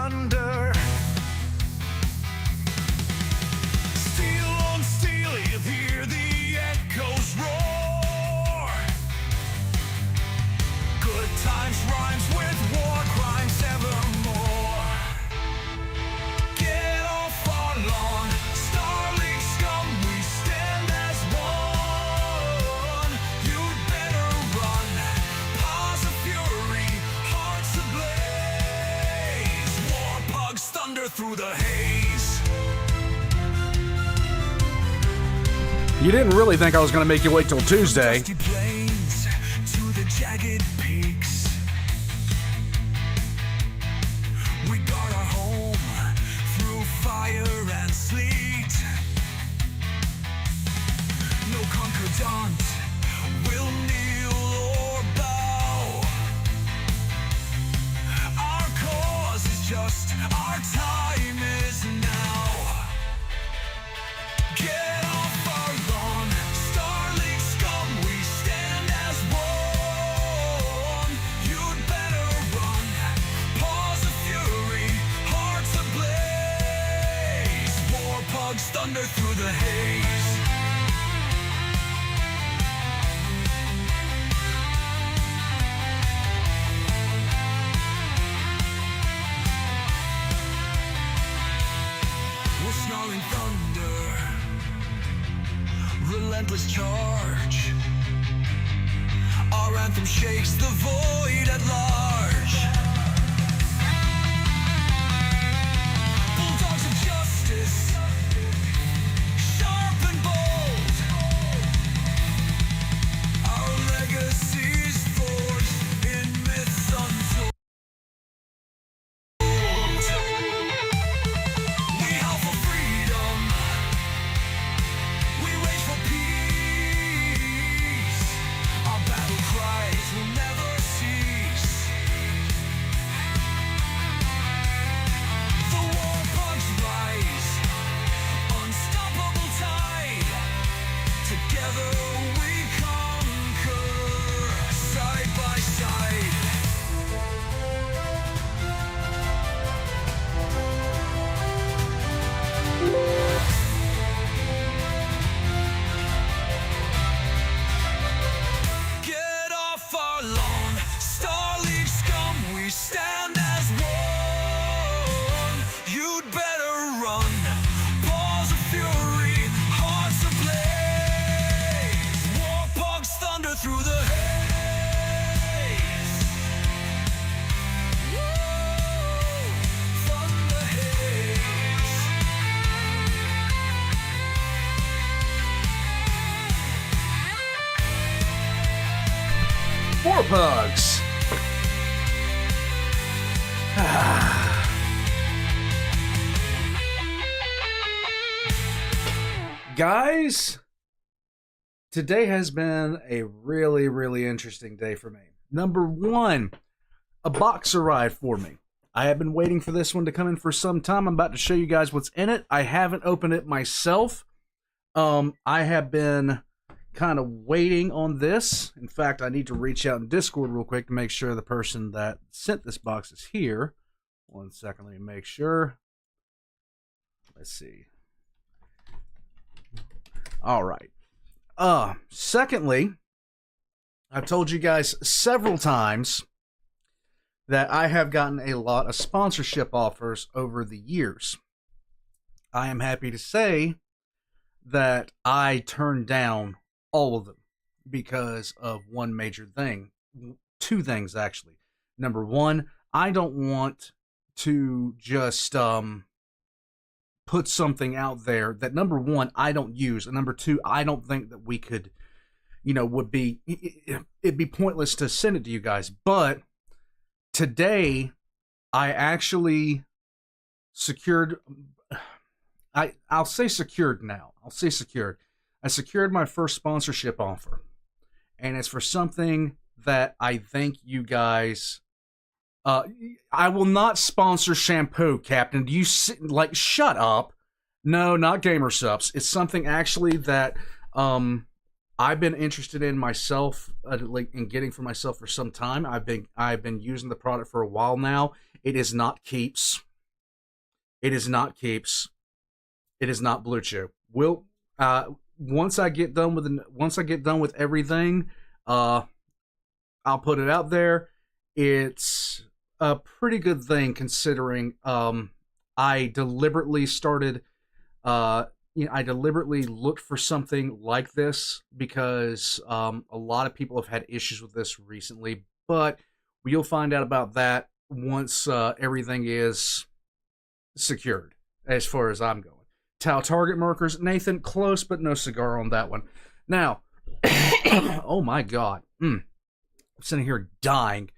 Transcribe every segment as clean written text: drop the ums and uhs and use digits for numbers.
thunder. Steel on steel, you hear the echoes roar. Good times rhymes with war crimes evermore. Get off our lawn, Starling scum, we stand as one. You'd better run, paws of fury, hearts ablaze. War pugs thunder through the haze. You didn't really think I was going to make you wait till Tuesday. Dusty plains to the jagged peaks. We guard our home through fire and sleet. No Concordat will kneel or bow. Our cause is just, our time is now. Get off our lawn, Starling scum, we stand as one. You'd better run, paws of fury, hearts ablaze. War pugs thunder through the haze. We're snarling thunder, relentless charge. Our anthem shakes the void at large. Bulldogs of justice, sharp and bold. Our legacy's forged in myths untold. We howl for freedom. We rage for peace. Our battle cries will never cease. The war pugs rise, unstoppable tide. Together we conquer, side by side. Get off our lawn, Starling scum, we stand as one. You'd better run, paws of fury, hearts ablaze. War pugs thunder through the haze. Woo! Thunder haze. War pugs. Guys, today has been a really, really interesting day for me. Number one, a box arrived for me. I have been waiting for this one to come in for some time. I'm about to show you guys what's in it. I haven't opened it myself. I have been kind of waiting on this. In fact, I need to reach out in Discord real quick to make sure the person that sent this box is here. 1 second, let me make sure. Let's see. All right. Secondly, I've told you guys several times that I have gotten a lot of sponsorship offers over the years. I am happy to say that I turned down all of them because of one major thing. Two things, actually. Number one, I don't want to just put something out there that, number one, I don't use, and number two, I don't think that we could, it'd be pointless to send it to you guys. But today, I actually secured, I'll say secured now. I'll say secured. I secured my first sponsorship offer, and it's for something that I think you guys. I will not sponsor shampoo, Captain. Do you shut up? No, not Gamer Subs. It's something actually that I've been interested in myself, in getting for myself for some time. I've been using the product for a while now. It is not Keeps. It is not Keeps. It is not Blue Chew. Once I get done with everything, I'll put it out there. It's a pretty good thing considering I deliberately started. I deliberately looked for something like this because a lot of people have had issues with this recently. But you'll find out about that once everything is secured, as far as I'm going. Tau target markers, Nathan, close, but no cigar on that one. Now, oh my God, I'm sitting here dying.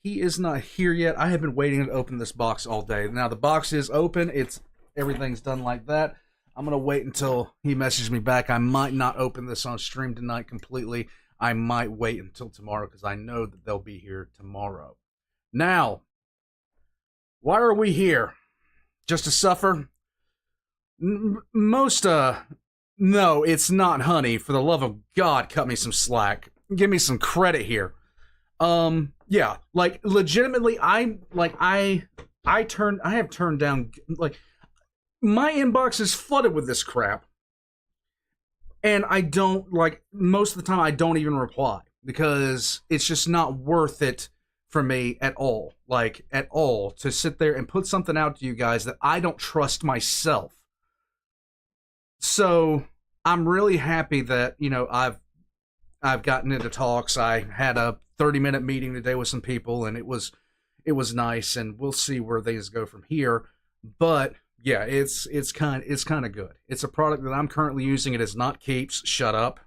He is not here yet. I have been waiting to open this box all day. Now the box is open. Everything's done like that. I'm gonna wait until he messages me back. I might not open this on stream tonight completely. I might wait until tomorrow because I know that they'll be here tomorrow. Now, why are we here? Just to suffer? No, it's not, honey. For the love of God, cut me some slack. Give me some credit here. Yeah, like legitimately, I have turned down, like, my inbox is flooded with this crap. And I don't, like, most of the time I don't even reply because it's just not worth it for me at all. Like, at all, to sit there and put something out to you guys that I don't trust myself. So I'm really happy that, you know, I've gotten into talks. I had a 30-minute meeting today with some people, and it was nice, and we'll see where things go from here. But yeah, it's kind of good. It's a product that I'm currently using. It is not Keeps. Shut up.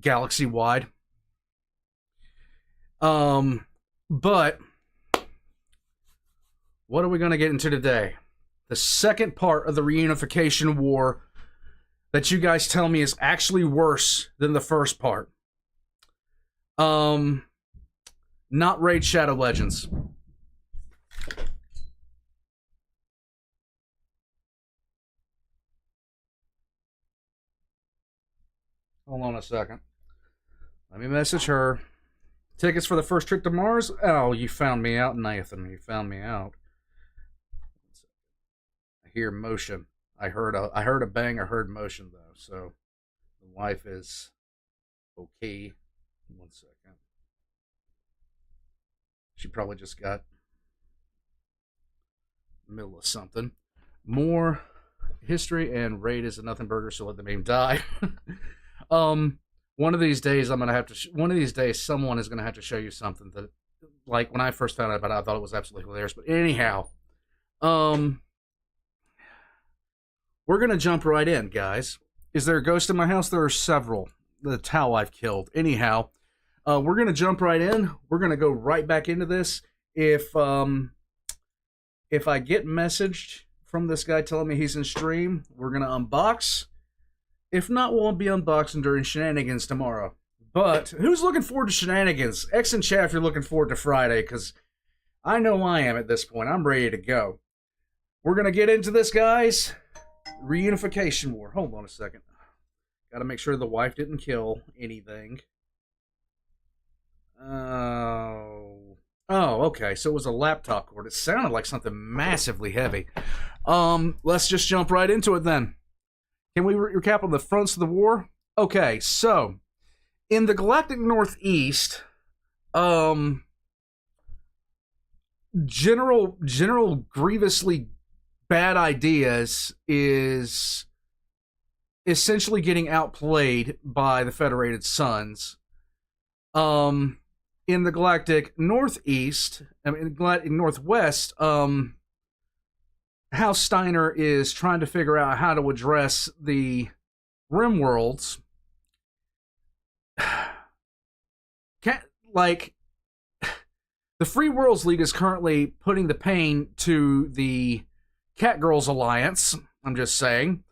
Galaxy wide. But what are we going to get into today? The second part of the Reunification War that you guys tell me is actually worse than the first part. Not Raid Shadow Legends. Hold on a second. Let me message her. Tickets for the first trip to Mars? Oh, you found me out, Nathan. You found me out. I hear motion. I heard a bang. I heard motion though. So the wife is okay. 1 second. She probably just got middle of something. More history and Raid is a nothing burger, so let the meme die. One of these days I'm gonna have to. One of these days, someone is gonna have to show you something that, like, when I first found out about it, I thought it was absolutely hilarious. But anyhow, we're gonna jump right in, guys. Is there a ghost in my house? There are several. The Tau I've killed. Anyhow, we're gonna jump right in. We're gonna go right back into this. If I get messaged from this guy telling me he's in stream, we're gonna unbox. If not, we'll be unboxing during shenanigans tomorrow. But who's looking forward to shenanigans? X and chat if you're looking forward to Friday, because I know I am at this point. I'm ready to go. We're going to get into this, guys. Reunification War. Hold on a second. Got to make sure the wife didn't kill anything. Oh, okay. So it was a laptop cord. It sounded like something massively heavy. Let's just jump right into it then. Can we recap on the fronts of the war? Okay, so in the Galactic Northeast, General Grievously Bad Ideas is essentially getting outplayed by the Federated Suns. In the Galactic Northeast, in Galactic Northwest, House Steiner is trying to figure out how to address the Rim Worlds. The Free Worlds League is currently putting the pain to the Catgirls Alliance, I'm just saying.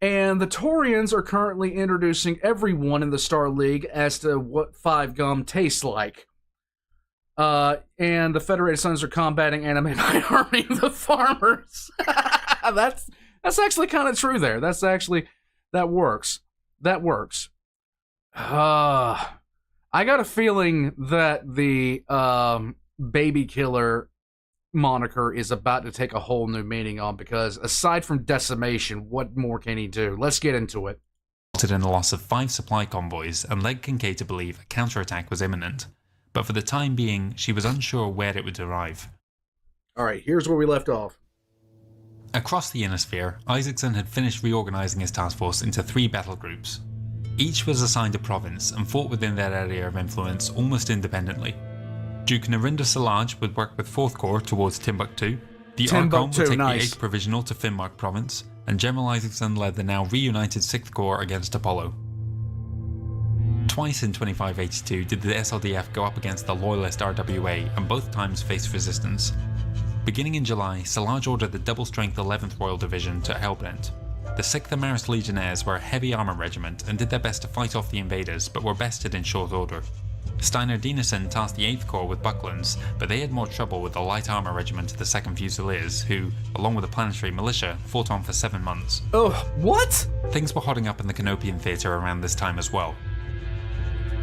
And the Taurians are currently introducing everyone in the Star League as to what 5-gum tastes like. And the Federated Sons are combating anime by harming the farmers. That's actually kind of true there. That works. I got a feeling that the baby killer moniker is about to take a whole new meaning on, because aside from decimation, what more can he do? Let's get into it. In the loss of 5 supply convoys and led Kincaid to believe a counterattack was imminent, but for the time being, she was unsure where it would arrive. Alright, here's where we left off. Across the inner sphere, Isaacson had finished reorganising his task force into 3 battle groups. Each was assigned a province and fought within their area of influence almost independently. Duke Narinder Salaj would work with 4th Corps towards Timbuktu, the Archon would take the 8th Provisional to Finnmark Province, and General Isaacson led the now reunited 6th Corps against Apollo. Twice in 2582 did the SLDF go up against the loyalist RWA, and both times faced resistance. Beginning in July, Salaj ordered the double-strength 11th Royal Division to Helbrent. The 6th Amaris Legionnaires were a heavy armour regiment and did their best to fight off the invaders, but were bested in short order. Steiner Dinesen tasked the 8th Corps with Bucklands, but they had more trouble with the light armour regiment of the 2nd Fusiliers, who, along with the planetary militia, fought on for 7 months. Oh, what? Things were hotting up in the Canopian theatre around this time as well.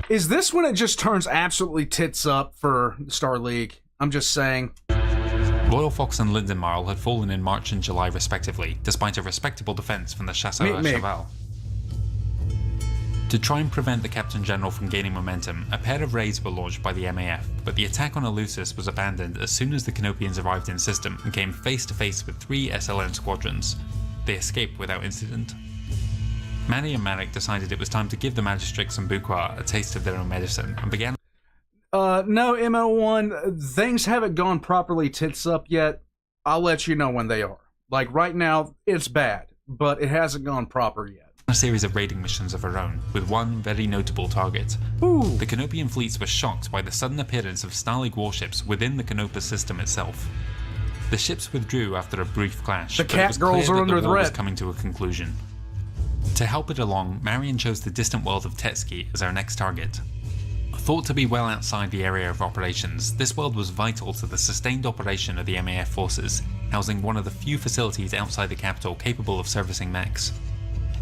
Is this when it just turns absolutely tits up for Star League? I'm just saying. Royal Fox and Lindenmarl had fallen in March and July respectively, despite a respectable defence from the Chasseurs à Cheval. To try and prevent the Captain General from gaining momentum, a pair of raids were launched by the MAF, but the attack on Eleusis was abandoned as soon as the Canopians arrived in system and came face to face with 3 SLN squadrons. They escaped without incident. Manny and Manek decided it was time to give the Magistrix and Buqua a taste of their own medicine and began. No, MO1, things haven't gone properly tits up yet. I'll let you know when they are. Like, right now, it's bad, but it hasn't gone proper yet. A series of raiding missions of her own, with one very notable target. Ooh. The Canopian fleets were shocked by the sudden appearance of Stalag warships within the Canopus system itself. The ships withdrew after a brief clash, the but it was girls clear are that under the war was threat. coming to a conclusion. To help it along, Marion chose the distant world of Tetski as our next target. Thought to be well outside the area of operations, this world was vital to the sustained operation of the MAF forces, housing one of the few facilities outside the capital capable of servicing mechs.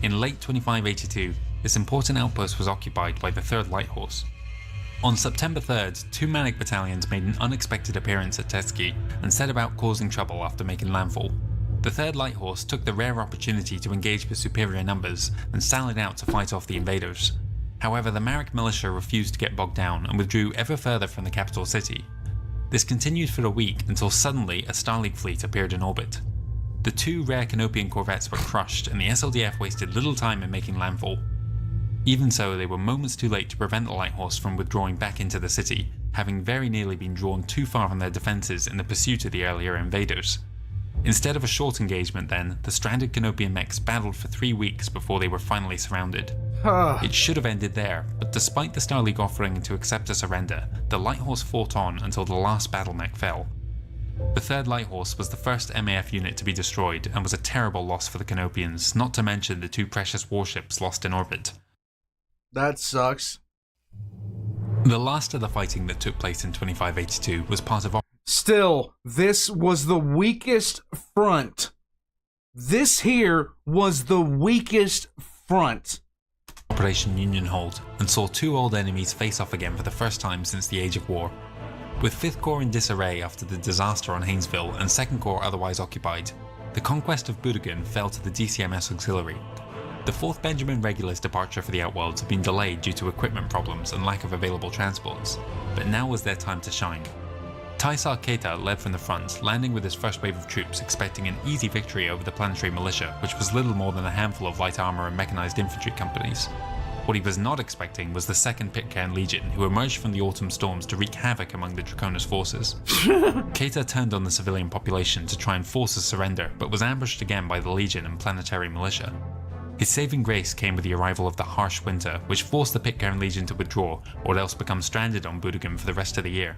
In late 2582, this important outpost was occupied by the 3rd Light Horse. On September 3rd, 2 Manic battalions made an unexpected appearance at Tetski and set about causing trouble after making landfall. The 3rd Light Horse took the rare opportunity to engage with superior numbers and sallied out to fight off the invaders. However, the Marek militia refused to get bogged down and withdrew ever further from the capital city. This continued for a week until suddenly a Star League fleet appeared in orbit. The 2 rare Canopian corvettes were crushed and the SLDF wasted little time in making landfall. Even so, they were moments too late to prevent the Light Horse from withdrawing back into the city, having very nearly been drawn too far from their defences in the pursuit of the earlier invaders. Instead of a short engagement then, the stranded Canopian mechs battled for 3 weeks before they were finally surrounded. It should have ended there, but despite the Star League offering to accept a surrender, the Light Horse fought on until the last battle mech fell. The 3rd Light Horse was the first MAF unit to be destroyed and was a terrible loss for the Canopians, not to mention the 2 precious warships lost in orbit. That sucks. The last of the fighting that took place in 2582 was part of Still, this was the weakest front. This here was the weakest front. Operation Union Hold, and saw 2 old enemies face off again for the first time since the Age of War. With 5th Corps in disarray after the disaster on Haynesville and 2nd Corps otherwise occupied, the conquest of Budogan fell to the DCMS Auxiliary. The 4th Benjamin Regular's departure for the Outworlds had been delayed due to equipment problems and lack of available transports, but now was their time to shine. Taisar Keita led from the front, landing with his first wave of troops expecting an easy victory over the planetary militia, which was little more than a handful of light armour and mechanised infantry companies. What he was not expecting was the 2nd Pitcairn Legion, who emerged from the autumn storms to wreak havoc among the Draconis forces. Keita turned on the civilian population to try and force a surrender, but was ambushed again by the Legion and planetary militia. His saving grace came with the arrival of the harsh winter, which forced the Pitcairn Legion to withdraw, or else become stranded on Budogan for the rest of the year.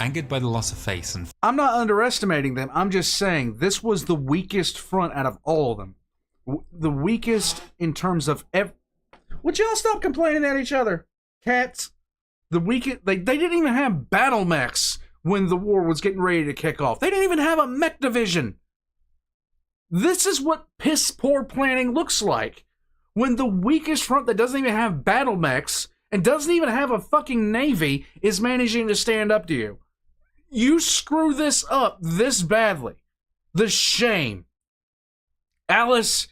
Angered by the loss of face and... I'm not underestimating them. I'm just saying this was the weakest front out of all of them. The weakest in terms of... Would y'all stop complaining at each other? Cats. The weakest... They didn't even have battle mechs when the war was getting ready to kick off. They didn't even have a mech division. This is what piss poor planning looks like. When the weakest front that doesn't even have battle mechs and doesn't even have a fucking navy is managing to stand up to you. you screw this up this badly? The shame. Alice,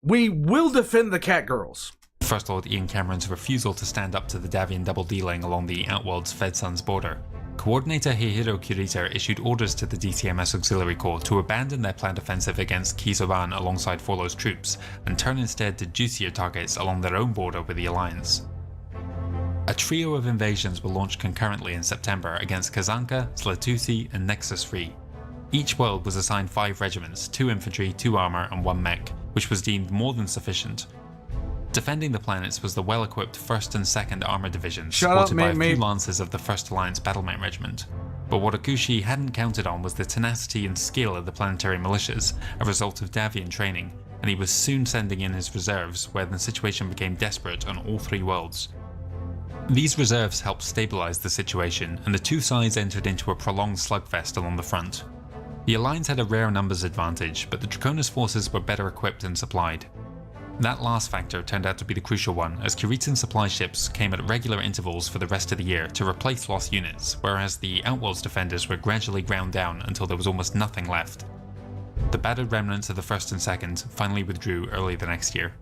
we will defend the cat girls. First Lord Ian Cameron's refusal to stand up to the Davian double dealing along the Outworld's Fed-Suns border. Coordinator Heihiro Kurita issued orders to the DCMS Auxiliary Corps to abandon their planned offensive against Kisoban alongside Forlo's troops, and turn instead to juicier targets along their own border with the Alliance. A trio of invasions were launched concurrently in September against Kazanka, Slatusi, and Nexus 3. Each world was assigned 5 regiments, 2 infantry, 2 armour, and 1 mech, which was deemed more than sufficient. Defending the planets was the well-equipped 1st and 2nd Armour Divisions, supported by a few lances of the 1st Alliance Battlemech Regiment. But what Akushi hadn't counted on was the tenacity and skill of the planetary militias, a result of Davian training, and he was soon sending in his reserves where the situation became desperate on all 3 worlds. These reserves helped stabilise the situation, and the 2 sides entered into a prolonged slugfest along the front. The Alliance had a rare numbers advantage, but the Draconis forces were better equipped and supplied. That last factor turned out to be the crucial one, as Kuritan supply ships came at regular intervals for the rest of the year to replace lost units, whereas the Outworld's defenders were gradually ground down until there was almost nothing left. The battered remnants of the 1st and 2nd finally withdrew early the next year.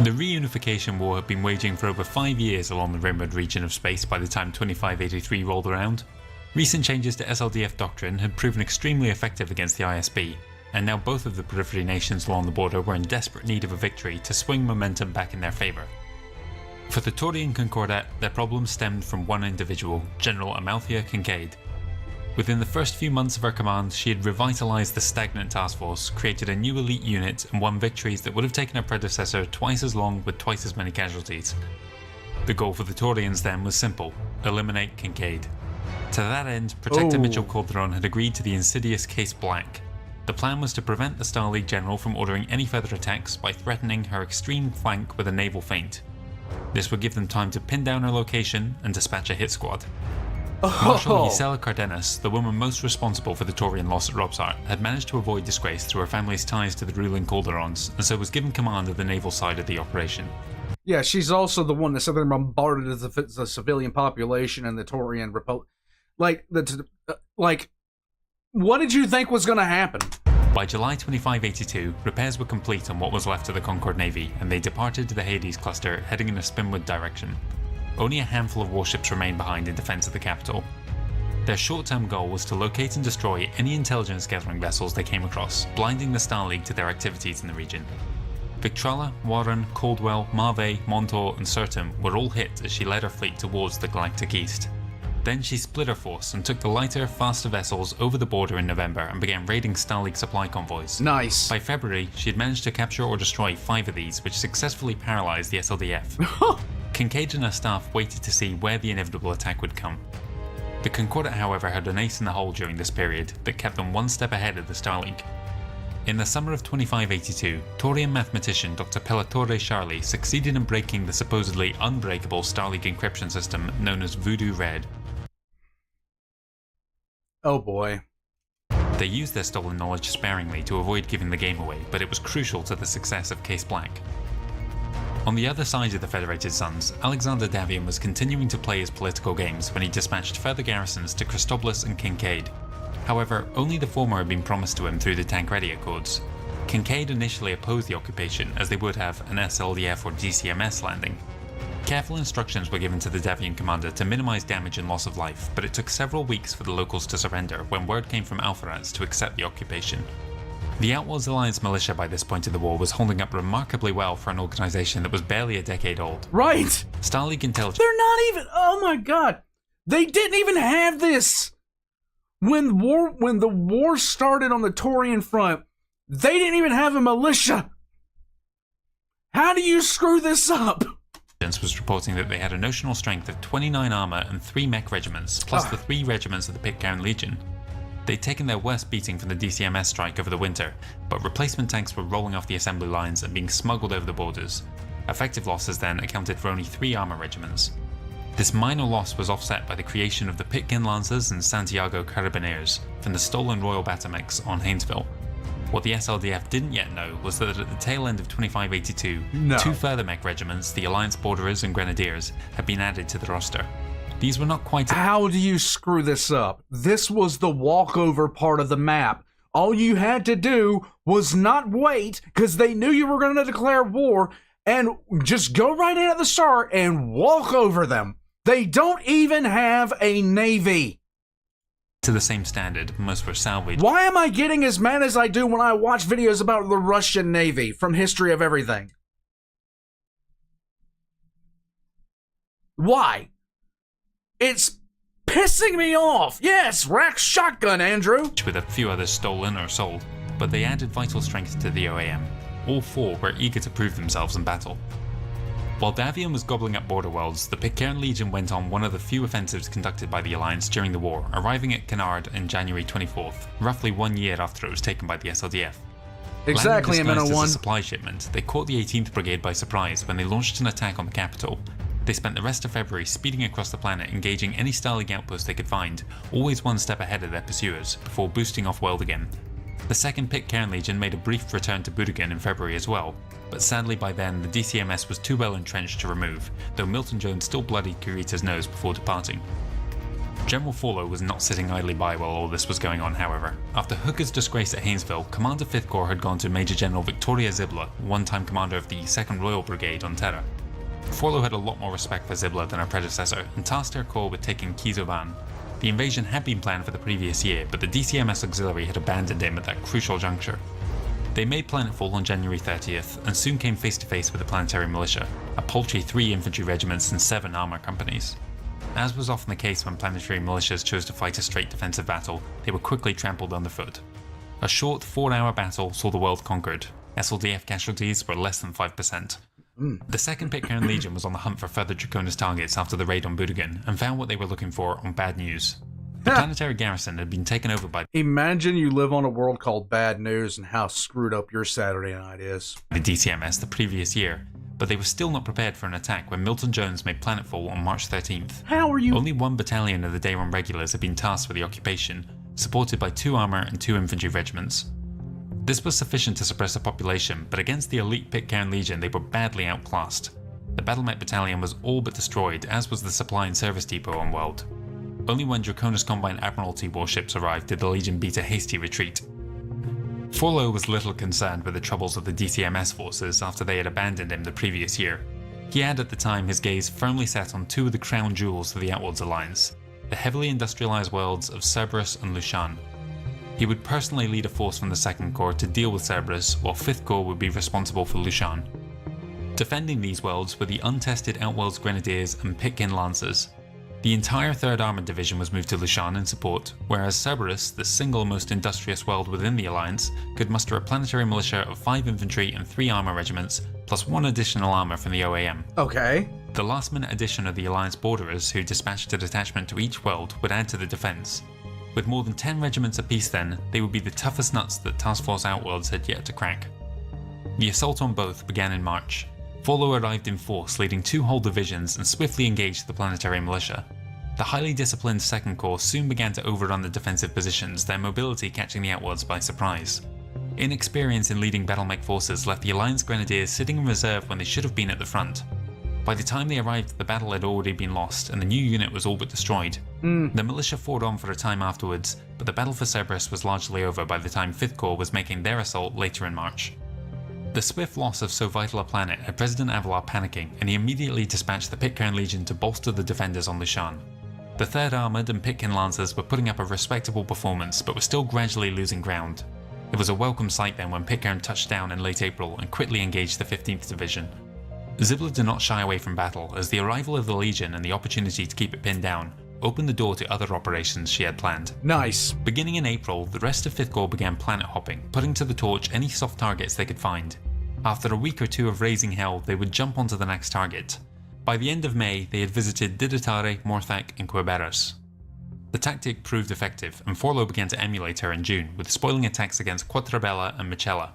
The Reunification War had been waging for over 5 years along the rimward region of space by the time 2583 rolled around. Recent changes to SLDF doctrine had proven extremely effective against the ISB, and now both of the periphery nations along the border were in desperate need of a victory to swing momentum back in their favour. For the Taurian Concordat, their problems stemmed from one individual, General Amalthea Kincaid. Within the first few months of her command, she had revitalised the stagnant task force, created a new elite unit, and won victories that would have taken her predecessor twice as long with twice as many casualties. The goal for the Taurians then was simple: eliminate Kincaid. To that end, Protector Mitchell Calderon had agreed to the insidious Case Black. The plan was to prevent the Star League General from ordering any further attacks by threatening her extreme flank with a naval feint. This would give them time to pin down her location and dispatch a hit squad. Marshal Gisela Cardenas, the woman most responsible for the Taurian loss at Robsart, had managed to avoid disgrace through her family's ties to the ruling Calderons, and so was given command of the naval side of the operation. Yeah, she's also the one that said they bombarded the civilian population in the Taurian Republic. What did you think was going to happen? By July 2582, repairs were complete on what was left of the Concord Navy, and they departed to the Hades cluster, heading in a spinward direction. Only a handful of warships remained behind in defense of the capital. Their short-term goal was to locate and destroy any intelligence-gathering vessels they came across, blinding the Star League to their activities in the region. Victrala, Warren, Caldwell, Marve, Montor, and Certum were all hit as she led her fleet towards the Galactic East. Then she split her force and took the lighter, faster vessels over the border in November and began raiding Star League supply convoys. Nice. By February, she had managed to capture or destroy 5 of these, which successfully paralysed the SLDF. Kincaid and her staff waited to see where the inevitable attack would come. The Concordat, however, had an ace in the hole during this period that kept them one step ahead of the Star League. In the summer of 2582, Taurian mathematician Dr. Pellatore Charlie succeeded in breaking the supposedly unbreakable Star League encryption system known as Voodoo Red. Oh boy. They used their stolen knowledge sparingly to avoid giving the game away, but it was crucial to the success of Case Black. On the other side of the Federated Suns, Alexander Davian was continuing to play his political games when he dispatched further garrisons to Christopolis and Kincaid. However, only the former had been promised to him through the Tancredi Accords. Kincaid initially opposed the occupation, as they would have an SLDF or DCMS landing. Careful instructions were given to the Davian commander to minimise damage and loss of life, but it took several weeks for the locals to surrender when word came from Alpharats to accept the occupation. The Outworld's Alliance militia by this point of the war was holding up remarkably well for an organisation that was barely a decade old. Right! Star League intelligence... They're not even... Oh my god! They didn't even have this! When the war started on the Taurian front, they didn't even have a militia! How do you screw this up? Was reporting that they had a notional strength of 29 armour and 3 mech regiments, plus the 3 regiments of the Pitcairn Legion. They'd taken their worst beating from the DCMS strike over the winter, but replacement tanks were rolling off the assembly lines and being smuggled over the borders. Effective losses then accounted for only 3 armour regiments. This minor loss was offset by the creation of the Pitcairn Lancers and Santiago Carabineers from the stolen Royal Batamechs on Haynesville. What the SLDF didn't yet know was that at the tail end of 2582, 2 further mech regiments, the Alliance Borderers and Grenadiers, had been added to the roster. These were not quite... How do you screw this up? This was the walkover part of the map. All you had to do was not wait, because they knew you were going to declare war, and just go right in at the start and walk over them. They don't even have a navy. To the same standard, most were salvaged. Why am I getting as mad as I do when I watch videos about the Russian Navy from History of Everything? Why? It's pissing me off. Yes, rack shotgun, Andrew. With a few others stolen or sold, but they added vital strength to the OAM. All four were eager to prove themselves in battle. While Davion was gobbling up border worlds, the Pitcairn Legion went on one of the few offensives conducted by the Alliance during the war, arriving at Canard on January 24th, roughly 1 year after it was taken by the SLDF. Exactly, Landing disguised MNO1. as a supply shipment, they caught the 18th Brigade by surprise when they launched an attack on the capital. They spent the rest of February speeding across the planet, engaging any Starling outpost they could find, always one step ahead of their pursuers, before boosting off world again. The 2nd Pitcairn Legion made a brief return to Budigan in February as well, but sadly by then the DCMS was too well entrenched to remove, though Milton Jones still bloodied Kurita's nose before departing. General Forlow was not sitting idly by while all this was going on, however. After Hooker's disgrace at Haynesville, Commander 5th Corps had gone to Major General Victoria Zibla, one-time commander of the 2nd Royal Brigade on Terra. Forlow had a lot more respect for Zibla than her predecessor, and tasked her corps with taking Kizovan. The invasion had been planned for the previous year, but the DCMS auxiliary had abandoned him at that crucial juncture. They made planetfall on January 30th, and soon came face to face with the planetary militia, a paltry 3 infantry regiments and 7 armour companies. As was often the case when planetary militias chose to fight a straight defensive battle, they were quickly trampled underfoot. A short 4-hour battle saw the world conquered. SLDF casualties were less than 5%. The 2nd Pitcairn Legion was on the hunt for further Draconis targets after the raid on Budigan, and found what they were looking for on Bad News. The planetary garrison had been taken over by Imagine you live on a world called Bad News and how screwed up your Saturday night is. the DCMS the previous year, but they were still not prepared for an attack when Milton Jones made planetfall on March 13th. How are you? Only 1 battalion of the Day 1 regulars had been tasked with the occupation, supported by 2 armour and 2 infantry regiments. This was sufficient to suppress the population, but against the elite Pitcairn Legion they were badly outclassed. The Battlemech Battalion was all but destroyed, as was the supply and service depot on World. Only when Draconis Combine Admiralty warships arrived did the Legion beat a hasty retreat. Forlow was little concerned with the troubles of the DCMS forces after they had abandoned him the previous year. He had at the time his gaze firmly set on 2 of the crown jewels of the Outworlds Alliance, the heavily industrialised worlds of Cerberus and Lushan. He would personally lead a force from the 2nd Corps to deal with Cerberus, while 5th Corps would be responsible for Lushan. Defending these worlds were the untested Outworlds Grenadiers and Pitcairn Lancers. The entire 3rd Armoured Division was moved to Lushan in support, whereas Cerberus, the single most industrious world within the Alliance, could muster a planetary militia of 5 infantry and 3 armour regiments, plus 1 additional armour from the OAM. Okay. The last-minute addition of the Alliance Borderers, who dispatched a detachment to each world, would add to the defence. With more than 10 regiments apiece then, they would be the toughest nuts that Task Force Outworlds had yet to crack. The assault on both began in March. Forlow arrived in force, leading 2 whole divisions, and swiftly engaged the planetary militia. The highly disciplined 2nd Corps soon began to overrun the defensive positions, their mobility catching the Outworlds by surprise. Inexperience in leading Battlemech forces left the Alliance Grenadiers sitting in reserve when they should have been at the front. By the time they arrived, the battle had already been lost, and the new unit was all but destroyed. The militia fought on for a time afterwards, but the battle for Cerberus was largely over by the time 5th Corps was making their assault later in March. The swift loss of so vital a planet had President Avalar panicking, and he immediately dispatched the Pitcairn Legion to bolster the defenders on Lushan. The 3rd Armoured and Pitcairn Lancers were putting up a respectable performance, but were still gradually losing ground. It was a welcome sight then when Pitcairn touched down in late April and quickly engaged the 15th Division. Zibla did not shy away from battle, as the arrival of the Legion and the opportunity to keep it pinned down opened the door to other operations she had planned. Nice. Beginning in April, the rest of 5th Corps began planet hopping, putting to the torch any soft targets they could find. After a week or 2 of raising hell, they would jump onto the next target. By the end of May, they had visited Diditare, Morthak and Queberas. The tactic proved effective, and Forlow began to emulate her in June, with spoiling attacks against Quattrabella and Michela.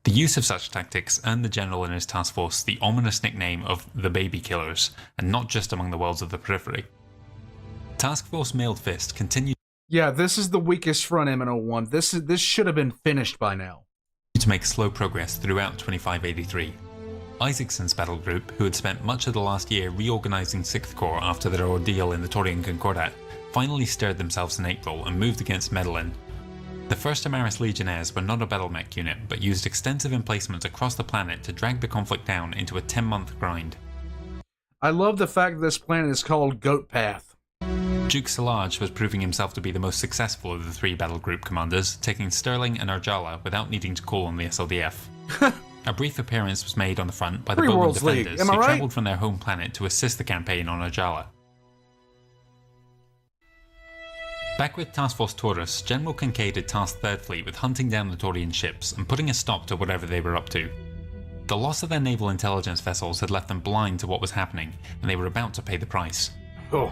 The use of such tactics earned the general and his task force the ominous nickname of the Baby Killers, and not just among the worlds of the periphery. Task Force Mailed Fist continued Yeah, this is the weakest front MN01. This should have been finished by now. to make slow progress throughout 2583. Isaacson's battle group, who had spent much of the last year reorganizing 6th Corps after their ordeal in the Taurian Concordat, finally stirred themselves in April and moved against Medellin. The 1st Amaris Legionnaires were not a battle mech unit, but used extensive emplacements across the planet to drag the conflict down into a 10-month grind. I love the fact that this planet is called Goat Path. Duke Salage was proving himself to be the most successful of the 3 battle group commanders, taking Sterling and Arjala without needing to call on the SLDF. A brief appearance was made on the front by the Bowman defenders, who travelled from their home planet to assist the campaign on Arjala. Back with Task Force Taurus, General Kincaid had tasked 3rd Fleet with hunting down the Taurian ships and putting a stop to whatever they were up to. The loss of their naval intelligence vessels had left them blind to what was happening, and they were about to pay the price.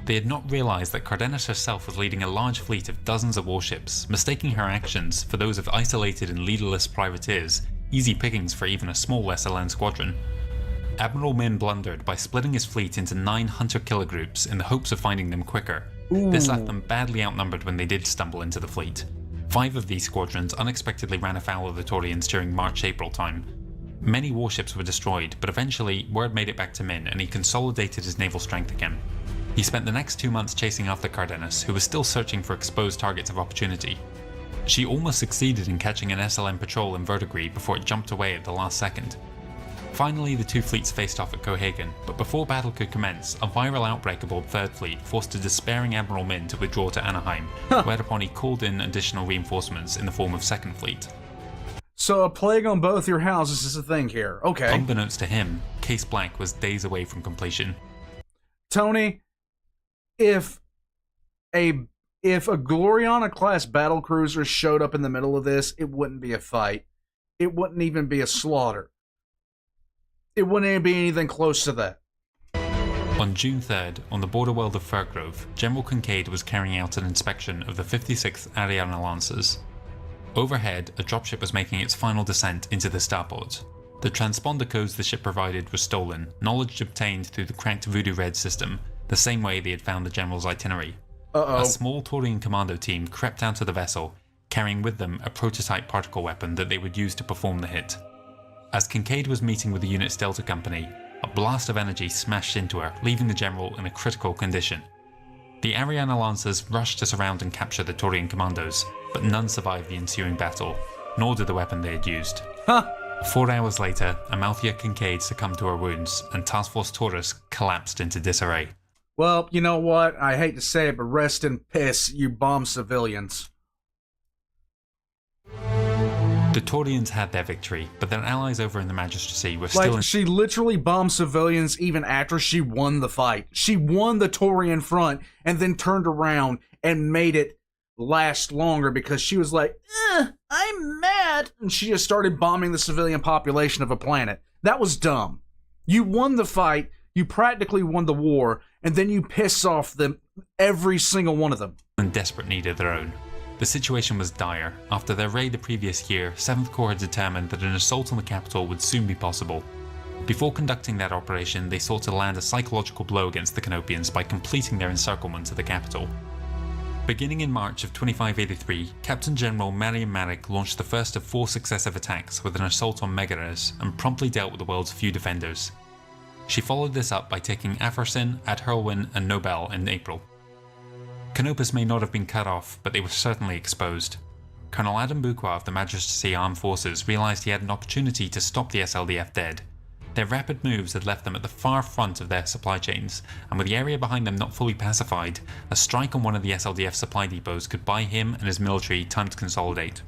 They had not realised that Cardenas herself was leading a large fleet of dozens of warships, mistaking her actions for those of isolated and leaderless privateers, easy pickings for even a small SLN squadron. Admiral Min blundered by splitting his fleet into 9 hunter-killer groups in the hopes of finding them quicker. This left them badly outnumbered when they did stumble into the fleet. 5 of these squadrons unexpectedly ran afoul of the Taurians during March-April time. Many warships were destroyed, but eventually word made it back to Min and he consolidated his naval strength again. He spent the next 2 months chasing after Cardenas, who was still searching for exposed targets of opportunity. She almost succeeded in catching an SLM patrol in Verdigris before it jumped away at the last second. Finally, the 2 fleets faced off at Cohagen, but before battle could commence, a viral outbreak aboard 3rd Fleet forced a despairing Admiral Min to withdraw to Anaheim, whereupon he called in additional reinforcements in the form of 2nd Fleet. So a plague on both your houses is a thing here. Okay. Unbeknownst to him, Case Black was days away from completion. Tony, if a Gloriana class battle cruiser showed up in the middle of this, it wouldn't be a fight. It wouldn't even be a slaughter. It wouldn't even be anything close to that. On June 3rd, on the border world of Firgrove, General Kincaid was carrying out an inspection of the 56th Ariana Lancers. Overhead, a dropship was making its final descent into the starport. The transponder codes the ship provided were stolen, knowledge obtained through the cracked Voodoo Red system, the same way they had found the General's itinerary. A small Taurian commando team crept out of the vessel, carrying with them a prototype particle weapon that they would use to perform the hit. As Kincaid was meeting with the unit's Delta Company, a blast of energy smashed into her, leaving the General in a critical condition. The Ariana Lancers rushed to surround and capture the Taurian commandos, but none survived the ensuing battle, nor did the weapon they had used. 4 hours later, Amalthea Kincaid succumbed to her wounds, and Task Force Taurus collapsed into disarray. Well, you know what? I hate to say it, but rest in piss, you bomb civilians. The Taurians had their victory, but their allies over in the Magistracy were still in... She literally bombed civilians even after she won the fight. She won the Taurian front and then turned around and made it last longer because she was like, I'm mad. And she just started bombing the civilian population of a planet. That was dumb. You won the fight, you practically won the war, and then you piss off them, every single one of them. In desperate need of their own. The situation was dire. After their raid the previous year, 7th Corps had determined that an assault on the capital would soon be possible. Before conducting that operation, they sought to land a psychological blow against the Canopians by completing their encirclement of the capital. Beginning in March of 2583, Captain General Mariam Marek launched the first of 4 successive attacks with an assault on Megares and promptly dealt with the world's few defenders. She followed this up by taking Afarsin, Adherwin and Nobel in April. Canopus may not have been cut off, but they were certainly exposed. Colonel Adam Buqua of the Magistracy Armed Forces realised he had an opportunity to stop the SLDF dead. Their rapid moves had left them at the far front of their supply chains, and with the area behind them not fully pacified, a strike on one of the SLDF supply depots could buy him and his military time to consolidate.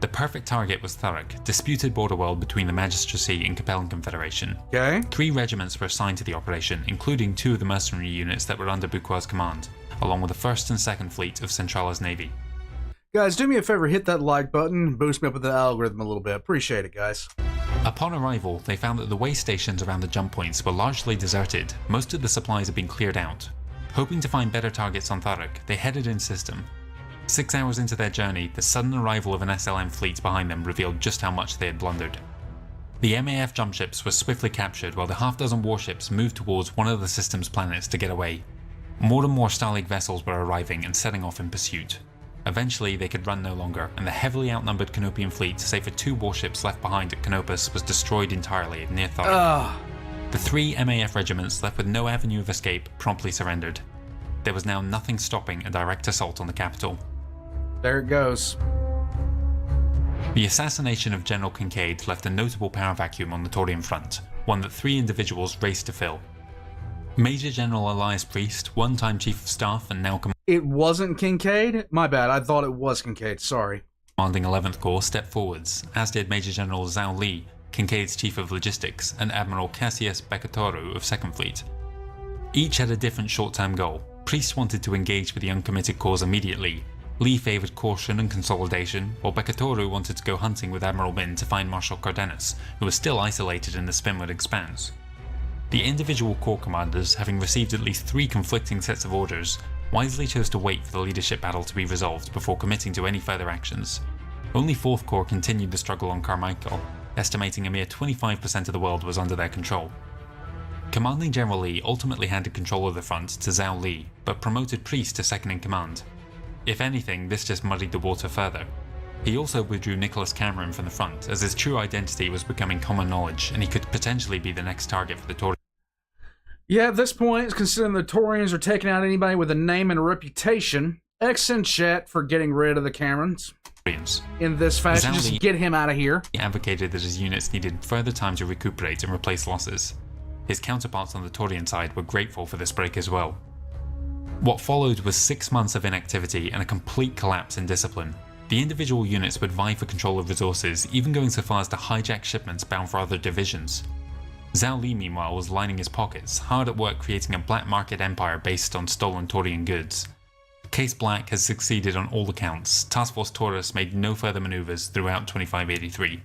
The perfect target was Thurrock, disputed border world between the Magistracy and Capellan Confederation. 3 regiments were assigned to the operation, including 2 of the mercenary units that were under Buqua's command, along with the 1st and 2nd Fleet of Centrala's Navy. Guys, do me a favor, hit that like button, boost me up with the algorithm a little bit. Appreciate it, guys. Upon arrival, they found that the way stations around the jump points were largely deserted. Most of the supplies had been cleared out. Hoping to find better targets on Thurrock, they headed in system. 6 hours into their journey, the sudden arrival of an SLM fleet behind them revealed just how much they had blundered. The MAF jump ships were swiftly captured while the half-dozen warships moved towards one of the system's planets to get away. More and more Starlink vessels were arriving and setting off in pursuit. Eventually they could run no longer, and the heavily outnumbered Canopian fleet, save for 2 warships left behind at Canopus, was destroyed entirely near Taurus. The 3 MAF regiments, left with no avenue of escape, promptly surrendered. There was now nothing stopping a direct assault on the capital. There it goes. The assassination of General Kincaid left a notable power vacuum on the Taurian front, one that 3 individuals raced to fill. Major General Elias Priest, one-time Chief of Staff and now It wasn't Kincaid? My bad, I thought it was Kincaid, sorry. commanding 11th Corps, stepped forwards, as did Major General Zhao Li, Kincaid's Chief of Logistics, and Admiral Cassius Becatoru of 2nd Fleet. Each had a different short-term goal. Priest wanted to engage with the uncommitted corps immediately. Li favoured caution and consolidation, while Becatoru wanted to go hunting with Admiral Min to find Marshal Cardenas, who was still isolated in the Spinwood Expanse. The individual corps commanders, having received at least 3 conflicting sets of orders, wisely chose to wait for the leadership battle to be resolved before committing to any further actions. Only 4th Corps continued the struggle on Carmichael, estimating a mere 25% of the world was under their control. Commanding General Li ultimately handed control of the front to Zhao Li, but promoted Priest to second in command. If anything, this just muddied the water further. He also withdrew Nicholas Cameron from the front, as his true identity was becoming common knowledge and he could potentially be the next target for the Taurus. Yeah, at this point, considering the Taurians are taking out anybody with a name and a reputation, X in chat for getting rid of the Camerons. In this fashion, just get him out of here. He advocated that his units needed further time to recuperate and replace losses. His counterparts on the Taurian side were grateful for this break as well. What followed was 6 months of inactivity and a complete collapse in discipline. The individual units would vie for control of resources, even going so far as to hijack shipments bound for other divisions. Zhao Li, meanwhile, was lining his pockets, hard at work creating a black market empire based on stolen Taurian goods. Case Black has succeeded on all accounts. Task Force Taurus made no further maneuvers throughout 2583.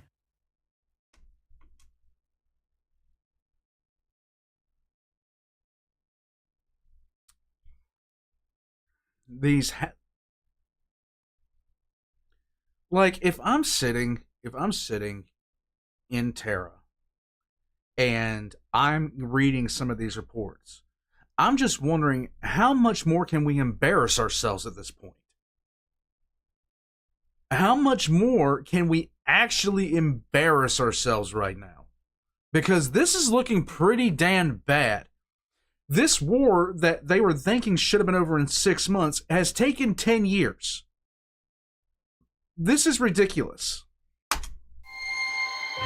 Like, if I'm sitting in Terra and I'm reading some of these reports, I'm just wondering, how much more can we embarrass ourselves at this point? How much more can we actually embarrass ourselves right now? Because this is looking pretty damn bad. This war that they were thinking should have been over in 6 months has taken 10 years. This is ridiculous.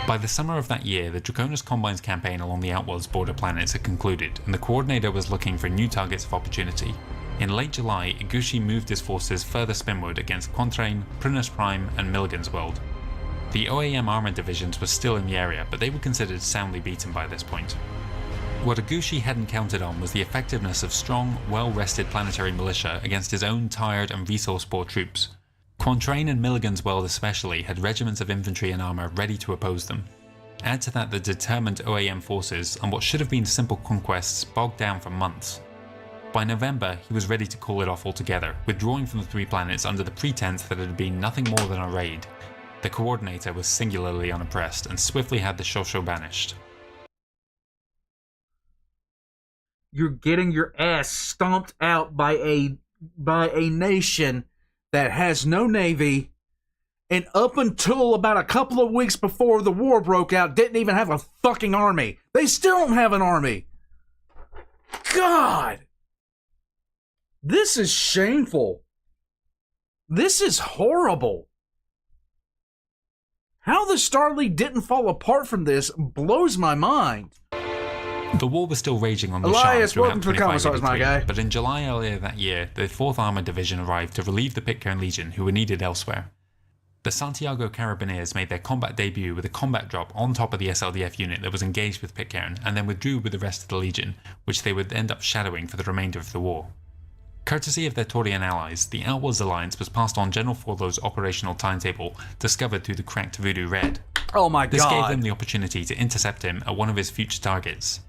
By the summer of that year, the Draconis Combines campaign along the Outworld's border planets had concluded, and the Coordinator was looking for new targets of opportunity. In late July, Iguchi moved his forces further spinward against Quantrain, Prunus Prime, and Milligan's World. The OAM armoured divisions were still in the area, but they were considered soundly beaten by this point. What Iguchi hadn't counted on was the effectiveness of strong, well-rested planetary militia against his own tired and resource-poor troops. Quantrain and Milligan's World especially had regiments of infantry and armour ready to oppose them. Add to that the determined OAM forces, and what should have been simple conquests bogged down for months. By November, he was ready to call it off altogether, withdrawing from the 3 planets under the pretense that it had been nothing more than a raid. The Coordinator was singularly unimpressed and swiftly had the Shosho banished. You're getting your ass stomped out by a nation that has no navy, and up until about a couple of weeks before the war broke out, didn't even have a fucking army. They still don't have an army. God! This is shameful. This is horrible. How the Star League didn't fall apart from this blows my mind. The war was still raging on the Elias, Shan welcome to the Commissars, my guy. But in July earlier that year, the 4th Armoured Division arrived to relieve the Pitcairn Legion, who were needed elsewhere. The Santiago Carabineers made their combat debut with a combat drop on top of the SLDF unit that was engaged with Pitcairn, and then withdrew with the rest of the Legion, which they would end up shadowing for the remainder of the war. Courtesy of their Taurian allies, the Outworlds Alliance was passed on General Forlow's operational timetable, discovered through the cracked Voodoo Red. Oh my god. This gave them the opportunity to intercept him at one of his future targets.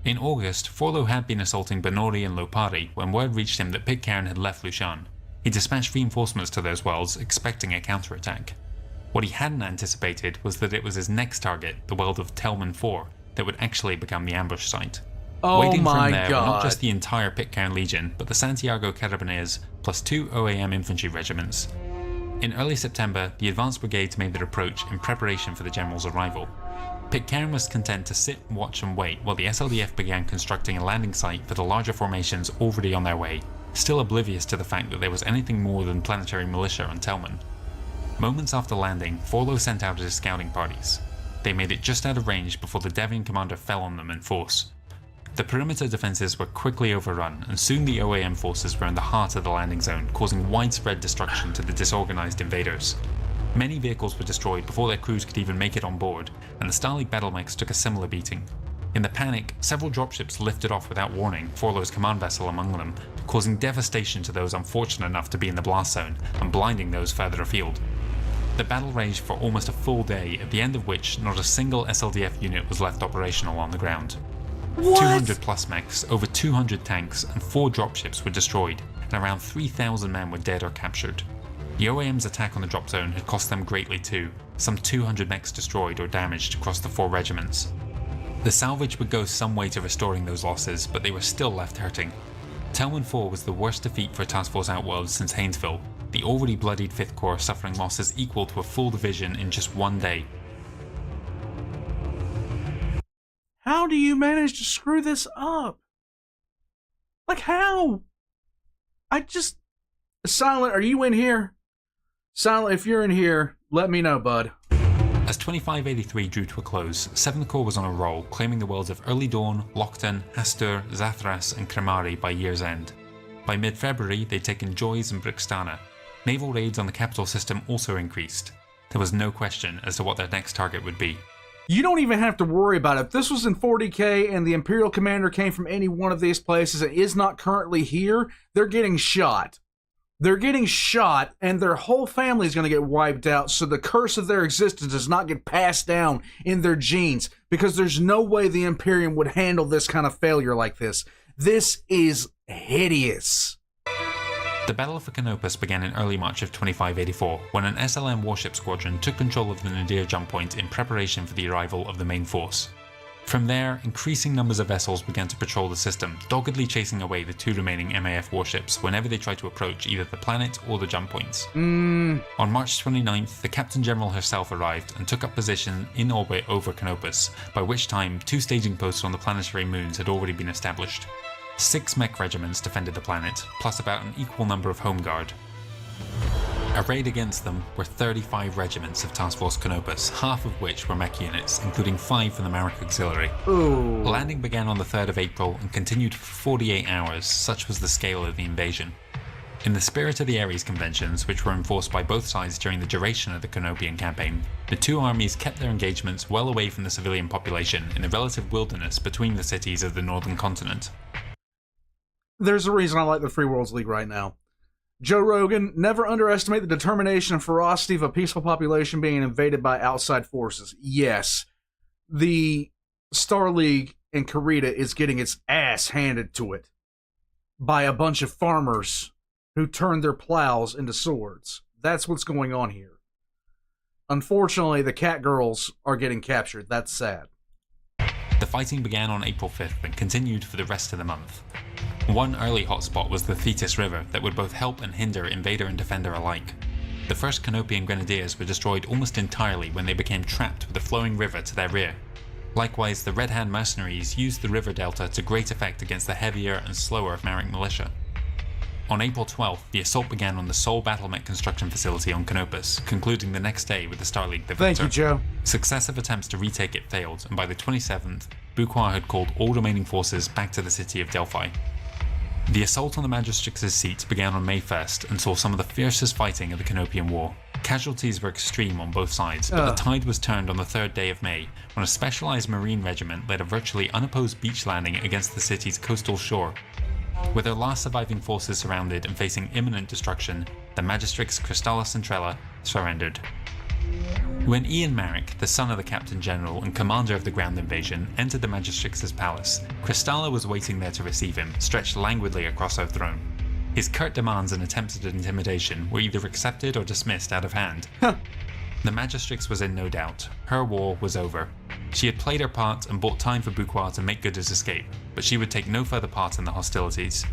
In August, Forlow had been assaulting Benori and Lopari when word reached him that Pitcairn had left Lushan. He dispatched reinforcements to those worlds, expecting a counterattack. What he hadn't anticipated was that it was his next target, the world of Telman IV, that would actually become the ambush site. Oh Waiting my from there God. were not just the entire Pitcairn Legion, but the Santiago Carabineers, plus 2 OAM infantry regiments. In early September, the advanced brigades made their approach in preparation for the general's arrival. Pitcairn was content to sit, watch and wait while the SLDF began constructing a landing site for the larger formations already on their way, still oblivious to the fact that there was anything more than planetary militia on Telman. Moments after landing, Forlo sent out his scouting parties. They made it just out of range before the Devian commander fell on them in force. The perimeter defences were quickly overrun, and soon the OAM forces were in the heart of the landing zone, causing widespread destruction to the disorganised invaders. Many vehicles were destroyed before their crews could even make it on board, and the Starleague battlemechs took a similar beating. In the panic, several dropships lifted off without warning, Forlo's command vessel among them, causing devastation to those unfortunate enough to be in the blast zone, and blinding those further afield. The battle raged for almost a full day, at the end of which not a single SLDF unit was left operational on the ground. What? 200 plus mechs, over 200 tanks, and 4 dropships were destroyed, and around 3,000 men were dead or captured. The OAM's attack on the drop zone had cost them greatly too, some 200 mechs destroyed or damaged across the 4 regiments. The salvage would go some way to restoring those losses, but they were still left hurting. Telman 4 was the worst defeat for Task Force Outworld since Haynesville, the already bloodied 5th Corps suffering losses equal to a full division in just one day. How do you manage to screw this up? Like, how? Silent, are you in here? Silent, if you're in here, let me know, bud. As 2583 drew to a close, 7th Corps was on a roll, claiming the worlds of Early Dawn, Lockton, Hastur, Zathras and Kremari by year's end. By mid-February, they'd taken Joyce and Brixtana. Naval raids on the capital system also increased. There was no question as to what their next target would be. You don't even have to worry about it. If this was in 40K and the Imperial Commander came from any one of these places and is not currently here, they're getting shot. They're getting shot and their whole family is going to get wiped out, so the curse of their existence does not get passed down in their genes, because there's no way the Imperium would handle this kind of failure like this. This is hideous. The Battle for Canopus began in early March of 2584, when an SLM warship squadron took control of the Nadir jump point in preparation for the arrival of the main force. From there, increasing numbers of vessels began to patrol the system, doggedly chasing away the 2 remaining MAF warships whenever they tried to approach either the planet or the jump points. On March 29th, the Captain General herself arrived and took up position in orbit over Canopus, by which time 2 staging posts on the planetary moons had already been established. 6 mech regiments defended the planet, plus about an equal number of Home Guard. Arrayed against them were 35 regiments of Task Force Canopus, half of which were mech units, including 5 from the Marek Auxiliary. Ooh. Landing began on the 3rd of April and continued for 48 hours, such was the scale of the invasion. In the spirit of the Ares Conventions, which were enforced by both sides during the duration of the Canopian campaign, the 2 armies kept their engagements well away from the civilian population in the relative wilderness between the cities of the northern continent. There's a reason I like the Free Worlds League right now. Joe Rogan, never underestimate the determination and ferocity of a peaceful population being invaded by outside forces. Yes, the Star League in Concordat is getting its ass handed to it by a bunch of farmers who turned their plows into swords. That's what's going on here. Unfortunately, the cat girls are getting captured. That's sad. The fighting began on April 5th and continued for the rest of the month. One early hotspot was the Thetis River that would both help and hinder invader and defender alike. The first Canopian Grenadiers were destroyed almost entirely when they became trapped with the flowing river to their rear. Likewise, the Red Hand mercenaries used the river delta to great effect against the heavier and slower Marek militia. On April 12th, the assault began on the sole battlemech construction facility on Canopus, concluding the next day with the Star League the victor. Thank you, Joe. Successive attempts to retake it failed, and by the 27th, Buquois had called all remaining forces back to the city of Delphi. The assault on the Magistrix's seat began on May 1st and saw some of the fiercest fighting of the Canopian War. Casualties were extreme on both sides, but the tide was turned on the 3rd day of May, when a specialized marine regiment led a virtually unopposed beach landing against the city's coastal shore. With their last surviving forces surrounded and facing imminent destruction, the Magistrix Crystalla Centrella surrendered. When Ian Marek, the son of the Captain General and commander of the ground invasion, entered the Magistrix's palace, Crystalla was waiting there to receive him, stretched languidly across her throne. His curt demands and attempts at intimidation were either accepted or dismissed out of hand. The Magistrix was in no doubt. Her war was over. She had played her part and bought time for Bucquois to make good his escape, but she would take no further part in the hostilities.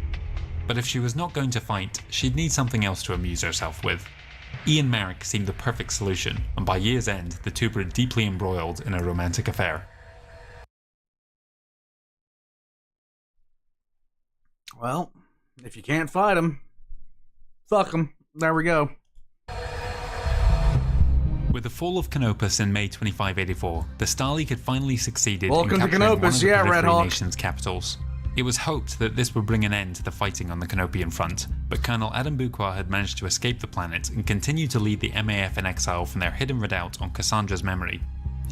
But if she was not going to fight, she'd need something else to amuse herself with. Ian Merrick seemed the perfect solution, and by year's end, the two were deeply embroiled in a romantic affair. Well, if you can't fight them, fuck them. There we go. With the fall of Canopus in May 2584, the Star League had finally succeeded Welcome in to capturing one Canopus, of the yeah, periphery Red Hawk. nation's capitals. It was hoped that this would bring an end to the fighting on the Canopian front, but Colonel Adam Bucquois had managed to escape the planet and continued to lead the MAF in exile from their hidden redoubt on Cassandra's memory.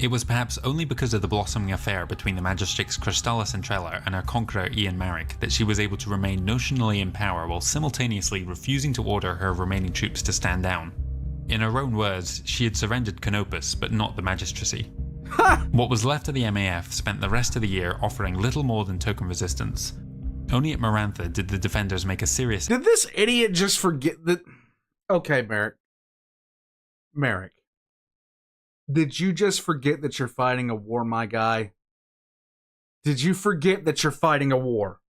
It was perhaps only because of the blossoming affair between the Magistrix Crystalla Centrella and her conqueror Ian Merrick that she was able to remain notionally in power while simultaneously refusing to order her remaining troops to stand down. In her own words, she had surrendered Canopus, but not the Magistracy. What was left of the MAF spent the rest of the year offering little more than token resistance. Only at Marantha did the defenders make a serious... Did this idiot just forget that... Okay, Merrick. Merrick. Did you just forget that you're fighting a war, my guy? Did you forget that you're fighting a war?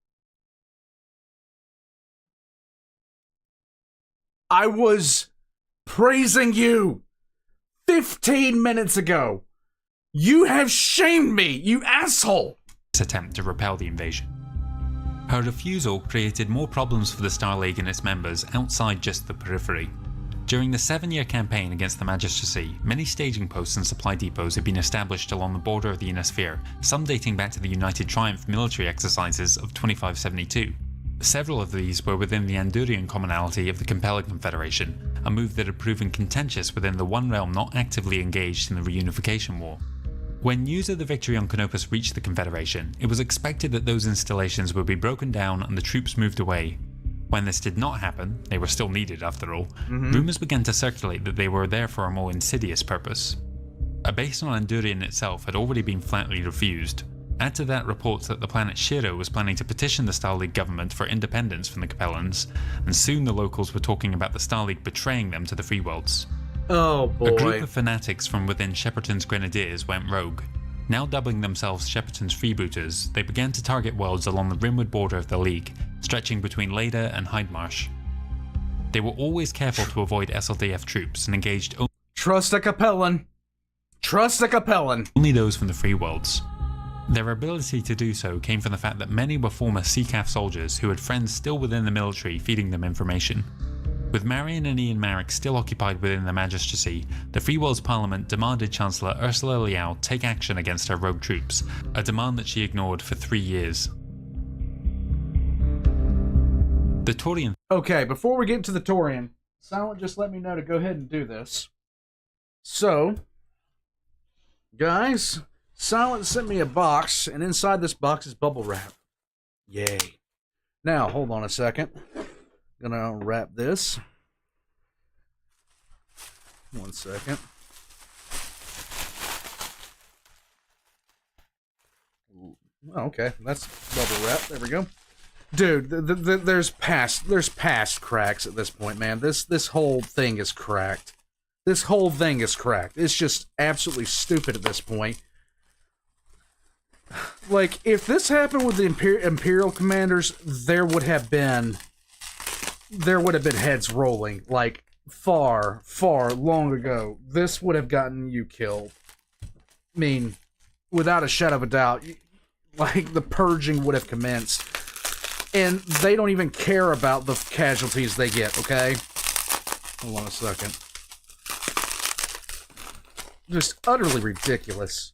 I was praising you 15 minutes ago. You have shamed me, you asshole! Attempt to repel the invasion. Her refusal created more problems for the Star League and its members outside just the periphery. During the 7-year campaign against the Magistracy, many staging posts and supply depots had been established along the border of the Inner Sphere, some dating back to the United Triumph military exercises of 2572. Several of these were within the Andurian commonality of the Compelling Confederation, a move that had proven contentious within the one realm not actively engaged in the Reunification War. When news of the victory on Canopus reached the Confederation, it was expected that those installations would be broken down and the troops moved away. When this did not happen, they were still needed after all, rumours began to circulate that they were there for a more insidious purpose. A base on Andurian itself had already been flatly refused. Add to that reports that the planet Shiro was planning to petition the Star League government for independence from the Capellans, and soon the locals were talking about the Star League betraying them to the Free Worlds. Oh boy. A group of fanatics from within Shepperton's Grenadiers went rogue. Now dubbing themselves Shepperton's Freebooters, they began to target worlds along the rimward border of the League, stretching between Leda and Hydemarsh. They were always careful to avoid SLDF troops and engaged Trust a Capellan. Trust a Capellan. only those from the Free Worlds. Their ability to do so came from the fact that many were former CCAF soldiers who had friends still within the military feeding them information. With Marion and Ian Merrick still occupied within the Magistracy, the Free Worlds Parliament demanded Chancellor Ursula Liao take action against her rogue troops, a demand that she ignored for 3 years. The Taurian... Okay, before we get to the Taurian, Silent just let me know to go ahead and do this. So, guys, Silent sent me a box, and inside this box is bubble wrap. Yay. Now, hold on a second. Gonna wrap this. 1 second. Okay, that's bubble wrap. There we go. Dude, there's past cracks at this point, man. This whole thing is cracked. This whole thing is cracked. It's just absolutely stupid at this point. Like, if this happened with the Imperial commanders, there would have been heads rolling, like, far, far long ago. This would have gotten you killed. I mean, without a shadow of a doubt, like, the purging would have commenced. And they don't even care about the casualties they get, okay? Hold on a second. Just utterly ridiculous.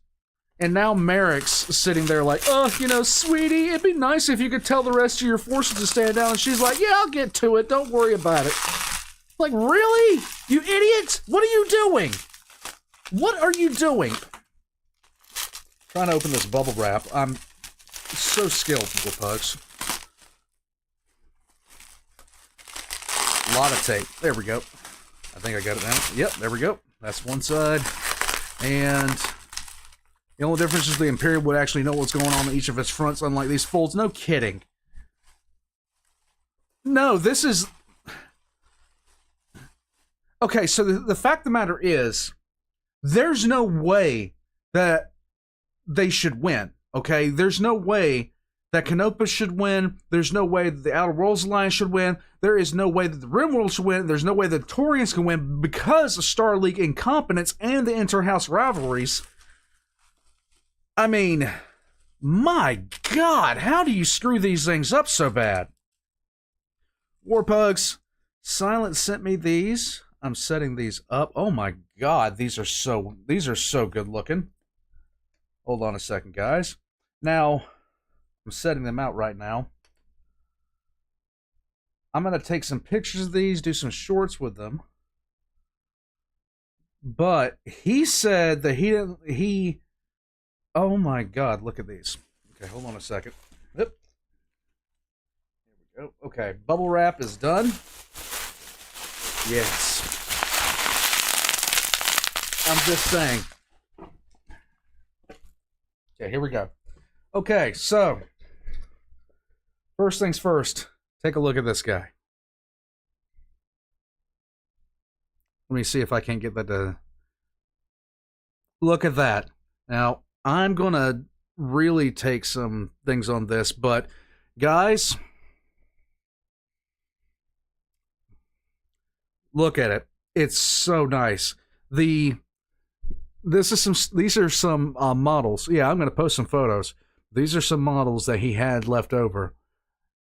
And now Merrick's sitting there like, oh, you know, sweetie, it'd be nice if you could tell the rest of your forces to stand down. And she's like, yeah, I'll get to it. Don't worry about it. Like, really? You idiot? What are you doing? What are you doing? Trying to open this bubble wrap. I'm so skilled, little pugs. A lot of tape. There we go. I think I got it now. Yep, there we go. That's one side. And the only difference is the Imperial would actually know what's going on each of its fronts, unlike these folds. No kidding. No, this is... Okay, so the fact of the matter is, there's no way that they should win. Okay, there's no way that Canopus should win. There's no way that the Outer Worlds Alliance should win. There is no way that the RimWorld should win. There's no way that the Taurians can win because of Star League incompetence and the inter-house rivalries. I mean, my God, how do you screw these things up so bad? Warpugs, Silent sent me these. I'm setting these up. Oh my God, these are so good looking. Hold on a second, guys. Now, I'm setting them out right now. I'm going to take some pictures of these, do some shorts with them. But he said that oh my God, look at these. Okay, hold on a second. Yep. There we go. Okay, bubble wrap is done. Yes. I'm just saying. Okay, here we go. Okay, so first things first, take a look at this guy. Let me see if I can't get that to look at that. Now, I'm going to really take some things on this, but guys, look at it. It's so nice. These are some models. Yeah, I'm going to post some photos. These are some models that he had left over.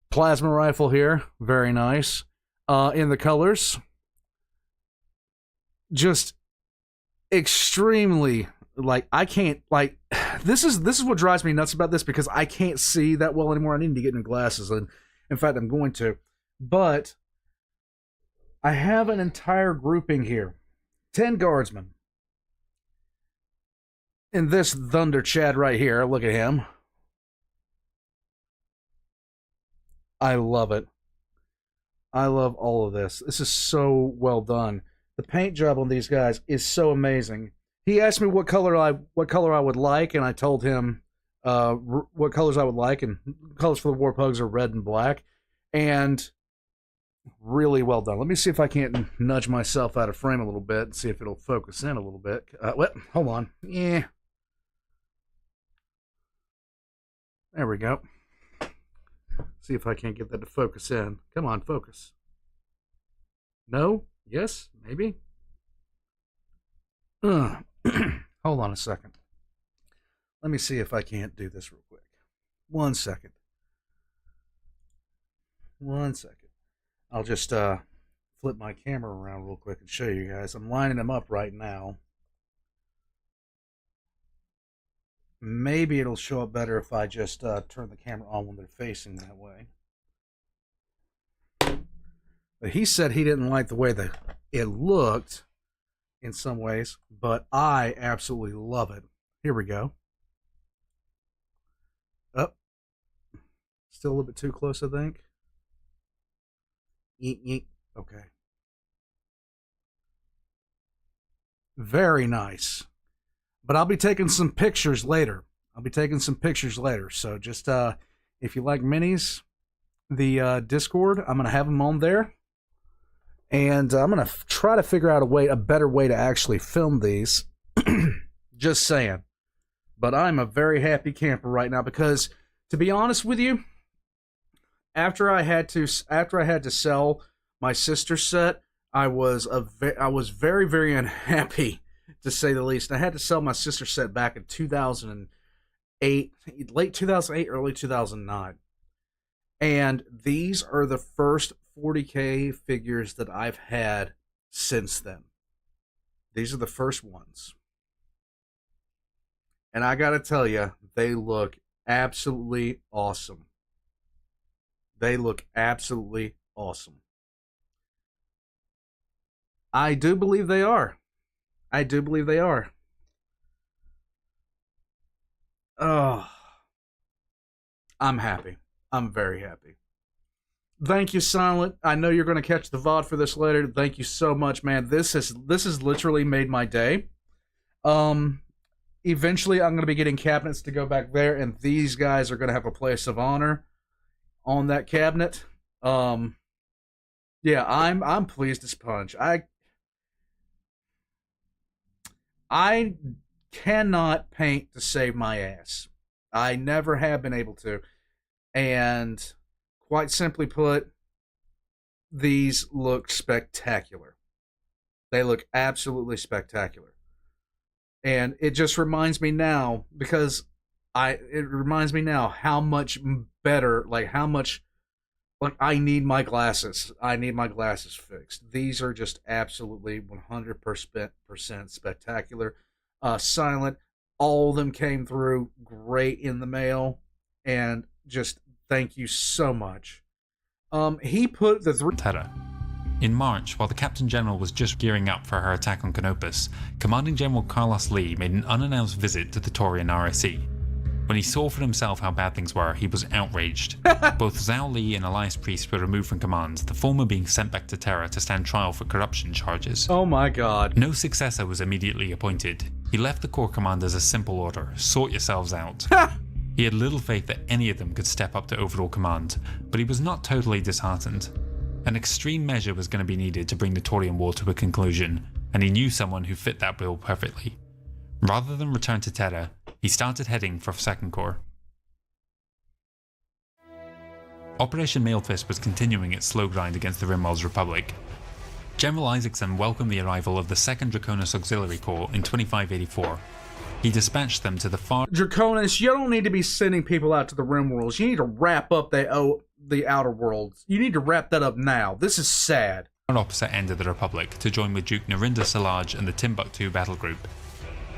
Plasma rifle here, very nice. In the colors, just extremely, like, I can't, like, this is what drives me nuts about this, because I can't see that well anymore. I need to get new glasses, and in fact, I'm going to. But I have an entire grouping here. 10 guardsmen. And this Thunder Chad right here, look at him. I love it. I love all of this. This is so well done. The paint job on these guys is so amazing. He asked me what color I would like, and I told him what colors I would like, and colors for the Warpugs are red and black. And really well done. Let me see if I can't nudge myself out of frame a little bit and see if it'll focus in a little bit. Hold on. Yeah. There we go. See if I can't get that to focus in. Come on, focus. No? Yes? Maybe? Hold on a second. Let me see if I can't do this real quick. 1 second. 1 second. I'll just flip my camera around real quick and show you guys. I'm lining them up right now. Maybe it'll show up better if I just turn the camera on when they're facing that way. But he said he didn't like the way that it looked in some ways, but I absolutely love it. Here we go. Oh, still a little bit too close, I think. Yeet, yeet. Okay. Very nice. But I'll be taking some pictures later. So just if you like minis, the Discord, I'm going to have them on there. And I'm going to try to figure out a better way to actually film these. Just saying. But I'm a very happy camper right now because, to be honest with you, after I had to sell my sister set, I was very, very unhappy, to say the least. I had to sell my sister set back in 2008, late 2008, early 2009. And these are the first 40K figures that I've had since then. These are the first ones. And I gotta tell you, they look absolutely awesome. They look absolutely awesome. I do believe they are. Oh, I'm happy. I'm very happy. Thank you, Silent. I know you're going to catch the VOD for this later. Thank you so much, man. This has literally made my day. Eventually, I'm going to be getting cabinets to go back there, and these guys are going to have a place of honor on that cabinet. Yeah, I'm pleased as punch. I cannot paint to save my ass. I never have been able to. And quite simply put, these look spectacular. They look absolutely spectacular. And it just reminds me now, because it reminds me now how much better, like how much, like I need my glasses. I need my glasses fixed. These are just absolutely 100% spectacular. Silent. All of them came through great in the mail. And just thank you so much. He put the Terra. In March, while the Captain General was just gearing up for her attack on Canopus, Commanding General Carlos Lee made an unannounced visit to the Taurian RSC. When he saw for himself how bad things were, he was outraged. Both Zhao Li and Elias Priest were removed from command, the former being sent back to Terra to stand trial for corruption charges. Oh my god. No successor was immediately appointed. He left the Corps command as a simple order: sort yourselves out. He had little faith that any of them could step up to overall command, but he was not totally disheartened. An extreme measure was going to be needed to bring the Taurian War to a conclusion, and he knew someone who fit that bill perfectly. Rather than return to Terra, he started heading for 2nd Corps. Operation Mailed Fist was continuing its slow grind against the Rimworld's Republic. General Isaacson welcomed the arrival of the 2nd Draconis Auxiliary Corps in 2584. He dispatched them to the far... Draconis, you don't need to be sending people out to the Rimworlds. You need to wrap up the Outer Worlds. You need to wrap that up now. This is sad. opposite end of the Republic to join with Duke Narinda Salaj and the Timbuktu battle group.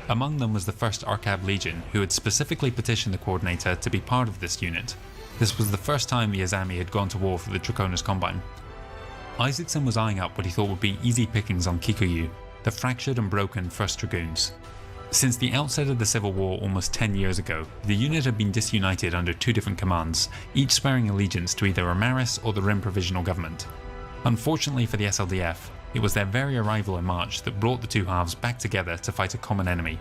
Among them was the 1st Arcab Legion, who had specifically petitioned the Coordinator to be part of this unit. This was the first time the Azami had gone to war for the Draconis Combine. Isaacson was eyeing up what he thought would be easy pickings on Kikuyu, the fractured and broken 1st Dragoons. Since the outset of the Civil War almost 10 years ago, the unit had been disunited under 2 different commands, each swearing allegiance to either Amaris or the Rim Provisional Government. Unfortunately for the SLDF, it was their very arrival in March that brought the 2 halves back together to fight a common enemy.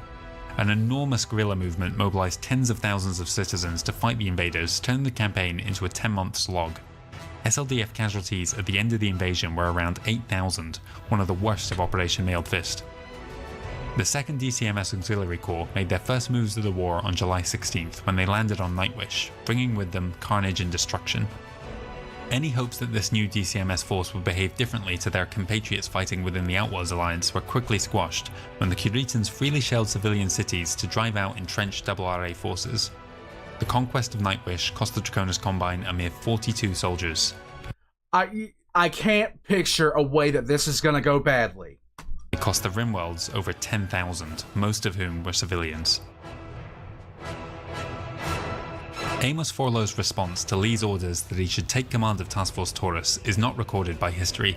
An enormous guerrilla movement mobilized tens of thousands of citizens to fight the invaders, turning the campaign into a 10-month slog. SLDF casualties at the end of the invasion were around 8,000, one of the worst of Operation Mailed Fist. The 2nd DCMS Auxiliary Corps made their first moves of the war on July 16th when they landed on Nightwish, bringing with them carnage and destruction. Any hopes that this new DCMS force would behave differently to their compatriots fighting within the Outlaws Alliance were quickly squashed when the Curitans freely shelled civilian cities to drive out entrenched RRA forces. The conquest of Nightwish cost the Draconis Combine a mere 42 soldiers. I can't picture a way that this is going to go badly. It cost the Rimworlds over 10,000, most of whom were civilians. Amos Forlow's response to Lee's orders that he should take command of Task Force Taurus is not recorded by history.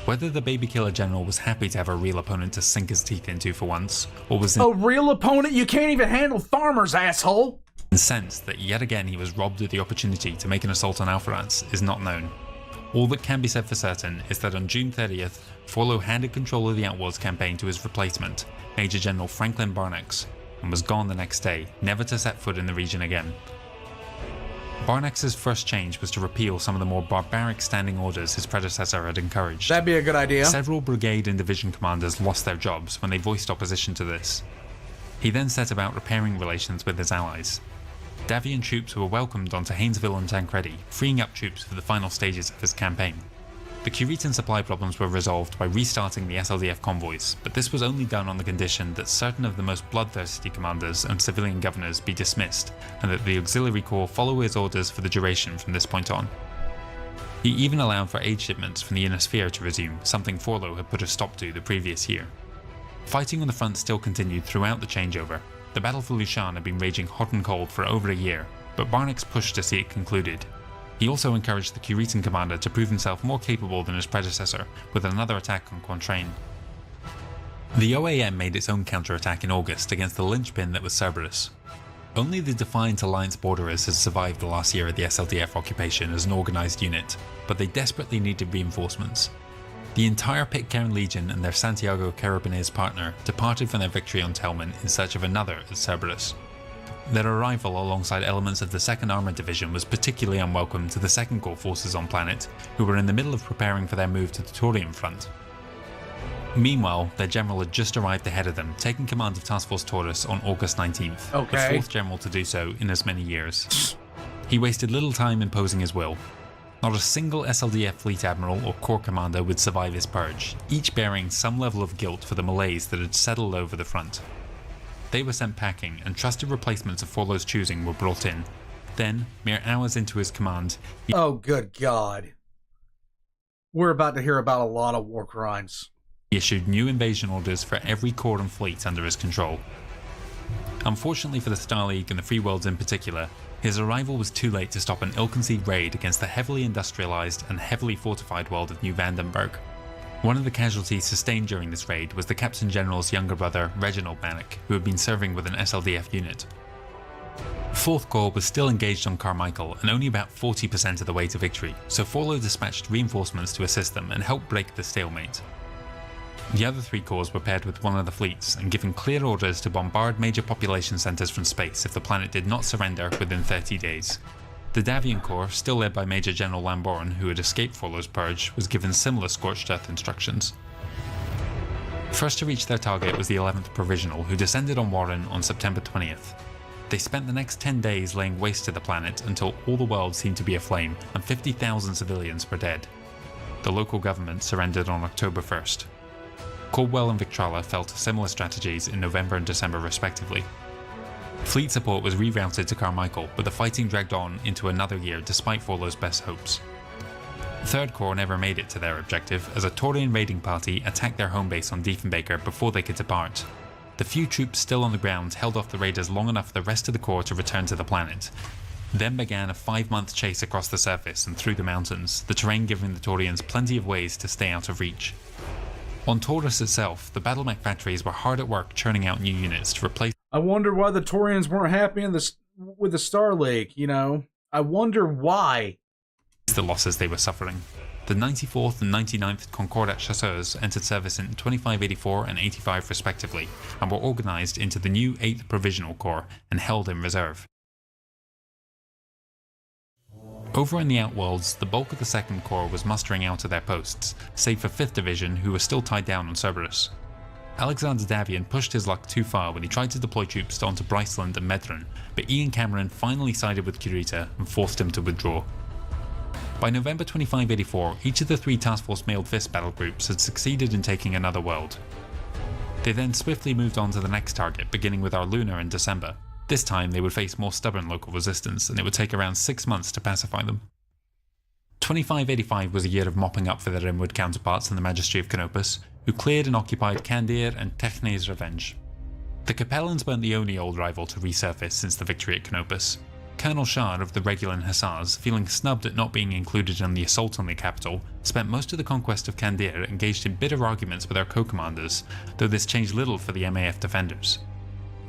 Whether the baby killer general was happy to have a real opponent to sink his teeth into for once, or was A real opponent? You can't even handle farmers, asshole! incensed that yet again he was robbed of the opportunity to make an assault on Alpharats is not known. All that can be said for certain is that on June 30th, Forlow handed control of the Outlaws campaign to his replacement, Major General Franklin Barnax, and was gone the next day, never to set foot in the region again. Barnax's first change was to repeal some of the more barbaric standing orders his predecessor had encouraged. That'd be a good idea. Several brigade and division commanders lost their jobs when they voiced opposition to this. He then set about repairing relations with his allies. Davian troops were welcomed onto Haynesville and Tancredi, freeing up troops for the final stages of his campaign. The Curitan supply problems were resolved by restarting the SLDF convoys, but this was only done on the condition that certain of the most bloodthirsty commanders and civilian governors be dismissed, and that the Auxiliary Corps follow his orders for the duration from this point on. He even allowed for aid shipments from the Inner Sphere to resume, something Forlow had put a stop to the previous year. Fighting on the front still continued throughout the changeover. The battle for Lushan had been raging hot and cold for over a year, but Barnax pushed to see it concluded. He also encouraged the Curitan commander to prove himself more capable than his predecessor, with another attack on Quantrain. The OAM made its own counterattack in August against the linchpin that was Cerberus. Only the Defiant Alliance borderers had survived the last year of the SLDF occupation as an organised unit, but they desperately needed reinforcements. The entire Pitcairn Legion and their Santiago Carabiners partner departed from their victory on Telman in search of another at Cerberus. Their arrival alongside elements of the 2nd Armoured Division was particularly unwelcome to the 2nd Corps forces on planet, who were in the middle of preparing for their move to the Taurian front. Meanwhile, their general had just arrived ahead of them, taking command of Task Force Taurus on August 19th, Okay. the fourth general to do so in as many years. He wasted little time imposing his will. Not a single SLDF fleet admiral or corps commander would survive his purge, each bearing some level of guilt for the malaise that had settled over the front. They were sent packing, and trusted replacements of Forlo's choosing were brought in. Then, mere hours into his command, he Oh, good God. We're about to hear about a lot of war crimes. issued new invasion orders for every corps and fleet under his control. Unfortunately for the Star League and the Free Worlds in particular, his arrival was too late to stop an ill-conceived raid against the heavily industrialized and heavily fortified world of New Vandenberg. One of the casualties sustained during this raid was the Captain General's younger brother, Reginald Bannock, who had been serving with an SLDF unit. 4th Corps was still engaged on Carmichael and only about 40% of the way to victory, so Forlo dispatched reinforcements to assist them and help break the stalemate. The other 3 corps were paired with one of the fleets and given clear orders to bombard major population centres from space if the planet did not surrender within 30 days. The Davian Corps, still led by Major General Lamborn, who had escaped Forlo's purge, was given similar scorched earth instructions. First to reach their target was the 11th Provisional, who descended on Warren on September 20th. They spent the next 10 days laying waste to the planet until all the world seemed to be aflame and 50,000 civilians were dead. The local government surrendered on October 1st. Caldwell and Victrola fell to similar strategies in November and December respectively. Fleet support was rerouted to Carmichael, but the fighting dragged on into another year despite Forlo's best hopes. 3rd Corps never made it to their objective as a Taurian raiding party attacked their home base on Diefenbaker before they could depart. The few troops still on the ground held off the raiders long enough for the rest of the Corps to return to the planet. Then began a 5-month chase across the surface and through the mountains, the terrain giving the Taurians plenty of ways to stay out of reach. On Taurus itself, the battlemech factories were hard at work churning out new units to replace I wonder why the Taurians weren't happy with the Star League, you know? I wonder why. the losses they were suffering. The 94th and 99th Concordat chasseurs entered service in 2584 and 85 respectively, and were organised into the new 8th Provisional Corps and held in reserve. Over in the Outworlds, the bulk of the 2nd Corps was mustering out of their posts, save for 5th Division who were still tied down on Cerberus. Alexander Davian pushed his luck too far when he tried to deploy troops onto Bryceland and Medron, but Ian Cameron finally sided with Kurita and forced him to withdraw. By November 2584, each of the 3 Task Force Mailed Fist battle groups had succeeded in taking another world. They then swiftly moved on to the next target, beginning with Arluna in December. This time they would face more stubborn local resistance, and it would take around 6 months to pacify them. 2585 was a year of mopping up for their inward counterparts in the Magistry of Canopus, who cleared and occupied Candir and Techne's Revenge. The Capellans weren't the only old rival to resurface since the victory at Canopus. Colonel Shah of the Regulan Hussars, feeling snubbed at not being included in the assault on the capital, spent most of the conquest of Candir engaged in bitter arguments with their co-commanders, though this changed little for the MAF defenders.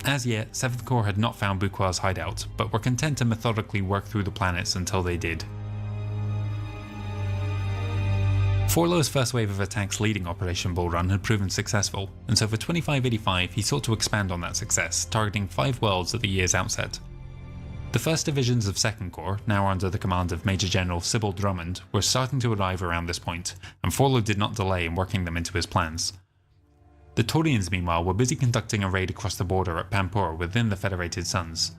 As yet, 7th Corps had not found Buquois' hideout, but were content to methodically work through the planets until they did. Forlo's first wave of attacks leading Operation Bull Run had proven successful, and so for 2585 he sought to expand on that success, targeting 5 worlds at the year's outset. The first divisions of 2nd Corps, now under the command of Major General Sybil Drummond, were starting to arrive around this point, and Forlo did not delay in working them into his plans. The Taurians meanwhile were busy conducting a raid across the border at Pampur within the Federated Suns.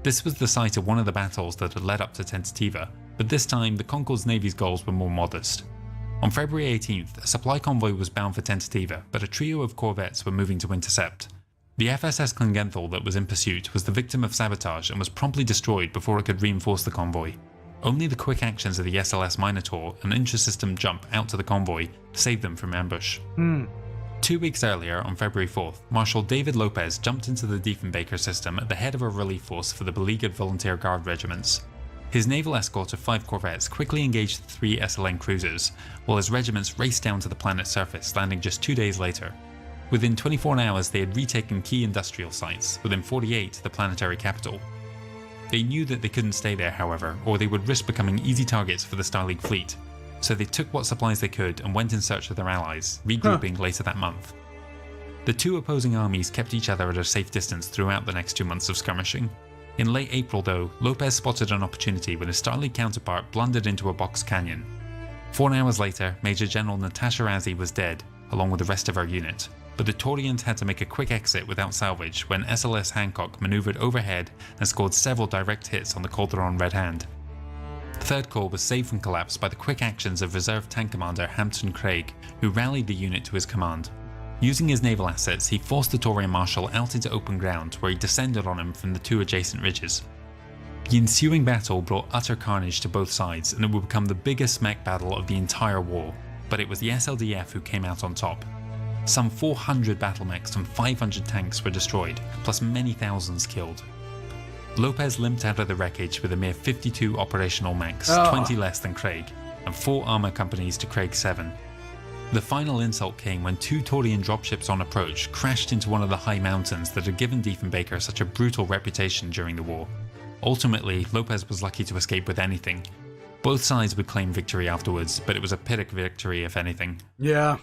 This was the site of one of the battles that had led up to Tentativa, but this time the Concord's Navy's goals were more modest. On February 18th, a supply convoy was bound for Tentativa, but a trio of corvettes were moving to intercept. The FSS Klingenthal that was in pursuit was the victim of sabotage and was promptly destroyed before it could reinforce the convoy. Only the quick actions of the SLS Minotaur and intra-system jump out to the convoy saved them from ambush. 2 weeks earlier, on February 4th, Marshal David Lopez jumped into the Diefenbaker system at the head of a relief force for the beleaguered Volunteer Guard regiments. His naval escort of 5 corvettes quickly engaged the 3 SLN cruisers, while his regiments raced down to the planet's surface, landing just 2 days later. Within 24 hours they had retaken key industrial sites, within 48 the planetary capital. They knew that they couldn't stay there, however, or they would risk becoming easy targets for the Star League fleet, so they took what supplies they could and went in search of their allies, regrouping later that month. The 2 opposing armies kept each other at a safe distance throughout the next 2 months of skirmishing. In late April though, Lopez spotted an opportunity when his Star League counterpart blundered into a box canyon. 4 hours later, Major General Natasha Razzie was dead, along with the rest of her unit, but the Taurians had to make a quick exit without salvage when SLS Hancock manoeuvred overhead and scored several direct hits on the Calderon Red Hand. The Third Corps was saved from collapse by the quick actions of Reserve Tank Commander Hampton Craig, who rallied the unit to his command. Using his naval assets, he forced the Taurian Marshal out into open ground where he descended on him from the two adjacent ridges. The ensuing battle brought utter carnage to both sides, and it would become the biggest mech battle of the entire war, but it was the SLDF who came out on top. Some 400 battle mechs and 500 tanks were destroyed, plus many thousands killed. Lopez limped out of the wreckage with a mere 52 operational mechs, 20 less than Craig, and 4 armour companies to Craig's 7. The final insult came when 2 Taurian dropships on approach crashed into one of the high mountains that had given Diefenbaker such a brutal reputation during the war. Ultimately, Lopez was lucky to escape with anything. Both sides would claim victory afterwards, but it was a pyrrhic victory if anything. Yeah.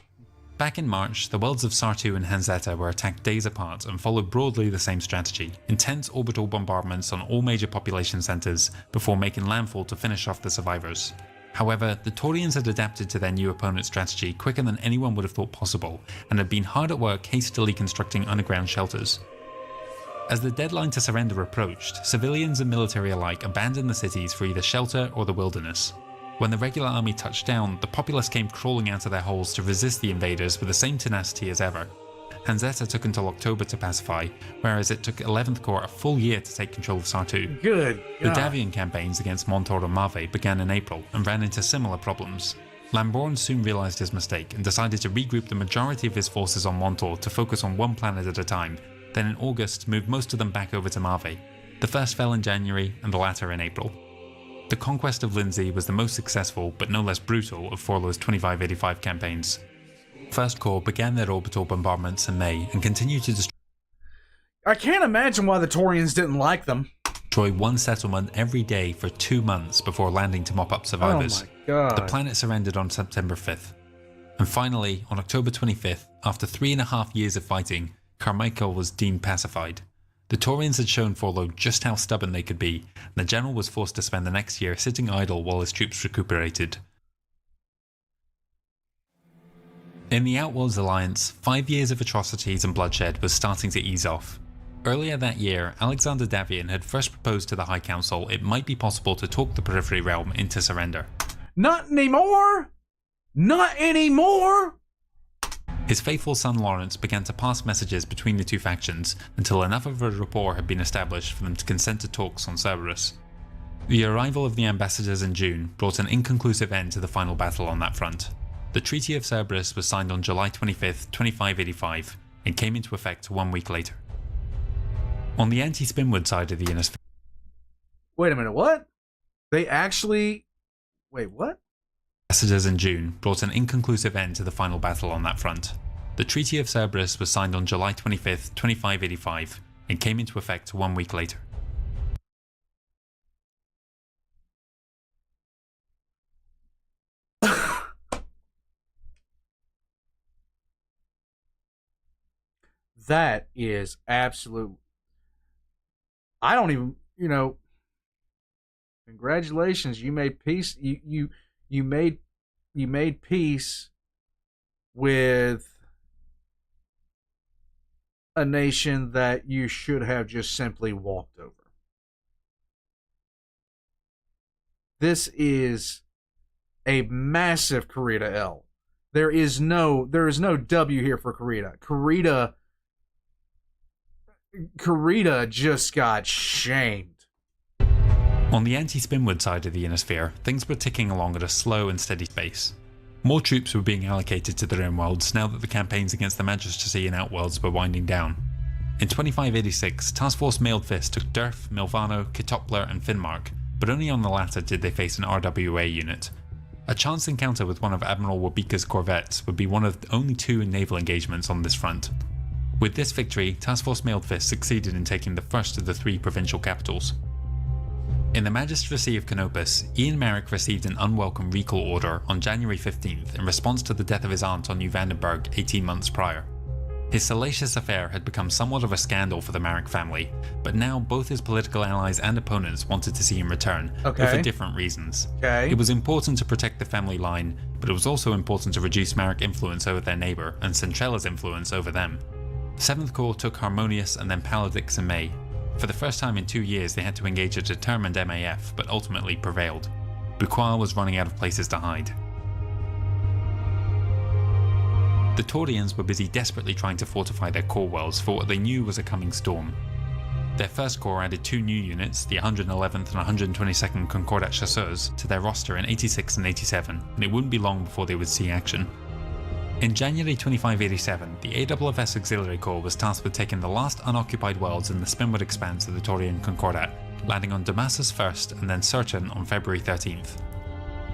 Back in March, the worlds of Sartu and Hanzetta were attacked days apart and followed broadly the same strategy: intense orbital bombardments on all major population centres before making landfall to finish off the survivors. However, the Taurians had adapted to their new opponent's strategy quicker than anyone would have thought possible, and had been hard at work hastily constructing underground shelters. As the deadline to surrender approached, civilians and military alike abandoned the cities for either shelter or the wilderness. When the regular army touched down, the populace came crawling out of their holes to resist the invaders with the same tenacity as ever. Hanzetta took until October to pacify, whereas it took 11th Corps a full year to take control of Sartu. Good. The Davian campaigns against Montor and Mave began in April and ran into similar problems. Lamborn soon realised his mistake and decided to regroup the majority of his forces on Montor to focus on one planet at a time, then in August moved most of them back over to Mave. The first fell in January and the latter in April. The conquest of Lindsey was the most successful but no less brutal of Forlow's 2585 campaigns. First Corps began their orbital bombardments in May and continued to destroy. I can't imagine why the Taurians didn't like them. Destroy one settlement every day for 2 months before landing to mop up survivors. Oh my God. The planet surrendered on September 5th. And finally, on October 25th, after 3.5 years of fighting, Carmichael was deemed pacified. The Taurians had shown Forlow just how stubborn they could be, and the general was forced to spend the next year sitting idle while his troops recuperated. In the Outworlds Alliance, 5 years of atrocities and bloodshed was starting to ease off. Earlier that year, Alexander Davian had first proposed to the High Council it might be possible to talk the Periphery Realm into surrender. Not anymore! Not anymore! His faithful son Lawrence began to pass messages between the two factions until enough of a rapport had been established for them to consent to talks on Cerberus. The arrival of the ambassadors in June brought an inconclusive end to the final battle on that front. The Treaty of Cerberus was signed on July 25, 2585, and came into effect 1 week later. On the anti-Spinwood side of the Ionosphere... Wait a minute, what? They actually... Wait, what? Ambassadors in June brought an inconclusive end to the final battle on that front. The Treaty of Cerberus was signed on July 25, 2585, and came into effect 1 week later. That is absolute. I don't even, congratulations, you made peace. You made peace with a nation that you should have just simply walked over. This is a massive Corita L. There is no W here for Corita. Corita just got shamed. On the anti-Spinwood side of the Ionosphere, things were ticking along at a slow and steady pace. More troops were being allocated to their own worlds now that the campaigns against the Magistracy and Outworlds were winding down. In 2586, Task Force Mailed Fist took Durf, Milvano, Kitopler and Finnmark, but only on the latter did they face an RWA unit. A chance encounter with one of Admiral Wabika's corvettes would be one of only 2 naval engagements on this front. With this victory, Task Force Mailed Fist succeeded in taking the first of the 3 provincial capitals. In the Magistracy of Canopus, Ian Merrick received an unwelcome recall order on January 15th in response to the death of his aunt on New Vandenberg 18 months prior. His salacious affair had become somewhat of a scandal for the Marek family, but now both his political allies and opponents wanted to see him return, though for different reasons. It was important to protect the family line, but it was also important to reduce Marek influence over their neighbour and Centrela's influence over them. 7th Corps took Harmonious and then Paladix in May. For the first time in 2 years they had to engage a determined MAF, but ultimately prevailed. Buqua was running out of places to hide. The Taurians were busy desperately trying to fortify their core wells for what they knew was a coming storm. Their 1st Corps added 2 new units, the 111th and 122nd Concordat Chasseurs, to their roster in 86 and 87, and it wouldn't be long before they would see action. In January 2587, the AFFS Auxiliary Corps was tasked with taking the last unoccupied wells in the Spinwood expanse of the Taurian Concordat, landing on Damascus first and then Certain on February 13th.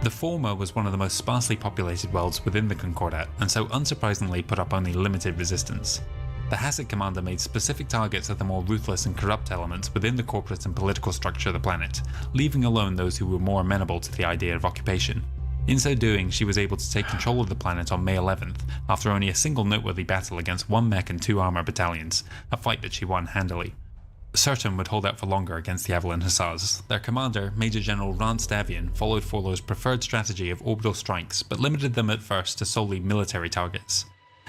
The former was one of the most sparsely populated worlds within the Concordat, and so unsurprisingly put up only limited resistance. The Hassid commander made specific targets of the more ruthless and corrupt elements within the corporate and political structure of the planet, leaving alone those who were more amenable to the idea of occupation. In so doing, she was able to take control of the planet on May 11th, after only a single noteworthy battle against 1 mech and 2 armour battalions, a fight that she won handily. Certain would hold out for longer against the Avalon Hussars. Their commander, Major General Rand Stavian, followed Forlo's preferred strategy of orbital strikes, but limited them at first to solely military targets.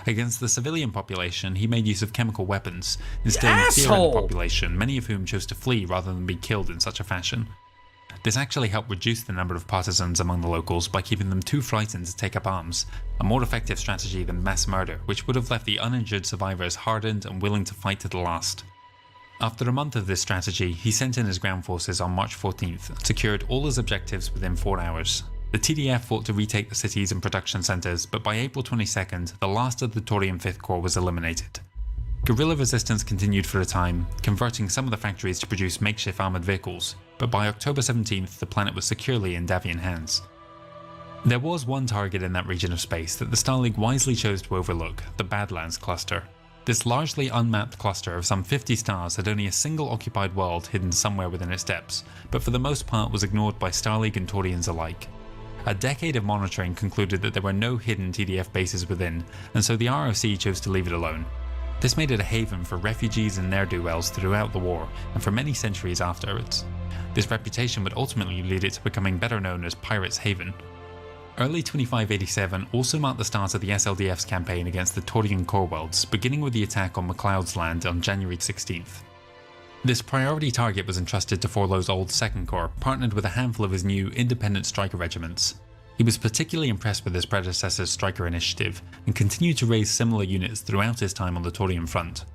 Against the civilian population, he made use of chemical weapons, instilling fear in the population, many of whom chose to flee rather than be killed in such a fashion. This actually helped reduce the number of partisans among the locals by keeping them too frightened to take up arms, a more effective strategy than mass murder, which would have left the uninjured survivors hardened and willing to fight to the last. After a month of this strategy, he sent in his ground forces on March 14th and secured all his objectives within 4 hours. The TDF fought to retake the cities and production centres, but by April 22nd, the last of the Taurian 5th Corps was eliminated. Guerrilla resistance continued for a time, converting some of the factories to produce makeshift armoured vehicles, but by October 17th the planet was securely in Davian hands. There was one target in that region of space that the Star League wisely chose to overlook, the Badlands cluster. This largely unmapped cluster of some 50 stars had only a single occupied world hidden somewhere within its depths, but for the most part was ignored by Star League and Taurians alike. A decade of monitoring concluded that there were no hidden TDF bases within, and so the ROC chose to leave it alone. This made it a haven for refugees and ne'er-do-wells throughout the war, and for many centuries afterwards. This reputation would ultimately lead it to becoming better known as Pirates' Haven. Early 2587 also marked the start of the SLDF's campaign against the Taurian core worlds, beginning with the attack on McLeod's land on January 16th. This priority target was entrusted to Forlo's old 2nd Corps, partnered with a handful of his new independent striker regiments. He was particularly impressed with his predecessor's striker initiative, and continued to raise similar units throughout his time on the Taurian front.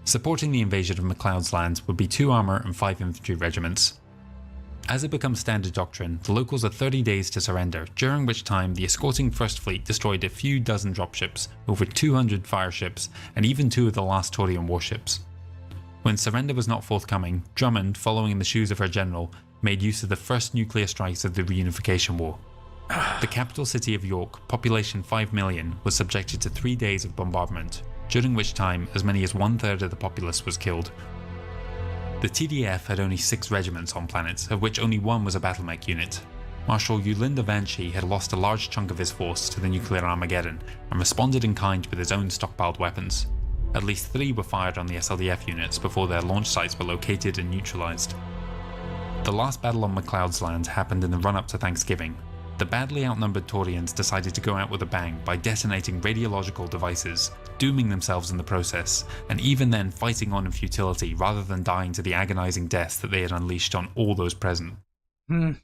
Supporting the invasion of McLeod's land would be 2 armour and 5 infantry regiments. As it becomes standard doctrine, the locals had 30 days to surrender, during which time the escorting First Fleet destroyed a few dozen dropships, over 200 fireships, and even 2 of the last Taurian warships. When surrender was not forthcoming, Drummond, following in the shoes of her general, made use of the first nuclear strikes of the Reunification War. The capital city of York, population 5 million, was subjected to 3 days of bombardment, during which time as many as 1/3 of the populace was killed. The TDF had only 6 regiments on planet, of which only 1 was a battle mech unit. Marshal Yulinda Vanchi had lost a large chunk of his force to the nuclear Armageddon and responded in kind with his own stockpiled weapons. At least 3 were fired on the SLDF units before their launch sites were located and neutralized. The last battle on McLeod's land happened in the run-up to Thanksgiving. The badly outnumbered Taurians decided to go out with a bang by detonating radiological devices, dooming themselves in the process, and even then fighting on in futility rather than dying to the agonizing deaths that they had unleashed on all those present. In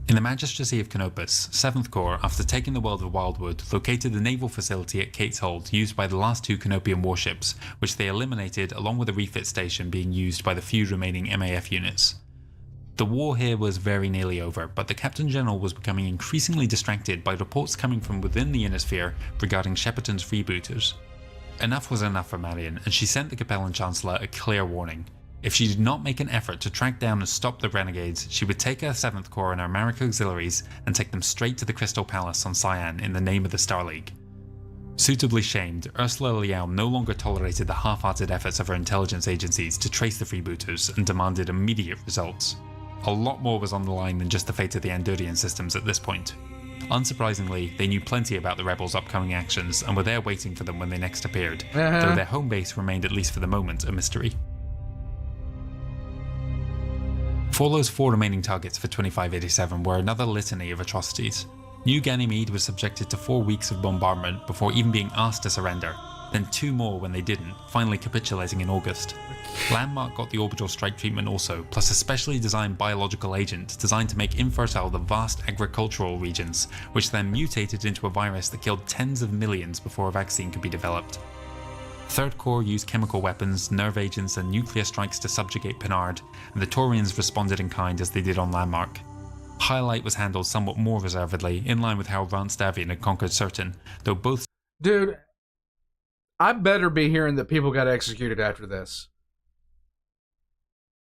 the Magistracy of Canopus, 7th Corps, after taking the world of Wildwood, located the naval facility at Kate's Hold used by the last 2 Canopian warships, which they eliminated along with a refit station being used by the few remaining MAF units. The war here was very nearly over, but the Captain General was becoming increasingly distracted by reports coming from within the Inner Sphere regarding Shepperton's freebooters. Enough was enough for Marion, and she sent the Capellan Chancellor a clear warning. If she did not make an effort to track down and stop the renegades, she would take her 7th Corps and her Marek auxiliaries and take them straight to the Crystal Palace on Cyan in the name of the Star League. Suitably shamed, Ursula Liao no longer tolerated the half-hearted efforts of her intelligence agencies to trace the freebooters and demanded immediate results. A lot more was on the line than just the fate of the Andorian systems at this point. Unsurprisingly, they knew plenty about the rebels' upcoming actions and were there waiting for them when they next appeared, though their home base remained, at least for the moment, a mystery. Forlow's 4 remaining targets for 2587 were another litany of atrocities. New Ganymede was subjected to 4 weeks of bombardment before even being asked to surrender, then 2 more when they didn't, finally capitulating in August. Landmark got the orbital strike treatment also, plus a specially designed biological agent designed to make infertile the vast agricultural regions, which then mutated into a virus that killed tens of millions before a vaccine could be developed. Third Corps used chemical weapons, nerve agents and nuclear strikes to subjugate Pinard, and the Taurians responded in kind as they did on Landmark. Highlight was handled somewhat more reservedly, in line with how Rance Davian had conquered Certain, though both... Dude, I better be hearing that people got executed after this.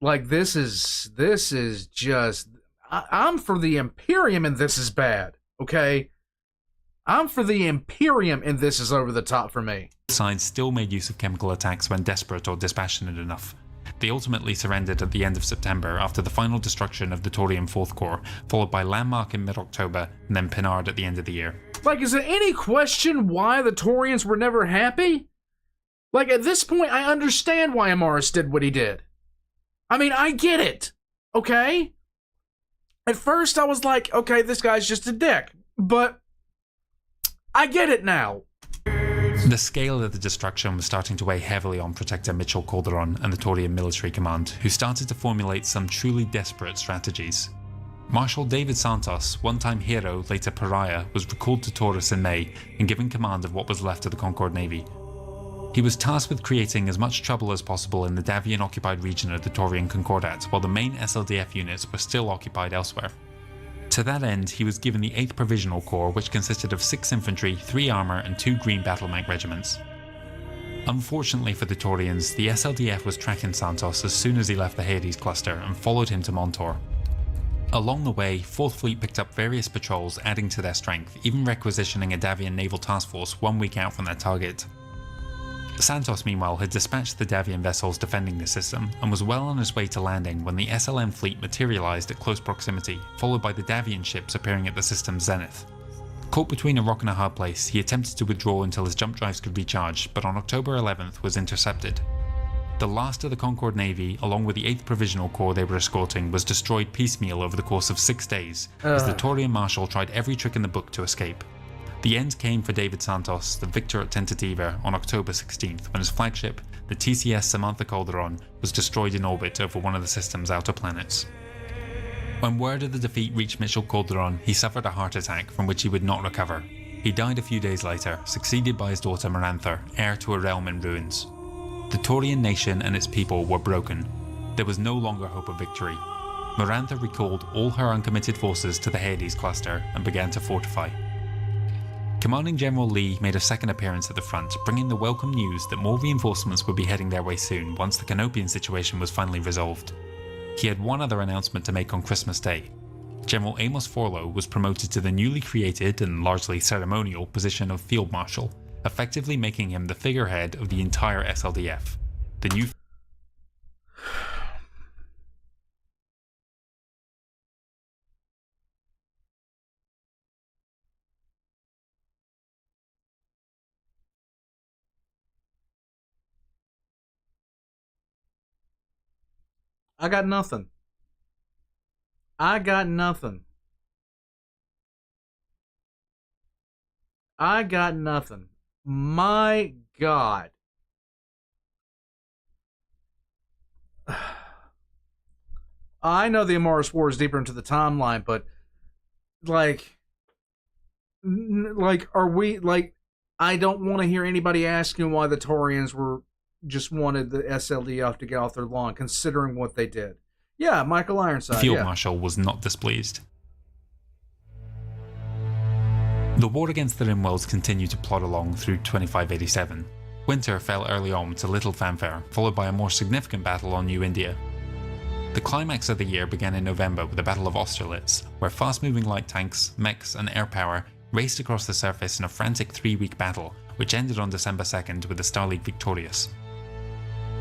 Like, this is just... I'm for the Imperium and this is bad, okay? I'm for the Imperium and this is over the top for me. Sides still made use of chemical attacks when desperate or dispassionate enough. They ultimately surrendered at the end of September after the final destruction of the Taurian 4th Corps, followed by Landmark in mid-October, and then Pinard at the end of the year. Like, is there any question why the Taurians were never happy? Like, at this point, I understand why Amaris did what he did. I mean, I get it, okay? At first, I was like, okay, this guy's just a dick, but I get it now. The scale of the destruction was starting to weigh heavily on Protector Mitchell Calderon and the Taurian military command, who started to formulate some truly desperate strategies. Marshal David Santos, one-time hero, later pariah, was recalled to Taurus in May and given command of what was left of the Concord Navy. He was tasked with creating as much trouble as possible in the Davian-occupied region of the Taurian Concordat, while the main SLDF units were still occupied elsewhere. To that end, he was given the 8th Provisional Corps, which consisted of 6 infantry, 3 armour and 2 green battlemech regiments. Unfortunately for the Taurians, the SLDF was tracking Santos as soon as he left the Hades cluster and followed him to Montor. Along the way, 4th Fleet picked up various patrols, adding to their strength, even requisitioning a Davian naval task force 1 week out from their target. Santos, meanwhile, had dispatched the Davian vessels defending the system and was well on his way to landing when the SLM fleet materialised at close proximity, followed by the Davian ships appearing at the system's zenith. Caught between a rock and a hard place, he attempted to withdraw until his jump drives could recharge, but on October 11th was intercepted. The last of the Concord Navy, along with the 8th Provisional Corps they were escorting, was destroyed piecemeal over the course of 6 days, as the Taurian Marshal tried every trick in the book to escape. The end came for David Santos, the victor at Tentativa, on October 16th, when his flagship, the TCS Samantha Calderon, was destroyed in orbit over one of the system's outer planets. When word of the defeat reached Mitchell Calderon, he suffered a heart attack from which he would not recover. He died a few days later, succeeded by his daughter Marantha, heir to a realm in ruins. The Taurian nation and its people were broken. There was no longer hope of victory. Marantha recalled all her uncommitted forces to the Hades cluster and began to fortify. Commanding General Lee made a second appearance at the front, bringing the welcome news that more reinforcements would be heading their way soon once the Canopian situation was finally resolved. He had one other announcement to make on Christmas Day. General Amos Forlow was promoted to the newly created and largely ceremonial position of Field Marshal, effectively making him the figurehead of the entire SLDF. The new I got nothing. I got nothing. I got nothing. My God. I know the Amaris War is deeper into the timeline, but like, are we like? I don't want to hear anybody asking why the Taurians were just wanted the SLDF to get off their lawn, considering what they did. Yeah, Michael Ironside. Field Marshal was not displeased. The war against the Rimworlds continued to plod along through 2587. Winter fell early on to little fanfare, followed by a more significant battle on New India. The climax of the year began in November with the Battle of Austerlitz, where fast-moving light tanks, mechs and air power raced across the surface in a frantic 3-week battle, which ended on December 2nd with the Star League victorious.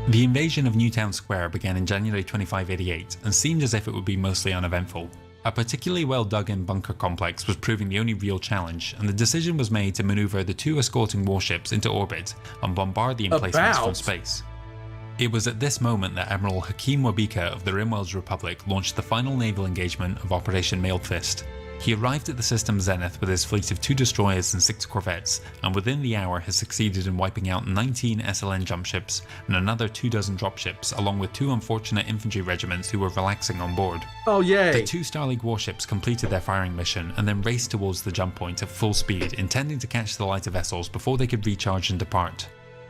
The invasion of Newtown Square began in January 2588 and seemed as if it would be mostly uneventful. A particularly well dug in bunker complex was proving the only real challenge, and the decision was made to maneuver the 2 escorting warships into orbit and bombard the emplacements from space. It was at this moment that Admiral Hakeem Wabika of the Rimwell's Republic launched the final naval engagement of Operation Mailed Fist. He arrived at the system's zenith with his fleet of 2 destroyers and 6 corvettes, and within the hour has succeeded in wiping out 19 SLN jump ships and another 24 dropships, along with 2 unfortunate infantry regiments who were relaxing on board. Oh yay! The 2 Starleague warships completed their firing mission and then raced towards the jump point at full speed, intending to catch the lighter vessels before they could recharge and depart.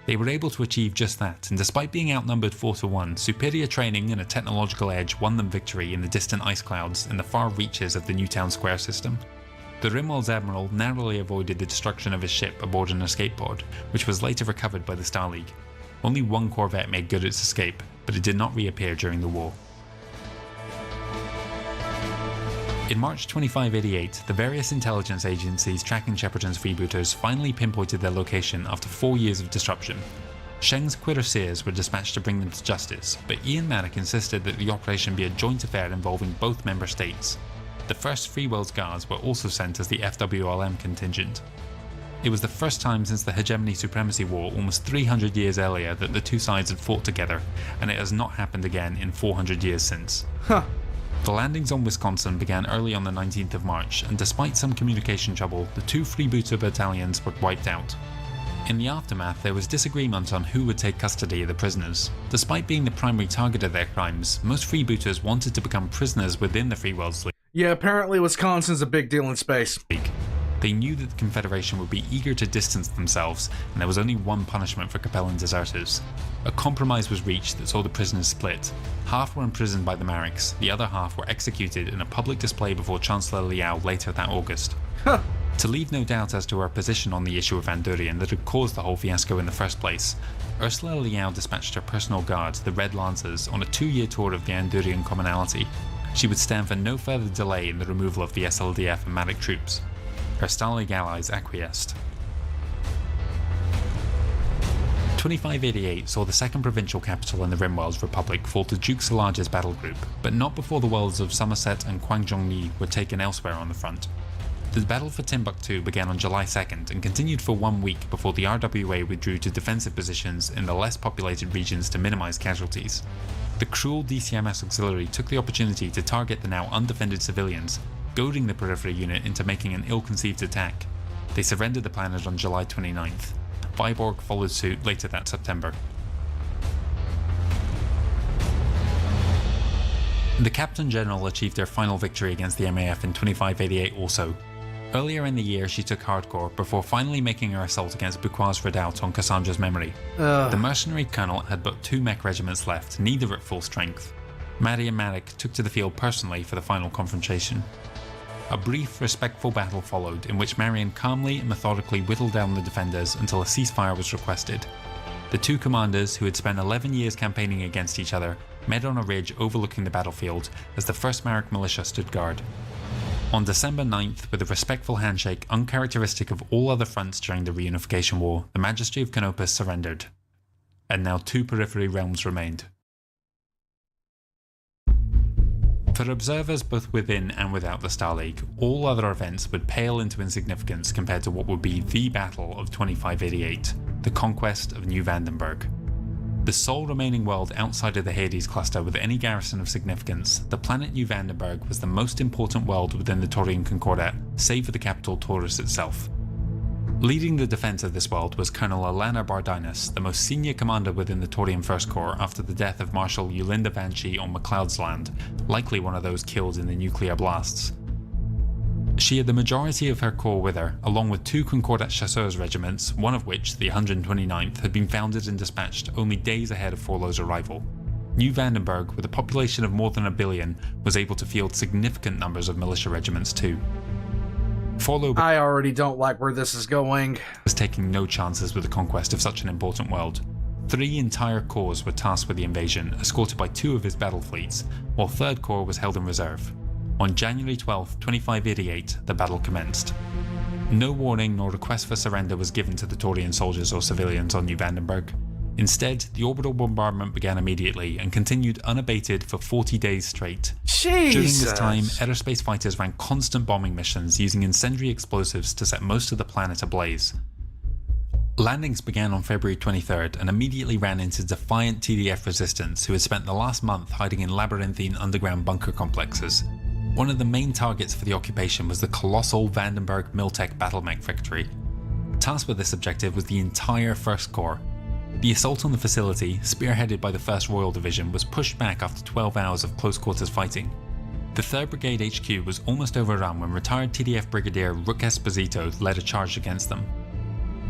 They were able to achieve just that, and despite being outnumbered 4-1, superior training and a technological edge won them victory in the distant ice clouds in the far reaches of the Newtown Square system. The Rimwell's admiral narrowly avoided the destruction of his ship aboard an escape pod, which was later recovered by the Starleague. Only 1 corvette made good its escape, but it did not reappear during the war. In March 2588, the various intelligence agencies tracking Shepperton's freebooters finally pinpointed their location after 4 years of disruption. Sheng's cuirassiers were dispatched to bring them to justice, but Ian Maddock insisted that the operation be a joint affair involving both member states. The first Freewell's Guards were also sent as the FWLM contingent. It was the first time since the Hegemony Supremacy War almost 300 years earlier that the 2 sides had fought together, and it has not happened again in 400 years since. The landings on Wisconsin began early on the 19th of March, and despite some communication trouble, the 2 freebooter battalions were wiped out. In the aftermath, there was disagreement on who would take custody of the prisoners. Despite being the primary target of their crimes, most freebooters wanted to become prisoners within the Freewell's League. Yeah, apparently Wisconsin's a big deal in space. They knew that the Confederation would be eager to distance themselves, and there was only one punishment for Capellan deserters. A compromise was reached that saw the prisoners split. Half were imprisoned by the Mareks, the other half were executed in a public display before Chancellor Liao later that August. To leave no doubt as to her position on the issue of Van Durian that had caused the whole fiasco in the first place, Ursula Liao dispatched her personal guard, the Red Lancers, on a 2-year tour of the Andurian commonality. She would stand for no further delay in the removal of the SLDF and Marek troops. Her Starleague allies acquiesced. 2588 saw the second provincial capital in the Rimwell's Republic fall to Duke Salage's battle group, but not before the worlds of Somerset and Kwangzhongli were taken elsewhere on the front. The battle for Timbuktu began on July 2nd and continued for 1 week before the RWA withdrew to defensive positions in the less populated regions to minimize casualties. The cruel DCMS auxiliary took the opportunity to target the now undefended civilians, goading the periphery unit into making an ill-conceived attack. They surrendered the planet on July 29th. Viborg followed suit later that September. The Captain General achieved her final victory against the MAF in 2588 also. Earlier in the year she took Hardcore before finally making her assault against Buquois Redoubt on Cassandra's memory. The mercenary colonel had but 2 mech regiments left, neither at full strength. Maddie and Maddock took to the field personally for the final confrontation. A brief, respectful battle followed, in which Marion calmly and methodically whittled down the defenders until a ceasefire was requested. The 2 commanders, who had spent 11 years campaigning against each other, met on a ridge overlooking the battlefield as the 1st Marek militia stood guard. On December 9th, with a respectful handshake uncharacteristic of all other fronts during the Reunification War, the Majesty of Canopus surrendered. And now 2 periphery realms remained. For observers both within and without the Starleague, all other events would pale into insignificance compared to what would be the battle of 2588, the conquest of New Vandenberg. The sole remaining world outside of the Hades cluster with any garrison of significance, the planet New Vandenberg was the most important world within the Taurian Concordat, save for the capital Taurus itself. Leading the defense of this world was Colonel Alana Bardinus, the most senior commander within the Taurian First Corps after the death of Marshal Yulinda Vanchi on MacLeod's land, likely one of those killed in the nuclear blasts. She had the majority of her corps with her, along with 2 Concordat chasseurs regiments, one of which, the 129th, had been founded and dispatched only days ahead of Forlow's arrival. New Vandenberg, with a population of more than 1 billion, was able to field significant numbers of militia regiments too. Forlow I already don't like where this is going. was taking no chances with the conquest of such an important world. 3 entire corps were tasked with the invasion, escorted by 2 of his battle fleets, while 3rd Corps was held in reserve. On January 12, 2588, the battle commenced. No warning nor request for surrender was given to the Taurian soldiers or civilians on New Vandenberg. Instead, the orbital bombardment began immediately and continued unabated for 40 days straight. Jesus. During this time, aerospace fighters ran constant bombing missions using incendiary explosives to set most of the planet ablaze. Landings began on February 23rd and immediately ran into defiant TDF resistance who had spent the last month hiding in labyrinthine underground bunker complexes. One of the main targets for the occupation was the colossal Vandenberg Miltech battlemech factory. Tasked with this objective was the entire First Corps. The assault on the facility, spearheaded by the 1st Royal Division, was pushed back after 12 hours of close quarters fighting. The 3rd Brigade HQ was almost overrun when retired TDF Brigadier Rook Esposito led a charge against them.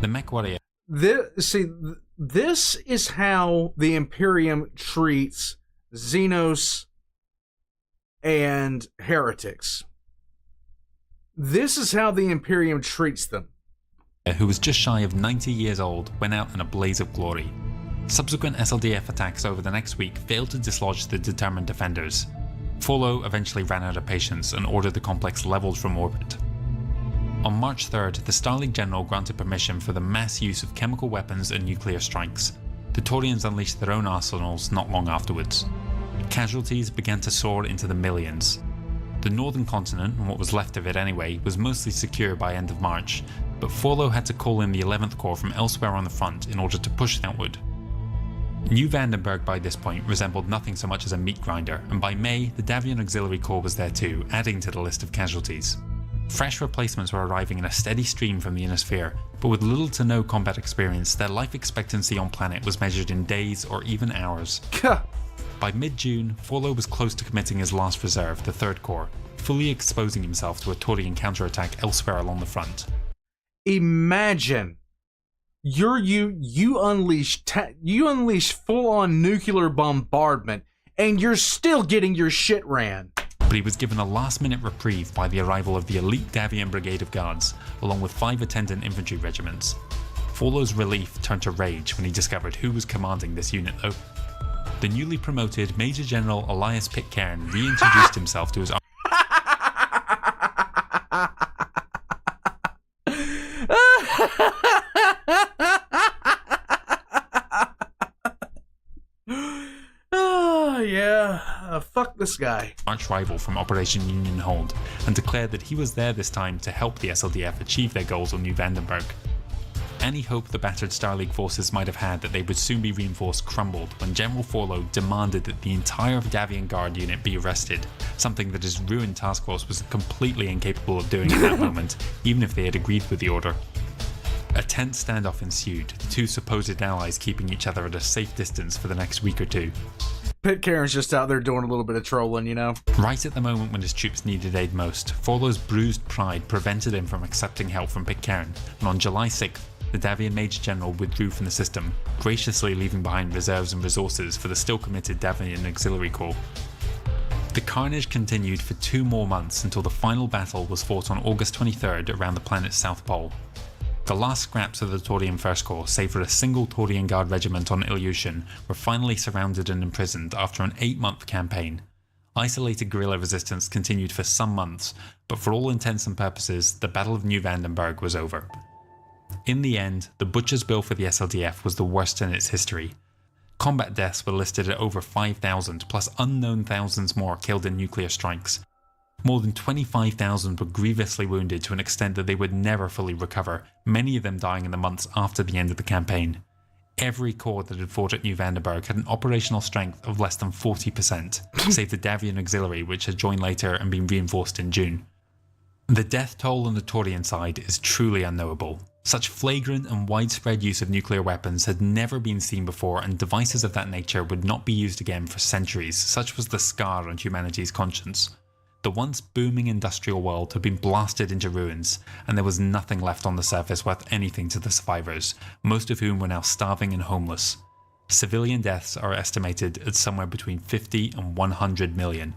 The mech warrior. This is how the Imperium treats Xenos and heretics. This is how the Imperium treats them. Who was just shy of 90 years old, went out in a blaze of glory. Subsequent SLDF attacks over the next week failed to dislodge the determined defenders. Forlo eventually ran out of patience and ordered the complex leveled from orbit. On March 3rd, the Starleague General granted permission for the mass use of chemical weapons and nuclear strikes. The Taurians unleashed their own arsenals not long afterwards. Casualties began to soar into the millions. The northern continent, and what was left of it anyway, was mostly secure by end of March, but Forlo had to call in the 11th Corps from elsewhere on the front in order to push outward. New Vandenberg by this point resembled nothing so much as a meat grinder, and by May, the Davian Auxiliary Corps was there too, adding to the list of casualties. Fresh replacements were arriving in a steady stream from the inner sphere, but with little to no combat experience, their life expectancy on planet was measured in days or even hours. By mid-June, Forlo was close to committing his last reserve, the 3rd Corps, fully exposing himself to a Taurian counterattack elsewhere along the front. Imagine you unleash full-on nuclear bombardment, and you're still getting your shit ran. But he was given a last-minute reprieve by the arrival of the elite Davian Brigade of Guards, along with 5 attendant infantry regiments. Forlo's relief turned to rage when he discovered who was commanding this unit though. The newly promoted Major General Elias Pitcairn reintroduced himself to his fuck this guy. arch rival from Operation Union Hold, and declared that he was there this time to help the SLDF achieve their goals on New Vandenberg. Any hope the battered Starleague forces might have had that they would soon be reinforced crumbled when General Forlo demanded that the entire Davian Guard unit be arrested, something that his ruined task force was completely incapable of doing at that moment, even if they had agreed with the order. A tense standoff ensued, the two supposed allies keeping each other at a safe distance for the next week or two. Pitcairn's just out there doing a little bit of trolling, you know? Right at the moment when his troops needed aid most, Forlo's bruised pride prevented him from accepting help from Pitcairn, and on July 6th, the Davian Major General withdrew from the system, graciously leaving behind reserves and resources for the still committed Davian Auxiliary Corps. The carnage continued for 2 more months until the final battle was fought on August 23rd around the planet's south pole. The last scraps of the Taurian First Corps, save for a single Taurian Guard regiment on Ilyushin, were finally surrounded and imprisoned after an 8-month campaign. Isolated guerrilla resistance continued for some months, but for all intents and purposes, the Battle of New Vandenberg was over. In the end, the butcher's bill for the SLDF was the worst in its history. Combat deaths were listed at over 5,000, plus unknown thousands more killed in nuclear strikes. More than 25,000 were grievously wounded to an extent that they would never fully recover, many of them dying in the months after the end of the campaign. Every corps that had fought at New Vandenberg had an operational strength of less than 40%, save the Davian Auxiliary, which had joined later and been reinforced in June. The death toll on the Taurian side is truly unknowable. Such flagrant and widespread use of nuclear weapons had never been seen before, and devices of that nature would not be used again for centuries, such was the scar on humanity's conscience. The once booming industrial world had been blasted into ruins, and there was nothing left on the surface worth anything to the survivors, most of whom were now starving and homeless. Civilian deaths are estimated at somewhere between 50 and 100 million.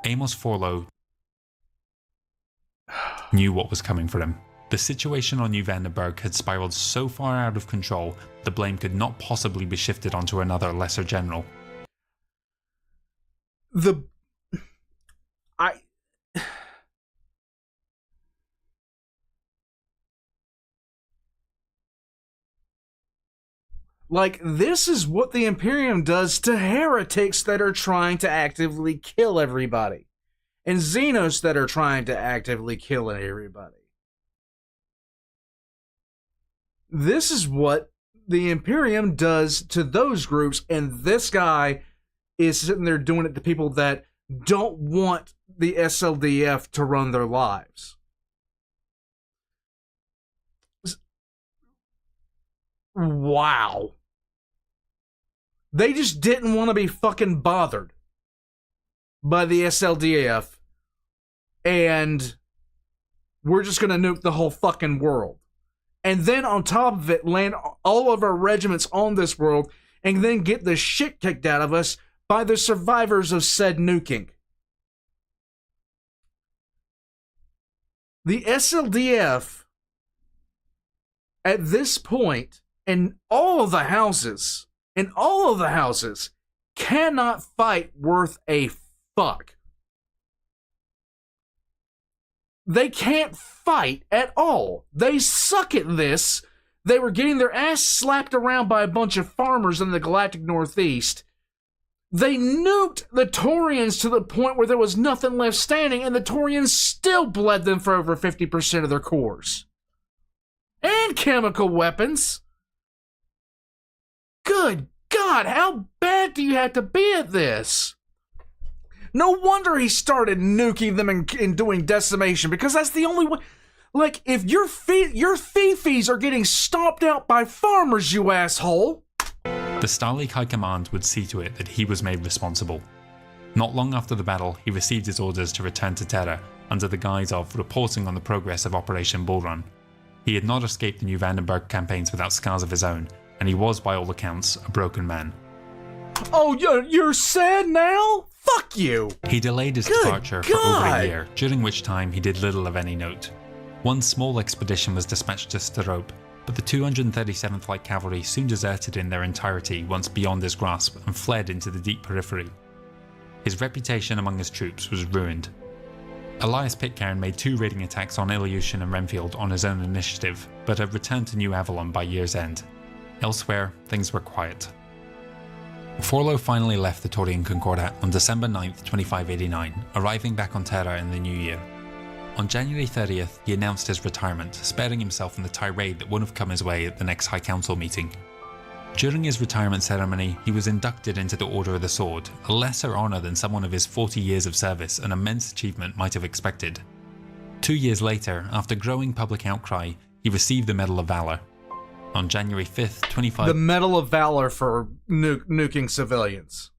Amos Forlo knew what was coming for him. The situation on New Vandenberg had spiraled so far out of control, the blame could not possibly be shifted onto another lesser general. Like, this is what the Imperium does to heretics that are trying to actively kill everybody. And Xenos that are trying to actively kill everybody. This is what the Imperium does to those groups, and this guy is sitting there doing it to people that don't want the SLDF to run their lives. Wow. They just didn't want to be fucking bothered by the SLDF, and we're just gonna nuke the whole fucking world. And then on top of it, land all of our regiments on this world, and then get the shit kicked out of us by the survivors of said nuking. The SLDF, at this point, in all of the houses, cannot fight worth a fuck. They can't fight at all. They suck at this. They were getting their ass slapped around by a bunch of farmers in the Galactic Northeast. They nuked the Taurians to the point where there was nothing left standing, and the Taurians still bled them for over 50% of their cores. And chemical weapons. Good God, how bad do you have to be at this? No wonder he started nuking them and doing decimation, because that's the only way. Like, if your fifis are getting stomped out by farmers, you asshole. The Star League High Command would see to it that he was made responsible. Not long after the battle, he received his orders to return to Terra under the guise of reporting on the progress of Operation Bull Run. He had not escaped the new Vandenberg campaigns without scars of his own, and he was, by all accounts, a broken man. Oh, you're sad now? Fuck you! He delayed his departure for over a year, during which time he did little of any note. One small expedition was dispatched to Sterope, but the 237th Light Cavalry soon deserted in their entirety once beyond his grasp and fled into the deep periphery. His reputation among his troops was ruined. Elias Pitcairn made 2 raiding attacks on Ilyushin and Renfield on his own initiative, but had returned to New Avalon by year's end. Elsewhere, things were quiet. Forlo finally left the Taurian Concordat on December 9th, 2589, arriving back on Terra in the new year. On January 30th, he announced his retirement, sparing himself from the tirade that would have come his way at the next High Council meeting. During his retirement ceremony, he was inducted into the Order of the Sword, a lesser honour than someone of his 40 years of service and immense achievement might have expected. 2 years later, after growing public outcry, he received the Medal of Valour. On January 5th, The Medal of Valor for nuking civilians.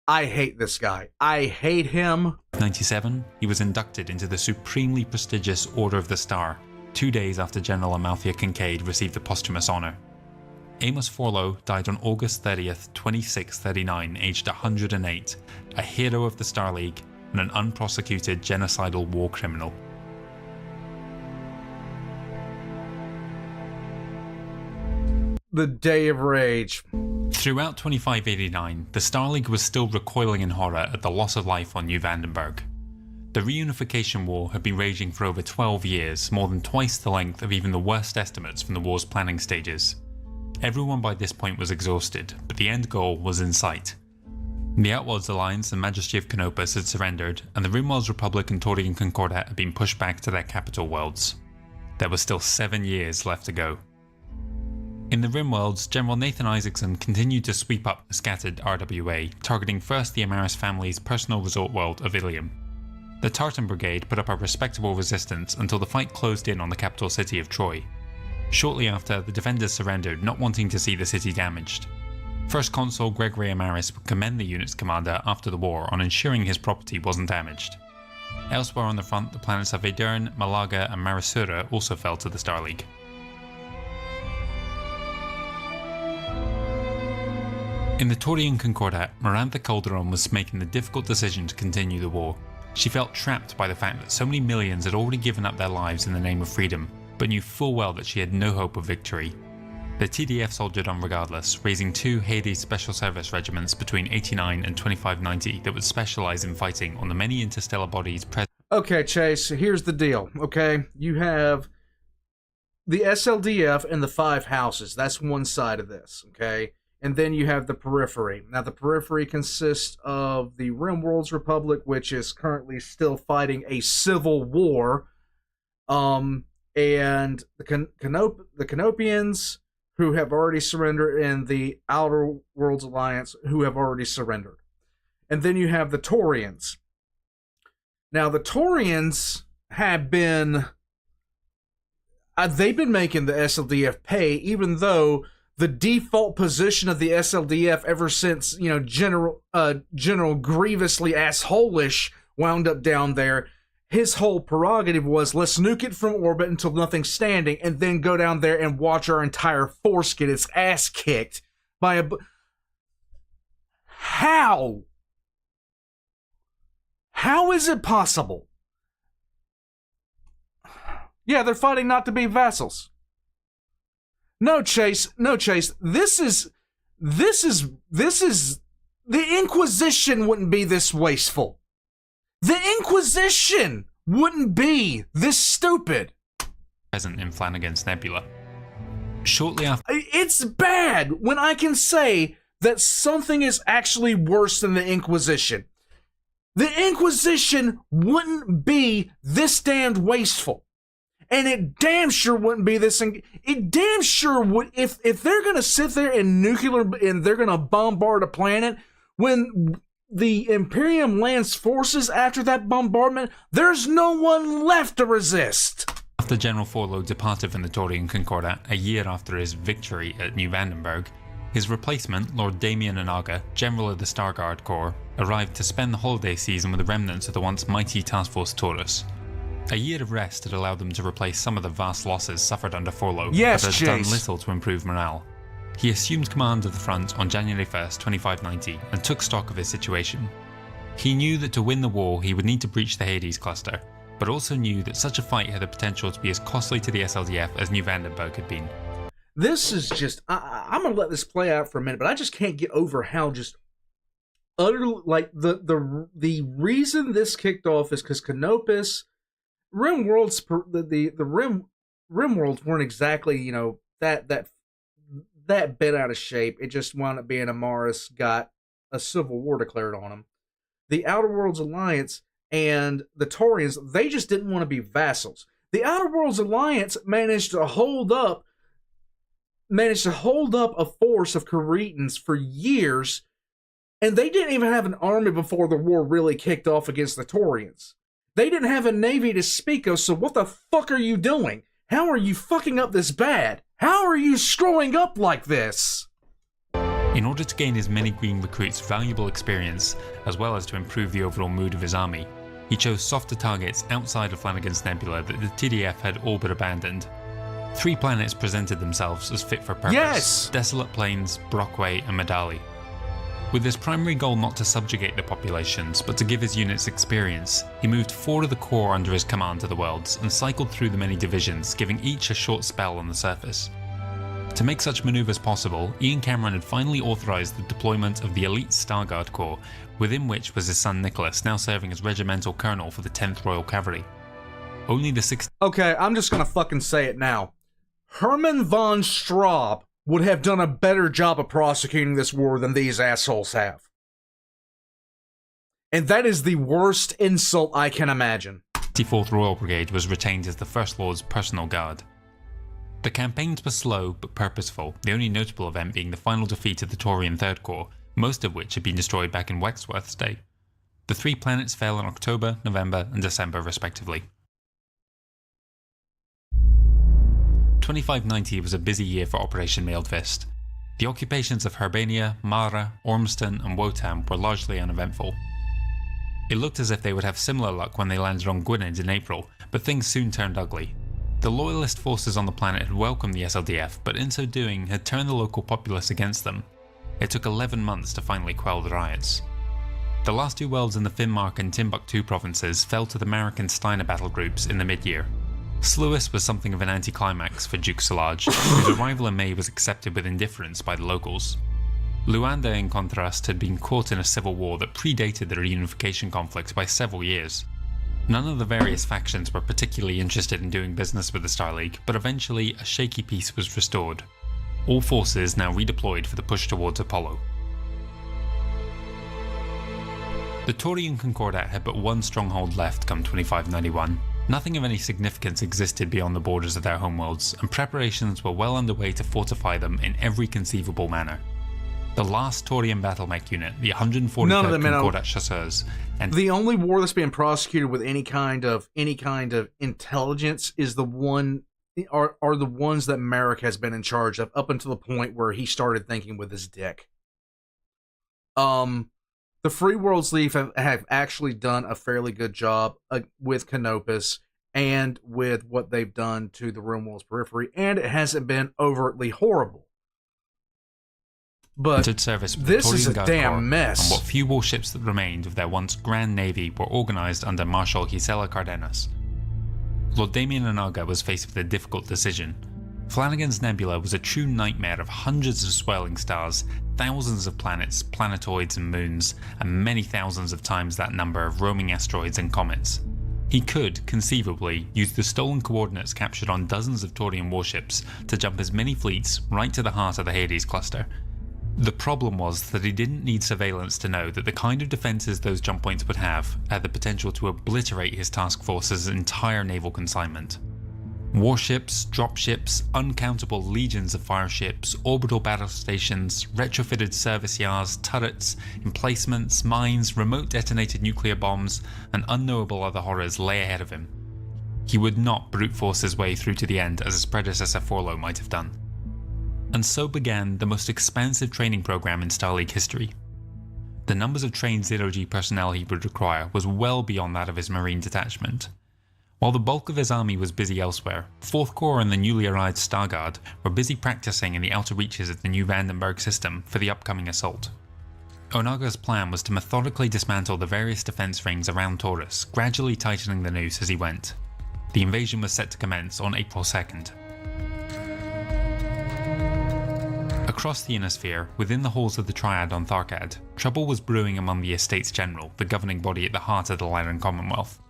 I hate this guy. I hate him. 97, he was inducted into the supremely prestigious Order of the Star, 2 days after General Amalthea Kincaid received the posthumous honour. Amos Forlo died on August 30th, 2639, aged 108, a hero of the Star League and an unprosecuted genocidal war criminal. The Day of Rage. Throughout 2589, the Star League was still recoiling in horror at the loss of life on New Vandenberg. The Reunification War had been raging for over 12 years, more than twice the length of even the worst estimates from the war's planning stages. Everyone by this point was exhausted, but the end goal was in sight. The Outworlds Alliance and Majesty of Canopus had surrendered, and the Rimworlds Republic and Taurian Concordat had been pushed back to their capital worlds. There were still 7 years left to go. In the Rimworlds, General Nathan Isaacson continued to sweep up the scattered RWA, targeting first the Amaris family's personal resort world of Ilium. The Tartan Brigade put up a respectable resistance until the fight closed in on the capital city of Troy. Shortly after, the defenders surrendered, not wanting to see the city damaged. First Consul Gregory Amaris would commend the unit's commander after the war on ensuring his property wasn't damaged. Elsewhere on the front, the planets of Aedirn, Malaga and Marisura also fell to the Star League. In the Taurian Concordat, Marantha Calderon was making the difficult decision to continue the war. She felt trapped by the fact that so many millions had already given up their lives in the name of freedom, but knew full well that she had no hope of victory. The TDF soldiered on regardless, raising 2 Hades Special Service regiments between 89 and 2590 that would specialise in fighting on the many interstellar bodies present. Okay, Chase, here's the deal, okay? You have the SLDF and the 5 houses. That's one side of this, okay? And then you have the periphery. Now, the periphery consists of the Rimworld's Republic, which is currently still fighting a civil war, and the Canopians, who have already surrendered, and the Outer Worlds Alliance, who have already surrendered. And then you have the Taurians. Now, the Taurians have been... they've been making the SLDF pay, even though the default position of the SLDF ever since, General grievously assholish wound up down there, his whole prerogative was, let's nuke it from orbit until nothing's standing, and then go down there and watch our entire force get its ass kicked by a... How? How is it possible? Yeah, they're fighting not to be vassals. No, Chase. This is the Inquisition wouldn't be this wasteful. The Inquisition wouldn't be this stupid. Present in Flanagan's Nebula. Shortly after, it's bad when I can say that something is actually worse than the Inquisition. The Inquisition wouldn't be this damned wasteful. And it damn sure wouldn't be this. It damn sure would, if they're gonna sit there and they're gonna bombard a planet, when the Imperium lands forces after that bombardment, there's no one left to resist. After General Forlow departed from the Taurian Concordat a year after his victory at New Vandenberg, his replacement, Lord Damien Anaga, General of the Starguard Corps, arrived to spend the holiday season with the remnants of the once mighty Task Force Taurus. A year of rest had allowed them to replace some of the vast losses suffered under Forlow, yes, but had done Chase. little to improve morale. He assumed command of the front on January 1st, 2590, and took stock of his situation. He knew that to win the war he would need to breach the Hades cluster, but also knew that such a fight had the potential to be as costly to the SLDF as New Vandenberg had been. This is just... I'm going to let this play out for a minute, but I just can't get over how just utterly... Like, the reason this kicked off is because Canopus... Rimworlds, the Rimworlds weren't exactly, that bent out of shape. It just wound up being Amaris got a civil war declared on them. The Outer Worlds Alliance and the Taurians, they just didn't want to be vassals. The Outer Worlds Alliance managed to hold up a force of Caretans for years, and they didn't even have an army before the war really kicked off against the Taurians. They didn't have a navy to speak of, so what the fuck are you doing? How are you fucking up this bad? How are you screwing up like this? In order to gain his many green recruits valuable experience, as well as to improve the overall mood of his army, he chose softer targets outside of Flanagan's Nebula that the TDF had all but abandoned. 3 planets presented themselves as fit for purpose: Yes! Desolate Plains, Brockway, and Medali. With his primary goal not to subjugate the populations, but to give his units experience, he moved 4 of the corps under his command to the worlds and cycled through the many divisions, giving each a short spell on the surface. To make such maneuvers possible, Ian Cameron had finally authorised the deployment of the elite Starguard Corps, within which was his son Nicholas, now serving as regimental colonel for the 10th Royal Cavalry. Only the 16th... Okay, I'm just gonna fucking say it now. Hermann von Straub would have done a better job of prosecuting this war than these assholes have. And that is the worst insult I can imagine. 64th Royal Brigade was retained as the First Lord's personal guard. The campaigns were slow but purposeful, the only notable event being the final defeat of the Taurian Third Corps, most of which had been destroyed back in Wexworth's day. The 3 planets fell in October, November, and December respectively. 2590 was a busy year for Operation Mailed Fist. The occupations of Herbania, Mara, Ormston, and Wotan were largely uneventful. It looked as if they would have similar luck when they landed on Gwynedd in April, but things soon turned ugly. The loyalist forces on the planet had welcomed the SLDF, but in so doing had turned the local populace against them. It took 11 months to finally quell the riots. The last 2 worlds in the Finnmark and Timbuktu provinces fell to the Marek and Steiner battle groups in the mid-year. Sluis was something of an anticlimax for Duke Salaj, whose arrival in May was accepted with indifference by the locals. Luanda, in contrast, had been caught in a civil war that predated the Reunification conflict by several years. None of the various factions were particularly interested in doing business with the Star League, but eventually a shaky peace was restored. All forces now redeployed for the push towards Apollo. The Taurian Concordat had but one stronghold left come 2591. Nothing of any significance existed beyond the borders of their homeworlds, and preparations were well underway to fortify them in every conceivable manner. The last Taurian battlemech unit, the 143rd Concordat Chasseurs, and the only war that's being prosecuted with any kind of intelligence is the one are the ones that Merrick has been in charge of up until the point where he started thinking with his dick. The Free Worlds League have actually done a fairly good job with Canopus and with what they've done to the RimWorld's periphery, and it hasn't been overtly horrible. But this is a damn mess. And what few warships that remained of their once grand navy were organised under Marshal Gisela Cardenas. Lord Damien Onaga was faced with a difficult decision. Flanagan's Nebula was a true nightmare of hundreds of swirling stars, thousands of planets, planetoids and moons, and many thousands of times that number of roaming asteroids and comets. He could, conceivably, use the stolen coordinates captured on dozens of Taurian warships to jump as many fleets right to the heart of the Hades cluster. The problem was that he didn't need surveillance to know that the kind of defences those jump points would have had the potential to obliterate his task force's entire naval consignment. Warships, dropships, uncountable legions of fireships, orbital battle stations, retrofitted service yards, turrets, emplacements, mines, remote detonated nuclear bombs, and unknowable other horrors lay ahead of him. He would not brute force his way through to the end as his predecessor Forlo might have done. And so began the most expansive training program in Star League history. The numbers of trained Zero-G personnel he would require was well beyond that of his Marine detachment. While the bulk of his army was busy elsewhere, 4th Corps and the newly arrived Star Guard were busy practicing in the outer reaches of the new Vandenberg system for the upcoming assault. Onaga's plan was to methodically dismantle the various defense rings around Taurus, gradually tightening the noose as he went. The invasion was set to commence on April 2nd. Across the Inner Sphere, within the halls of the Triad on Tharkad, trouble was brewing among the Estates General, the governing body at the heart of the Rage and Commonwealth.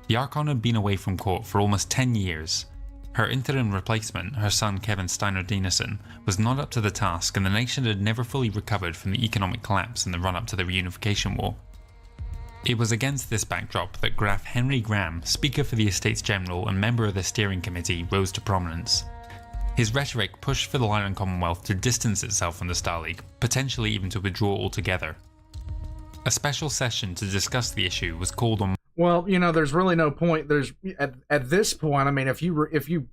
The Archon had been away from court for almost 10 years. Her interim replacement, her son Kevin Steiner Dinesen, was not up to the task, and the nation had never fully recovered from the economic collapse in the run-up to the Reunification War. It was against this backdrop that Graf Henry Graham, Speaker for the Estates General and member of the steering committee, rose to prominence. His rhetoric pushed for the Rage and Commonwealth to distance itself from the Star League, potentially even to withdraw altogether. A special session to discuss the issue was called on. Well, there's really no point. There's at this point, I mean, if you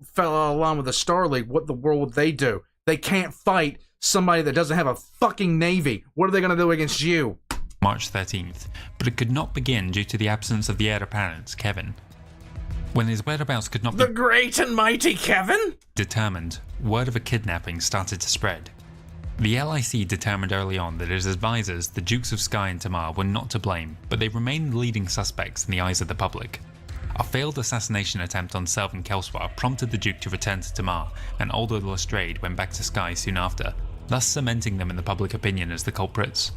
fell out of line with the Star League, what the world would they do? They can't fight somebody that doesn't have a fucking navy. What are they going to do against you? March 13th, but it could not begin due to the absence of the heir apparent, Kevin. When his whereabouts could not be the great and mighty Kevin determined, word of a kidnapping started to spread. The LIC determined early on that his advisors, the Dukes of Skye and Tamar, were not to blame, but they remained leading suspects in the eyes of the public. A failed assassination attempt on Selvin Kelswar prompted the Duke to return to Tamar, and Aldo Lestrade went back to Skye soon after, thus cementing them in the public opinion as the culprits.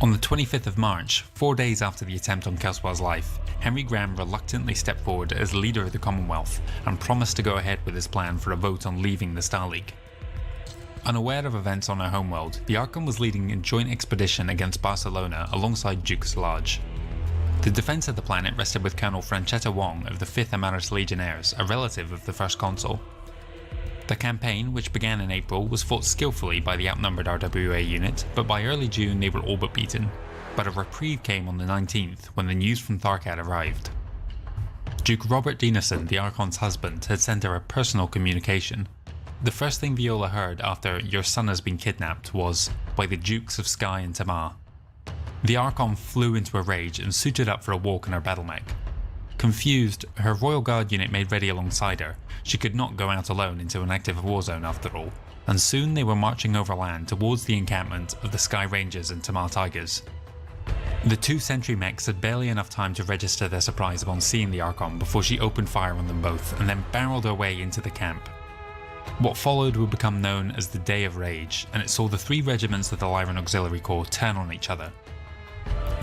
On the 25th of March, 4 days after the attempt on Kelswar's life, Henry Graham reluctantly stepped forward as leader of the Commonwealth and promised to go ahead with his plan for a vote on leaving the Star League. Unaware of events on her homeworld, the Archon was leading a joint expedition against Barcelona alongside Dukes Large. The defense of the planet rested with Colonel Franchetta Wong of the 5th Amaris Legionnaires, a relative of the first consul. The campaign, which began in April, was fought skillfully by the outnumbered RWA unit, but by early June they were all but beaten. But a reprieve came on the 19th when the news from Tharkad arrived. Duke Robert Dinesen, the Archon's husband, had sent her a personal communication. The first thing Viola heard after "your son has been kidnapped" was by the Dukes of Skye and Tamar. The Archon flew into a rage and suited up for a walk in her battlemech. Confused, her Royal Guard unit made ready alongside her. She could not go out alone into an active war zone after all, and soon they were marching overland towards the encampment of the Skye Rangers and Tamar Tigers. The two sentry mechs had barely enough time to register their surprise upon seeing the Archon before she opened fire on them both and then barreled her way into the camp. What followed would become known as the Day of Rage, and it saw the 3 regiments of the Lyran Auxiliary Corps turn on each other.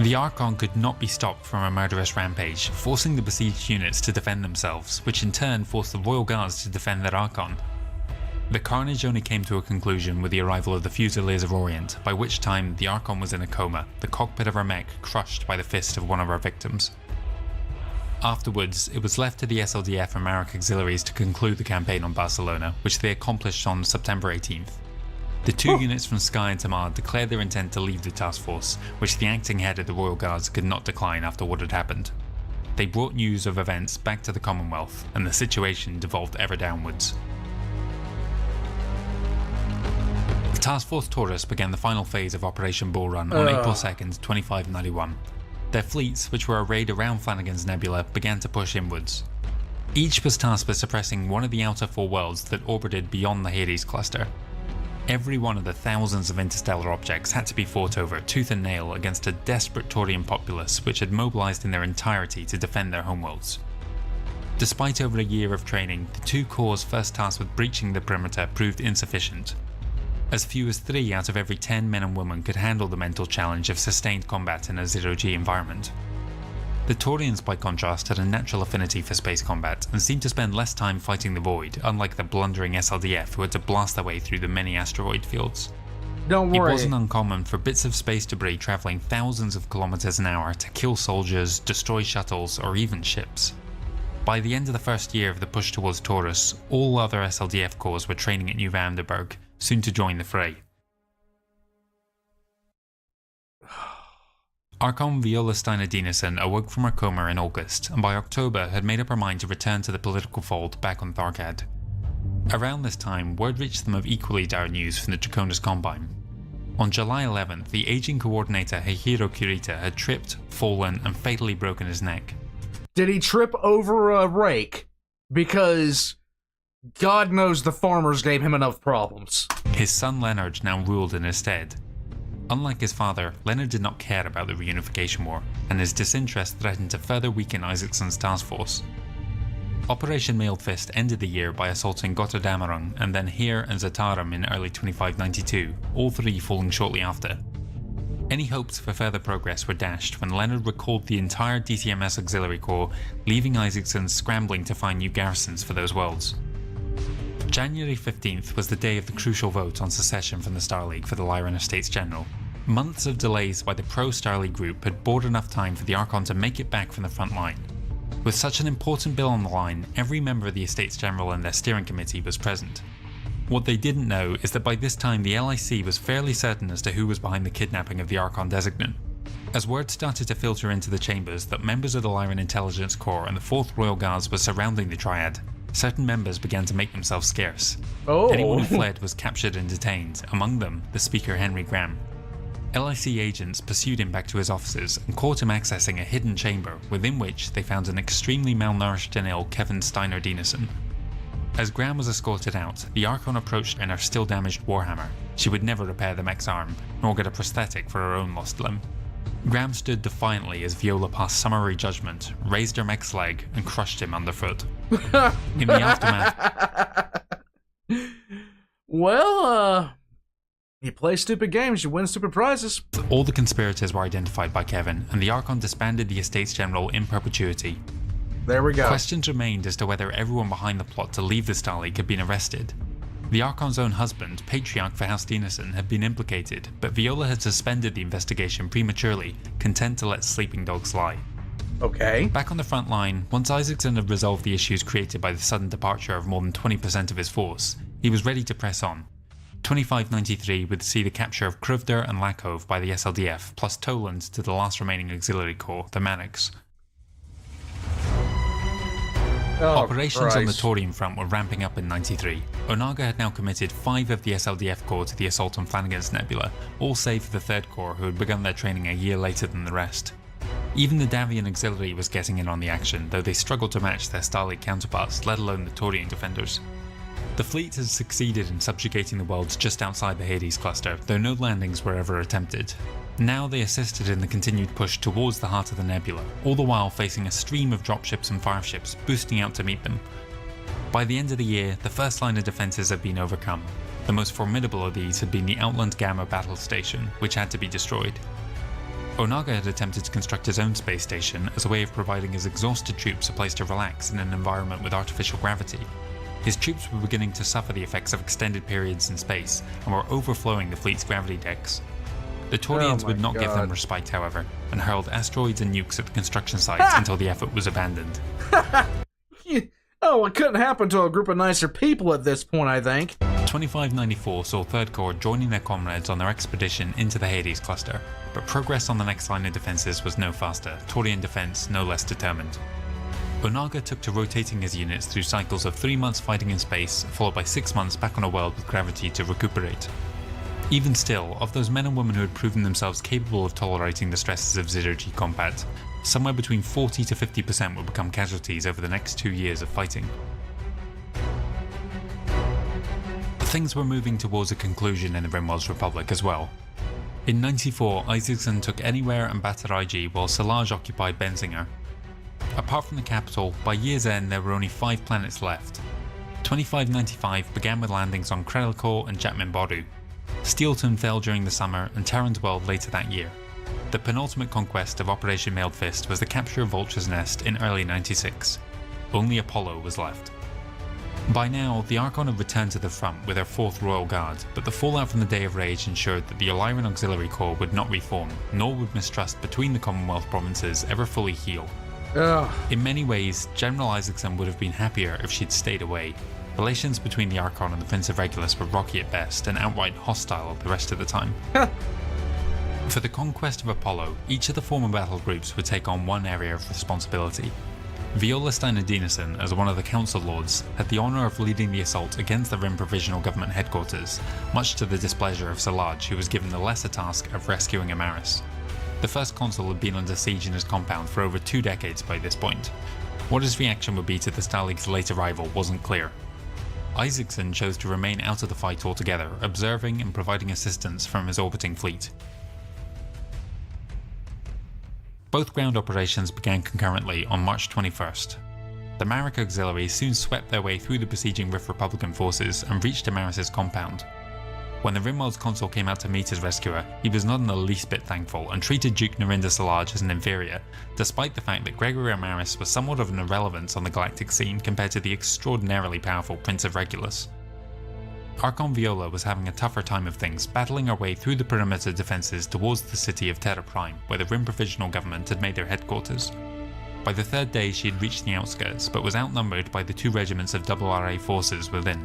The Archon could not be stopped from a murderous rampage, forcing the besieged units to defend themselves, which in turn forced the Royal Guards to defend their Archon. The carnage only came to a conclusion with the arrival of the Fusiliers of Orient, by which time the Archon was in a coma, the cockpit of her mech crushed by the fist of one of our victims. Afterwards, it was left to the SLDF and Marek auxiliaries to conclude the campaign on Barcelona, which they accomplished on September 18th. The two units from Skye and Tamar declared their intent to leave the task force, which the acting head of the Royal Guards could not decline after what had happened. They brought news of events back to the Commonwealth, and the situation devolved ever downwards. The Task Force Taurus began the final phase of Operation Bull Run on April 2nd, 2591. Their fleets, which were arrayed around Flanagan's Nebula, began to push inwards. Each was tasked with suppressing one of the outer four worlds that orbited beyond the Hades cluster. Every one of the thousands of interstellar objects had to be fought over tooth and nail against a desperate Taurian populace which had mobilized in their entirety to defend their homeworlds. Despite over a year of training, the two corps first tasked with breaching the perimeter proved insufficient. As few as 3 out of every 10 men and women could handle the mental challenge of sustained combat in a zero-G environment. The Taurians, by contrast, had a natural affinity for space combat and seemed to spend less time fighting the void, unlike the blundering SLDF who had to blast their way through the many asteroid fields. Don't worry. It wasn't uncommon for bits of space debris travelling thousands of kilometres an hour to kill soldiers, destroy shuttles, or even ships. By the end of the first year of the push towards Taurus, all other SLDF corps were training at New Vandenberg, soon to join the fray. Archon Viola Steiner Dinesen awoke from her coma in August, and by October had made up her mind to return to the political fold back on Tharkad. Around this time, word reached them of equally dire news from the Draconis Combine. On July 11th, the aging coordinator Heihiro Kurita had tripped, fallen, and fatally broken his neck. Did he trip over a rake? Because God knows the farmers gave him enough problems. His son Leonard now ruled in his stead. Unlike his father, Leonard did not care about the Reunification War, and his disinterest threatened to further weaken Isaacson's task force. Operation Mailed Fist ended the year by assaulting Gotthardammerung and then Heer and Zatarum in early 2592, all three falling shortly after. Any hopes for further progress were dashed when Leonard recalled the entire DCMS Auxiliary Corps, leaving Isaacson scrambling to find new garrisons for those worlds. January 15th was the day of the crucial vote on secession from the Star League for the Lyran Estates General. Months of delays by the pro-Star League group had bought enough time for the Archon to make it back from the front line. With such an important bill on the line, every member of the Estates General and their steering committee was present. What they didn't know is that by this time the LIC was fairly certain as to who was behind the kidnapping of the Archon designate. As word started to filter into the chambers that members of the Lyran Intelligence Corps and the 4th Royal Guards were surrounding the Triad, certain members began to make themselves scarce. Anyone who fled was captured and detained, among them the Speaker Henry Graham. LIC agents pursued him back to his offices and caught him accessing a hidden chamber within which they found an extremely malnourished and ill Kevin Steiner Dinesen. As Graham was escorted out, the Archon approached in her still damaged Warhammer. She would never repair the mech's arm, nor get a prosthetic for her own lost limb. Graham stood defiantly as Viola passed summary judgment, raised her mech's leg, and crushed him underfoot. In the aftermath... Well, you play stupid games, you win stupid prizes. All the conspirators were identified by Kevin, and the Archon disbanded the Estates General in perpetuity. There we go. Questions remained as to whether everyone behind the plot to leave the Star League had been arrested. The Archon's own husband, Patriarch for House Dinesen, had been implicated, but Viola had suspended the investigation prematurely, content to let sleeping dogs lie. Okay. Back on the front line, once Isaacson had resolved the issues created by the sudden departure of more than 20% of his force, he was ready to press on. 2593 would see the capture of Kruvder and Lakov by the SLDF, plus Toland to the last remaining auxiliary corps, the Manics. Operations on the Taurian front were ramping up in 93. Onaga had now committed 5 of the SLDF corps to the assault on Flanagan's Nebula, all save for the 3rd Corps who had begun their training a year later than the rest. Even the Davian Auxiliary was getting in on the action, though they struggled to match their Star League counterparts, let alone the Taurian defenders. The fleet had succeeded in subjugating the worlds just outside the Hades cluster, though no landings were ever attempted. Now they assisted in the continued push towards the heart of the nebula, all the while facing a stream of dropships and fireships boosting out to meet them. By the end of the year, the first line of defences had been overcome. The most formidable of these had been the Outland Gamma battle station, which had to be destroyed. Onaga had attempted to construct his own space station as a way of providing his exhausted troops a place to relax in an environment with artificial gravity. His troops were beginning to suffer the effects of extended periods in space and were overflowing the fleet's gravity decks. The Taurians would not give them respite, however, and hurled asteroids and nukes at the construction sites until the effort was abandoned. Oh, it couldn't happen to a group of nicer people at this point, I think. 2594 saw 3rd Corps joining their comrades on their expedition into the Hades cluster, but progress on the next line of defences was no faster, Taurian defence no less determined. Onaga took to rotating his units through cycles of 3 months fighting in space, followed by 6 months back on a world with gravity to recuperate. Even still, of those men and women who had proven themselves capable of tolerating the stresses of zero-G combat, somewhere between 40 to 50% would become casualties over the next 2 years of fighting. Things were moving towards a conclusion in the Rimworld's Republic as well. In 94, Isaacson took Anywhere and Bataraiji while Salaj occupied Benzinger. Apart from the capital, by year's end there were only 5 planets left. 2595 began with landings on Krelkor and Jatmin Boru. Steelton fell during the summer and Terran's World later that year. The penultimate conquest of Operation Mailed Fist was the capture of Vulture's Nest in early 96. Only Apollo was left. By now, the Archon had returned to the front with their 4th Royal Guard, but the fallout from the Day of Rage ensured that the Illyrian Auxiliary Corps would not reform, nor would mistrust between the Commonwealth provinces ever fully heal. In many ways, General Isaacson would have been happier if she'd stayed away. Relations between the Archon and the Prince of Regulus were rocky at best and outright hostile the rest of the time. For the conquest of Apollo, each of the former battle groups would take on one area of responsibility. Viola Steiner Dinesen, as one of the Council Lords, had the honour of leading the assault against the Rim Provisional Government headquarters, much to the displeasure of Salaj, who was given the lesser task of rescuing Amaris. The first consul had been under siege in his compound for over 2 decades by this point. What his reaction would be to the Stalig's late arrival wasn't clear. Isaacson chose to remain out of the fight altogether, observing and providing assistance from his orbiting fleet. Both ground operations began concurrently on March 21st. The Marek Auxiliary soon swept their way through the besieging Rift Republican forces and reached Amaris' compound. When the Rimworld's consul came out to meet his rescuer, he was not in the least bit thankful and treated Duke Narinda Salaj as an inferior, despite the fact that Gregory Amaris was somewhat of an irrelevance on the galactic scene compared to the extraordinarily powerful Prince of Regulus. Archon Viola was having a tougher time of things, battling her way through the perimeter defences towards the city of Terra Prime, where the Rim Provisional Government had made their headquarters. By the 3rd day she had reached the outskirts, but was outnumbered by the 2 regiments of RRA forces within.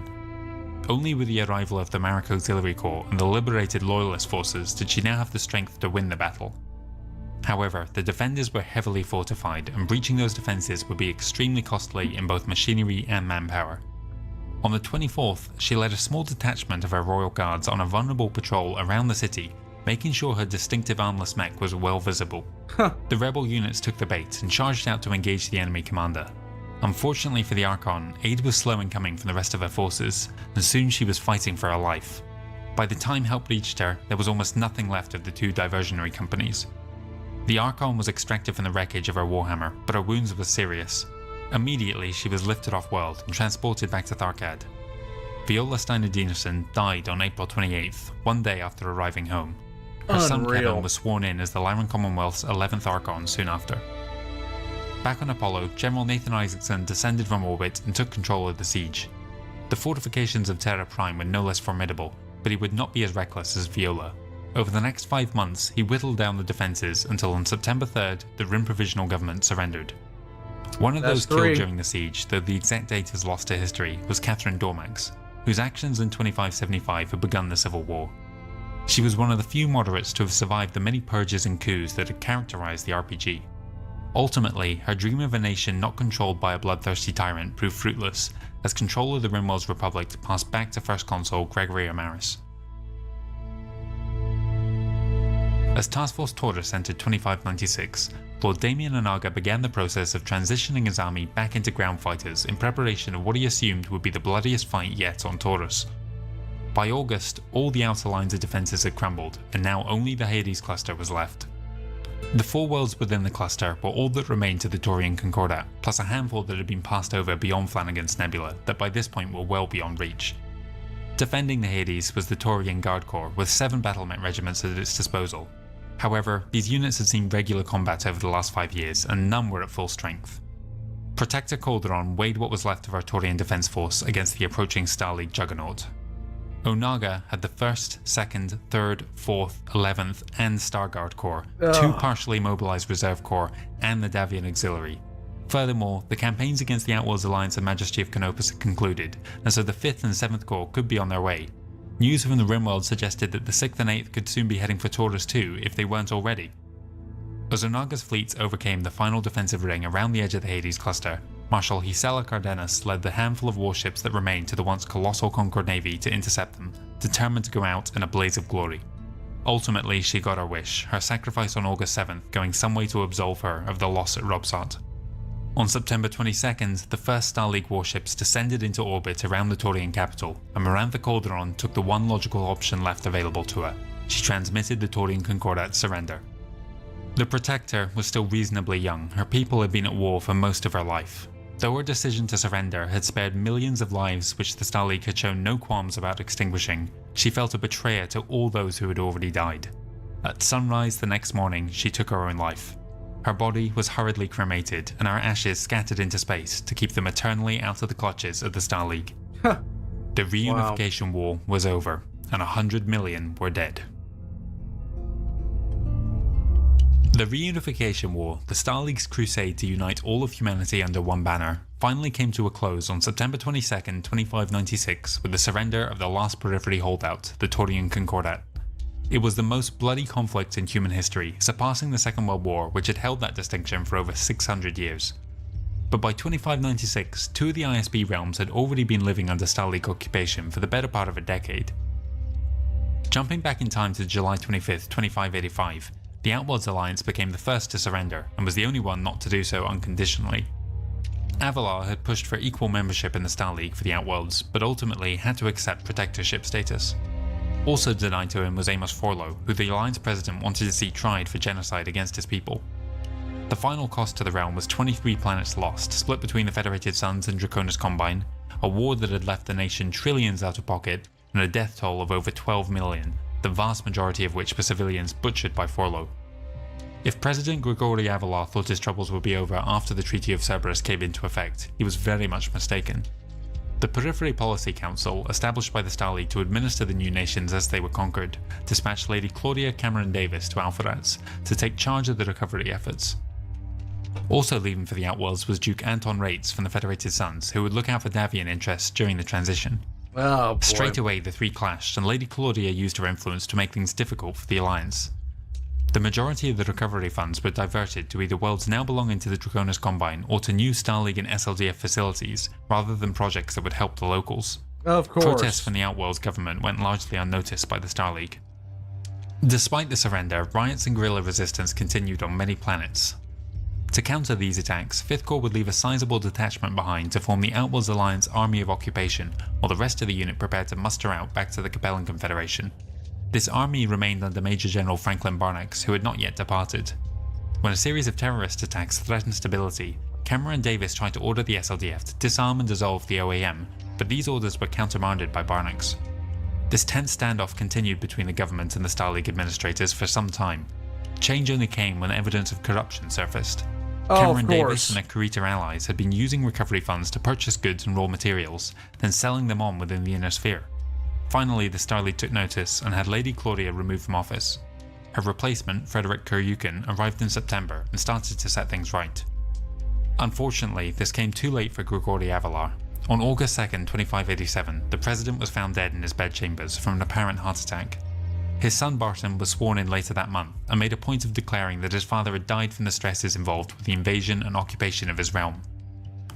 Only with the arrival of the Marek Auxiliary Corps and the liberated Loyalist forces did she now have the strength to win the battle. However, the defenders were heavily fortified, and breaching those defences would be extremely costly in both machinery and manpower. On the 24th, she led a small detachment of her Royal Guards on a vulnerable patrol around the city, making sure her distinctive armless mech was well visible. The rebel units took the bait and charged out to engage the enemy commander. Unfortunately for the Archon, aid was slow in coming from the rest of her forces, and soon she was fighting for her life. By the time help reached her, there was almost nothing left of the 2 diversionary companies. The Archon was extracted from the wreckage of her Warhammer, but her wounds were serious. Immediately, she was lifted off-world and transported back to Tharkad. Viola Steiner Dinesen died on April 28th, 1 day after arriving home. Her son Kevin was sworn in as the Lyran Commonwealth's 11th Archon soon after. Back on Apollo, General Nathan Isaacson descended from orbit and took control of the siege. The fortifications of Terra Prime were no less formidable, but he would not be as reckless as Viola. Over the next 5 months, he whittled down the defences until on September 3rd, the Rim Provisional Government surrendered. One of those killed during the siege, though the exact date is lost to history, was Catherine Dormax, whose actions in 2575 had begun the Civil War. She was one of the few moderates to have survived the many purges and coups that had characterised the RPG. Ultimately, her dream of a nation not controlled by a bloodthirsty tyrant proved fruitless, as control of the Rimworld's Republic passed back to First Consul Gregory Amaris. As Task Force Taurus entered 2596, Lord Damien Onaga began the process of transitioning his army back into ground fighters in preparation of what he assumed would be the bloodiest fight yet on Taurus. By August, all the outer lines of defences had crumbled, and now only the Hades cluster was left. The 4 worlds within the cluster were all that remained to the Taurian Concordat, plus a handful that had been passed over beyond Flanagan's Nebula that by this point were well beyond reach. Defending the Hades was the Taurian Guard Corps with 7 battlement regiments at its disposal. However, these units had seen regular combat over the last 5 years, and none were at full strength. Protector Calderon weighed what was left of our Taurian defense force against the approaching Star League juggernaut. Onaga had the 1st, 2nd, 3rd, 4th, 11th, and Starguard Corps, 2 partially mobilized reserve corps, and the Davian Auxiliary. Furthermore, the campaigns against the Outworlds Alliance and Majesty of Canopus had concluded, and so the 5th and 7th Corps could be on their way. News from the Rimworld suggested that the 6th and 8th could soon be heading for Taurus too, if they weren't already. As Onaga's fleets overcame the final defensive ring around the edge of the Hades cluster, Marshal Gisela Cardenas led the handful of warships that remained to the once colossal Concord navy to intercept them, determined to go out in a blaze of glory. Ultimately, she got her wish, her sacrifice on August 7th going some way to absolve her of the loss at Robsart. On September 22nd, the first Star League warships descended into orbit around the Taurian capital, and Marantha Calderon took the one logical option left available to her. She transmitted the Taurian Concordat's surrender. The Protector was still reasonably young, her people had been at war for most of her life. Though her decision to surrender had spared millions of lives which the Star League had shown no qualms about extinguishing, she felt a betrayer to all those who had already died. At sunrise the next morning, she took her own life. Her body was hurriedly cremated, and her ashes scattered into space to keep them eternally out of the clutches of the Star League. The Reunification War was over, and 100 million were dead. The Reunification War, the Star League's crusade to unite all of humanity under one banner, finally came to a close on September 22, 2596, with the surrender of the last periphery holdout, the Taurian Concordat. It was the most bloody conflict in human history, surpassing the Second World War, which had held that distinction for over 600 years. But by 2596, 2 of the ISB realms had already been living under Star League occupation for the better part of a decade. Jumping back in time to July 25, 2585, the Outworlds Alliance became the first to surrender, and was the only one not to do so unconditionally. Avalar had pushed for equal membership in the Star League for the Outworlds, but ultimately had to accept protectorship status. Also denied to him was Amos Forlo, who the Alliance president wanted to see tried for genocide against his people. The final cost to the realm was 23 planets lost, split between the Federated Suns and Draconis Combine, a war that had left the nation trillions out of pocket, and a death toll of over 12 million, the vast majority of which were civilians butchered by Forlo. If President Grigori Avalar thought his troubles would be over after the Treaty of Cerberus came into effect, he was very much mistaken. The Periphery Policy Council, established by the Star League to administer the new nations as they were conquered, dispatched Lady Claudia Cameron Davis to Alpharats to take charge of the recovery efforts. Also leaving for the Outworlds was Duke Anton Rates from the Federated Suns, who would look out for Davian interests during the transition. Oh, boy. Straight away the three clashed, and Lady Claudia used her influence to make things difficult for the Alliance. The majority of the recovery funds were diverted to either worlds now belonging to the Draconis Combine or to new Star League and SLDF facilities, rather than projects that would help the locals. Of course. Protests from the Outworlds government went largely unnoticed by the Star League. Despite the surrender, riots and guerrilla resistance continued on many planets. To counter these attacks, 5th Corps would leave a sizable detachment behind to form the Outworlds Alliance Army of Occupation, while the rest of the unit prepared to muster out back to the Capellan Confederation. This army remained under Major General Franklin Barnax, who had not yet departed. When a series of terrorist attacks threatened stability, Cameron Davis tried to order the SLDF to disarm and dissolve the OAM, but these orders were countermanded by Barnax. This tense standoff continued between the government and the Star League administrators for some time. Change only came when evidence of corruption surfaced. Cameron Davis and their Kurita allies had been using recovery funds to purchase goods and raw materials, then selling them on within the inner sphere. Finally, the Star League took notice and had Lady Claudia removed from office. Her replacement, Frederick Kuryukin, arrived in September and started to set things right. Unfortunately, this came too late for Grigori Avalar. On August 2, 2587, the president was found dead in his bedchambers from an apparent heart attack. His son Barton was sworn in later that month and made a point of declaring that his father had died from the stresses involved with the invasion and occupation of his realm.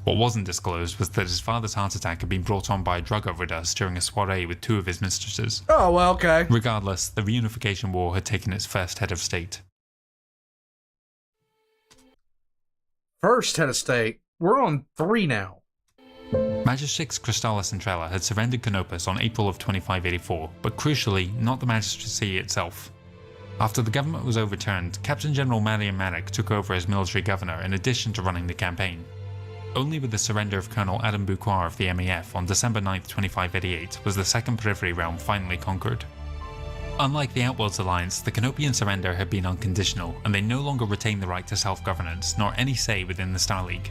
What wasn't disclosed was that his father's heart attack had been brought on by a drug overdose during a soiree with 2 of his mistresses. Oh, well, okay. Regardless, the Reunification War had taken its first head of state. First head of state. We're on 3 now. Magistix Crystalla Centrella had surrendered Canopus on April of 2584, but crucially, not the magistracy itself. After the government was overturned, Captain General Marian Marek took over as military governor in addition to running the campaign. Only with the surrender of Colonel Adam Buquar of the MAF on December 9, 2588 was the Second Periphery realm finally conquered. Unlike the Outworlds Alliance, the Canopian surrender had been unconditional, and they no longer retained the right to self-governance, nor any say within the Star League.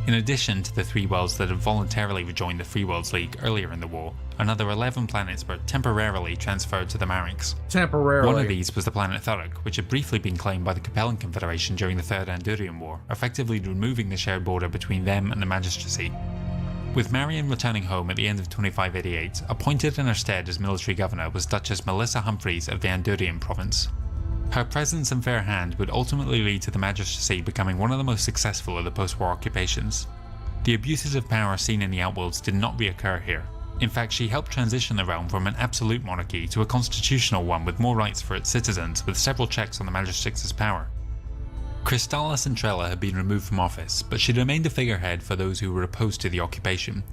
In addition to the 3 worlds that had voluntarily rejoined the Free Worlds League earlier in the war, another 11 planets were temporarily transferred to the Mariks. Temporarily. One of these was the planet Thurrock, which had briefly been claimed by the Capellan Confederation during the Third Andurian War, effectively removing the shared border between them and the Magistracy. With Marion returning home at the end of 2588, appointed in her stead as military governor was Duchess Melissa Humphreys of the Andurian province. Her presence and fair hand would ultimately lead to the Magistracy becoming one of the most successful of the post-war occupations. The abuses of power seen in the Outworlds did not reoccur here. In fact, she helped transition the realm from an absolute monarchy to a constitutional one with more rights for its citizens, with several checks on the Magistrate's power. Crystalla Centrella had been removed from office, but she remained a figurehead for those who were opposed to the occupation.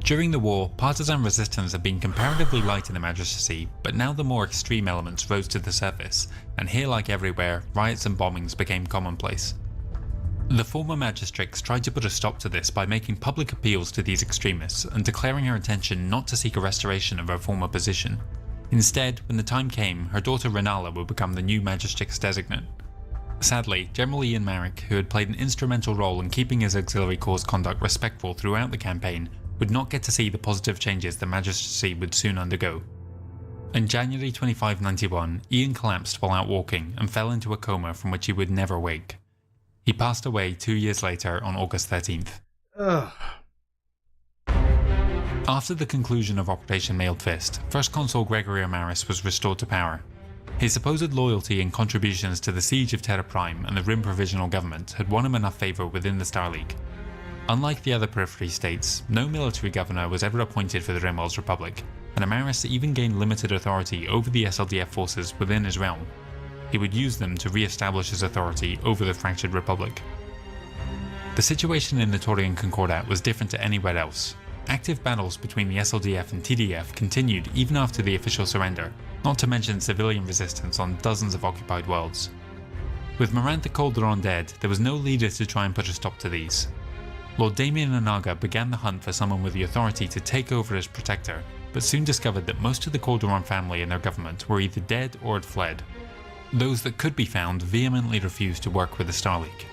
During the war, partisan resistance had been comparatively light in the Magistracy, but now the more extreme elements rose to the surface, and here like everywhere, riots and bombings became commonplace. The former Magistratrix tried to put a stop to this by making public appeals to these extremists and declaring her intention not to seek a restoration of her former position. Instead, when the time came, her daughter Renala would become the new Magistratrix designate. Sadly, General Ian Marek, who had played an instrumental role in keeping his auxiliary corps' conduct respectful throughout the campaign, would not get to see the positive changes the Magistracy would soon undergo. In January 2591, Ian collapsed while out walking and fell into a coma from which he would never wake. He passed away 2 years later on August 13th. Ugh. After the conclusion of Operation Mailed Fist, First Consul Gregory Amaris was restored to power. His supposed loyalty and contributions to the siege of Terra Prime and the Rim Provisional Government had won him enough favour within the Star League. Unlike the other periphery states, no military governor was ever appointed for the Rimworld's Republic, and Amaris even gained limited authority over the SLDF forces within his realm. He would use them to re-establish his authority over the fractured Republic. The situation in the Taurian Concordat was different to anywhere else. Active battles between the SLDF and TDF continued even after the official surrender, not to mention civilian resistance on dozens of occupied worlds. With Marantha Calderon dead, there was no leader to try and put a stop to these. Lord Damien Anaga began the hunt for someone with the authority to take over as protector, but soon discovered that most of the Calderon family and their government were either dead or had fled. Those that could be found vehemently refused to work with the Star League.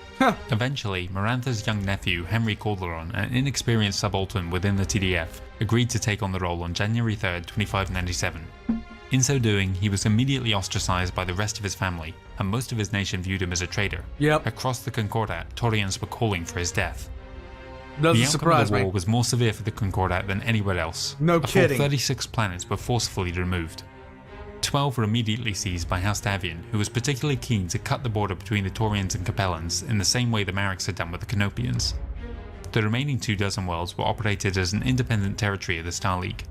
Eventually, Marantha's young nephew, Henry Calderon, an inexperienced subaltern within the TDF, agreed to take on the role on January 3, 2597. In so doing, he was immediately ostracized by the rest of his family, and most of his nation viewed him as a traitor. Across the Concordat, Taurians were calling for his death. Doesn't the outcome surprise of the war me. was more severe for the Concordat than anywhere else. No A kidding. full 36 planets were forcefully removed. 12 were immediately seized by House Davian, who was particularly keen to cut the border between the Taurians and Capellans in the same way the Mariks had done with the Canopians. The remaining 24 worlds were operated as an independent territory of the Star League.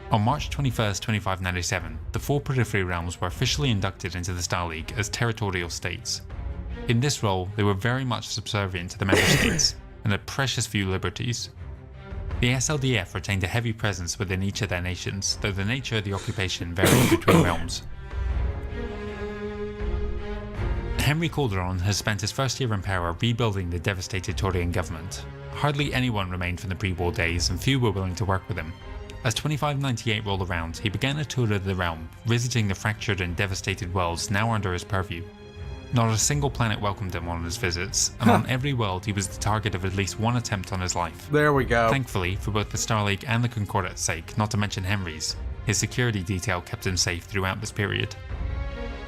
On March 21, 2597, the 4 periphery realms were officially inducted into the Star League as territorial states. In this role, they were very much subservient to the member states, and had precious few liberties. The SLDF retained a heavy presence within each of their nations, though the nature of the occupation varied between realms. Henry Calderon has spent his first year in power rebuilding the devastated Taurian government. Hardly anyone remained from the pre-war days, and few were willing to work with him. As 2598 rolled around, he began a tour of the realm, visiting the fractured and devastated worlds now under his purview. Not a single planet welcomed him on his visits, and on every world he was the target of at least one attempt on his life. There we go. Thankfully, for both the Star League and the Concordat's sake, not to mention Henry's, his security detail kept him safe throughout this period.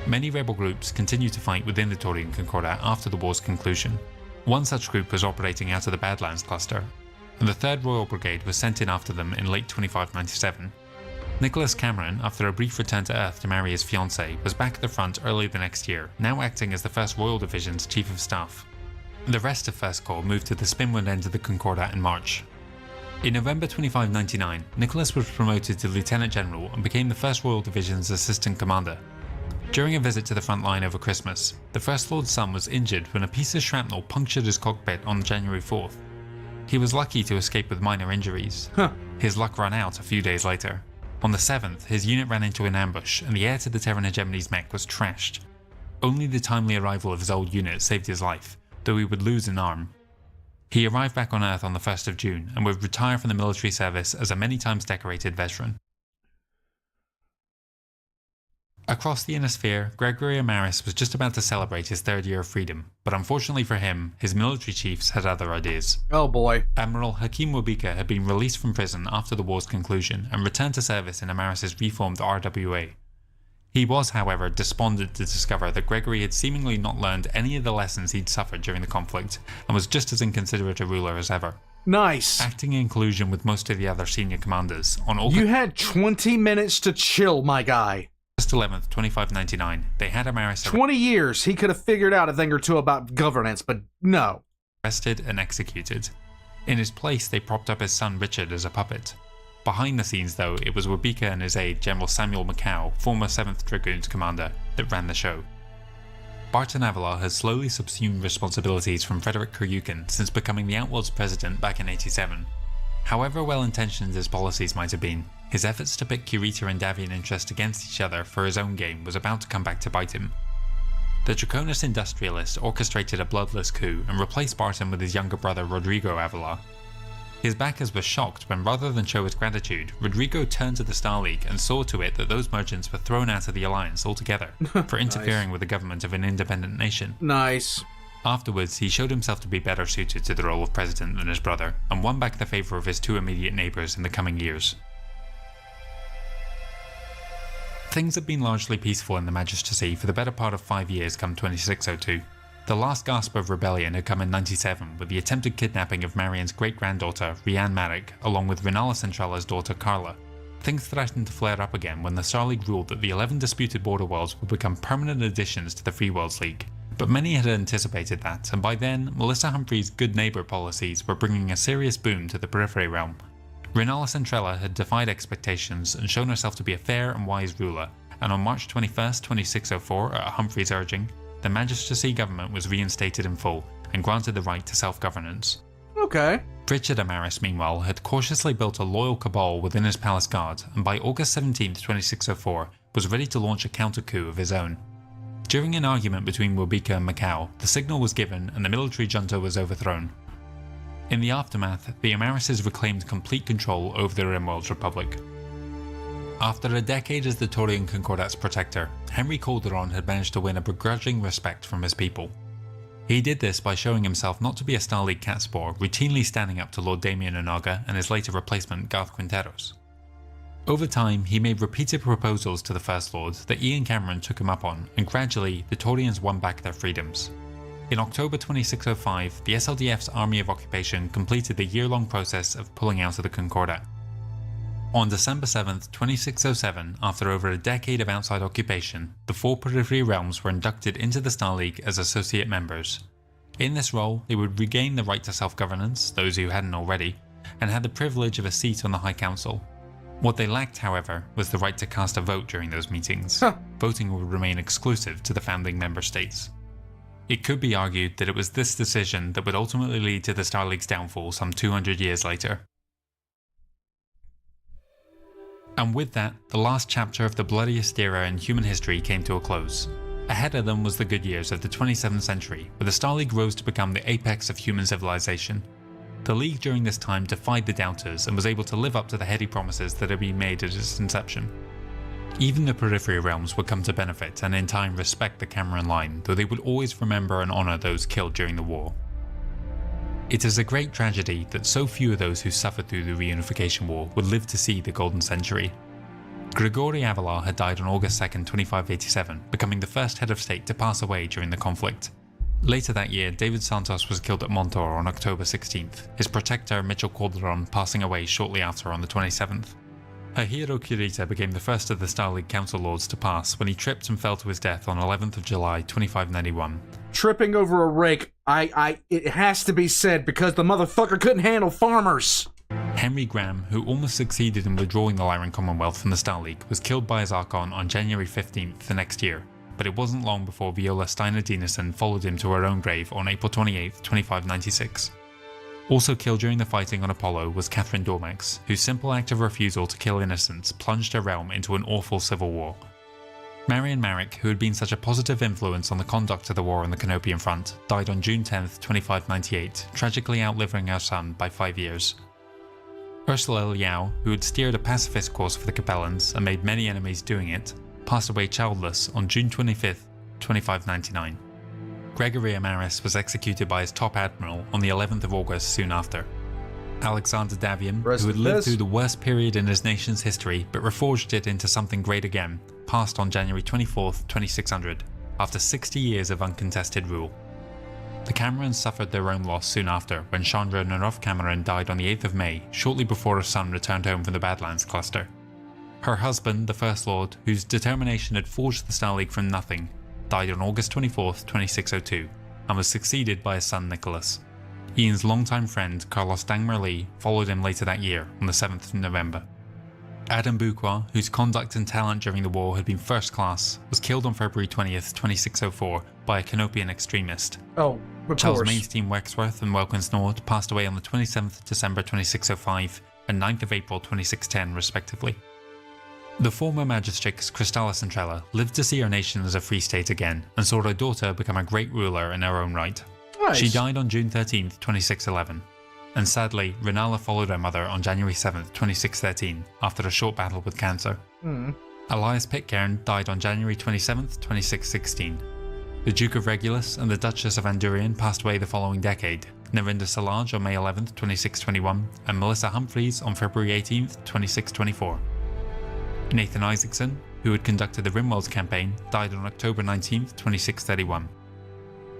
Many rebel groups continued to fight within the Taurian Concordat after the war's conclusion. One such group was operating out of the Badlands cluster, and the 3rd Royal Brigade was sent in after them in late 2597. Nicholas Cameron, after a brief return to Earth to marry his fiancée, was back at the front early the next year, now acting as the 1st Royal Division's Chief of Staff. The rest of 1st Corps moved to the Spinward end of the Concordat in March. In November 2599, Nicholas was promoted to Lieutenant General and became the 1st Royal Division's Assistant Commander. During a visit to the front line over Christmas, the First Lord's son was injured when a piece of shrapnel punctured his cockpit on January 4th. He was lucky to escape with minor injuries. His luck ran out a few days later. On the 7th, his unit ran into an ambush, and the heir to the Terran Hegemony's mech was trashed. Only the timely arrival of his old unit saved his life, though he would lose an arm. He arrived back on Earth on the 1st of June, and would retire from the military service as a many times decorated veteran. Across the inner sphere, Gregory Amaris was just about to celebrate his third year of freedom, but unfortunately for him, his military chiefs had other ideas. Oh boy. Admiral Hakim Wabika had been released from prison after the war's conclusion and returned to service in Amaris's reformed RWA. He was, however, despondent to discover that Gregory had seemingly not learned any of the lessons he'd suffered during the conflict, and was just as inconsiderate a ruler as ever. Nice. Acting in collusion with most of the other senior commanders, on August You had 20 minutes to chill, my guy. 11th, 2599, they had Amaris 20 years, he could have figured out a thing or two about governance, but no. arrested and executed. In his place, they propped up his son Richard as a puppet. Behind the scenes, though, it was Wabika and his aide, General Samuel Macau, former 7th Dragoons commander, that ran the show. Barton Avalor has slowly subsumed responsibilities from Frederick Kuryukin since becoming the Outworld's president back in '87. However well-intentioned his policies might have been, his efforts to pit Kurita and Davian interest against each other for his own gain was about to come back to bite him. The Draconis industrialist orchestrated a bloodless coup and replaced Barton with his younger brother Rodrigo Avalor. His backers were shocked when, rather than show his gratitude, Rodrigo turned to the Star League and saw to it that those merchants were thrown out of the alliance altogether for interfering with the government of an independent nation. Nice. Afterwards, he showed himself to be better suited to the role of president than his brother, and won back the favour of his two immediate neighbours in the coming years. Things had been largely peaceful in the Magistracy for the better part of 5 years come 2602. The last gasp of rebellion had come in 97 with the attempted kidnapping of Marian's great-granddaughter, Rianne Marek, along with Renala Centrala's daughter Carla. Things threatened to flare up again when the Star League ruled that the 11 disputed border worlds would become permanent additions to the Free Worlds League. But many had anticipated that, and by then, Melissa Humphrey's good neighbour policies were bringing a serious boom to the Periphery realm. Renala Centrala had defied expectations and shown herself to be a fair and wise ruler, and on March 21st, 2604, at Humphrey's urging, the Magistracy government was reinstated in full and granted the right to self-governance. Okay. Richard Amaris, meanwhile, had cautiously built a loyal cabal within his palace guard, and by August 17th, 2604, was ready to launch a counter-coup of his own. During an argument between Wabika and Macau, the signal was given and the military junta was overthrown. In the aftermath, the Amarises reclaimed complete control over the Rimworld's Republic. After a decade as the Taurian Concordat's protector, Henry Calderon had managed to win a begrudging respect from his people. He did this by showing himself not to be a Star League catspaw, routinely standing up to Lord Damien Onaga and his later replacement Garth Quinteros. Over time, he made repeated proposals to the First Lord that Ian Cameron took him up on, and gradually, the Taurians won back their freedoms. In October 2605, the SLDF's Army of Occupation completed the year-long process of pulling out of the Concordat. On December 7th, 2607, after over a decade of outside occupation, the 4 Periphery realms were inducted into the Star League as associate members. In this role, they would regain the right to self-governance, those who hadn't already, and had the privilege of a seat on the High Council. What they lacked, however, was the right to cast a vote during those meetings. Voting would remain exclusive to the founding member states. It could be argued that it was this decision that would ultimately lead to the Star League's downfall some 200 years later. And with that, the last chapter of the bloodiest era in human history came to a close. Ahead of them was the good years of the 27th century, where the Star League rose to become the apex of human civilization. The League during this time defied the Doubters and was able to live up to the heady promises that had been made at its inception. Even the Periphery realms would come to benefit and in time respect the Cameron line, though they would always remember and honour those killed during the war. It is a great tragedy that so few of those who suffered through the Reunification War would live to see the Golden Century. Grigori Avalor had died on August 2nd, 2587, becoming the first head of state to pass away during the conflict. Later that year, David Santos was killed at Montor on October 16th, his protector Mitchell Calderon passing away shortly after on the 27th. Her hero Kurita became the first of the Star League Council Lords to pass when he tripped and fell to his death on 11th of July, 2591. Tripping over a rake, it has to be said because the motherfucker couldn't handle farmers. Henry Graham, who almost succeeded in withdrawing the Rage and Commonwealth from the Star League, was killed by his Archon on January 15th the next year, but it wasn't long before Viola Steiner-Dinesen followed him to her own grave on April 28th, 2596. Also killed during the fighting on Apollo was Catherine Dormax, whose simple act of refusal to kill innocents plunged her realm into an awful civil war. Marian Marek, who had been such a positive influence on the conduct of the war on the Canopian front, died on June 10th, 2598, tragically outliving her son by 5 years. Ursula Liao, who had steered a pacifist course for the Capellans and made many enemies doing it, passed away childless on June 25th, 2599. Gregory Amaris was executed by his top admiral on the 11th of August soon after. Alexander Davian, who had lived through the worst period in his nation's history but reforged it into something great again, passed on January 24th, 2600, after 60 years of uncontested rule. The Camerons suffered their own loss soon after when Chandra Narof Cameron died on the 8th of May, shortly before her son returned home from the Badlands cluster. Her husband, the First Lord, whose determination had forged the Star League from nothing, died on August 24th, 2602, and was succeeded by his son Nicholas. Ian's longtime friend, Carlos Dangmerli, followed him later that year, on the 7th of November. Adam Buqua, whose conduct and talent during the war had been first class, was killed on February 20th, 2604 by a Canopian extremist. Oh, of Charles course. Mainstein Wexworth and Welkins Nord passed away on the 27th of December 2605 and 9th of April 2610 respectively. The former magistrates Crystalis and Trella lived to see her nation as a free state again, and saw her daughter become a great ruler in her own right. Nice. She died on June 13th, 2611, and sadly, Renala followed her mother on January 7th, 2613, after a short battle with cancer. Elias Pitcairn died on January 27th, 2616. The Duke of Regulus and the Duchess of Andurian passed away the following decade, Narinda Salaj on May 11th, 2621, and Melissa Humphreys on February 18th, 2624. Nathan Isaacson, who had conducted the Rimwells campaign, died on October 19th, 2631.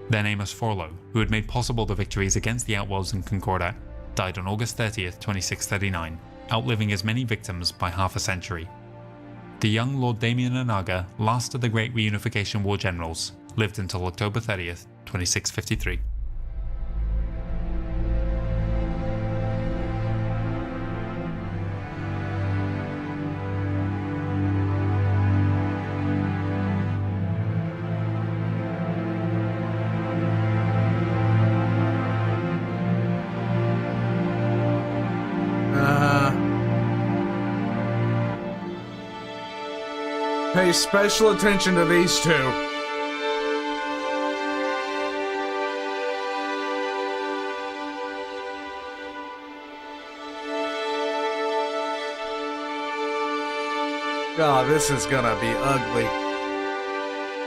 Then Amos Forlow, who had made possible the victories against the Outworlds in Concordat, died on August 30th, 2639, outliving his many victims by half a century. The young Lord Damien Anaga, last of the great Reunification War generals, lived until October 30th, 2653. Pay special attention to these two. God, this is gonna be ugly.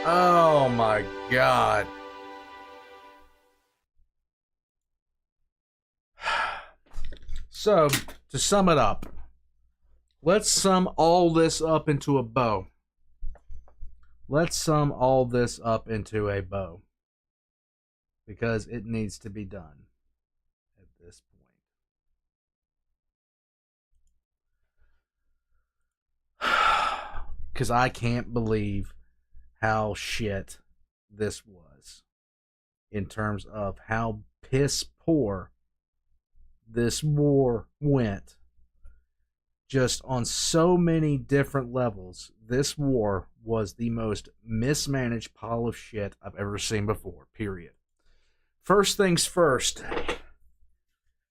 Oh my God. So, to sum it up, let's sum all this up into a bow. Let's sum all this up into a bow. Because it needs to be done at this point. Because I can't believe how shit this was. In terms of how piss poor this war went. Just on so many different levels, this war was the most mismanaged pile of shit I've ever seen before, period. First things first.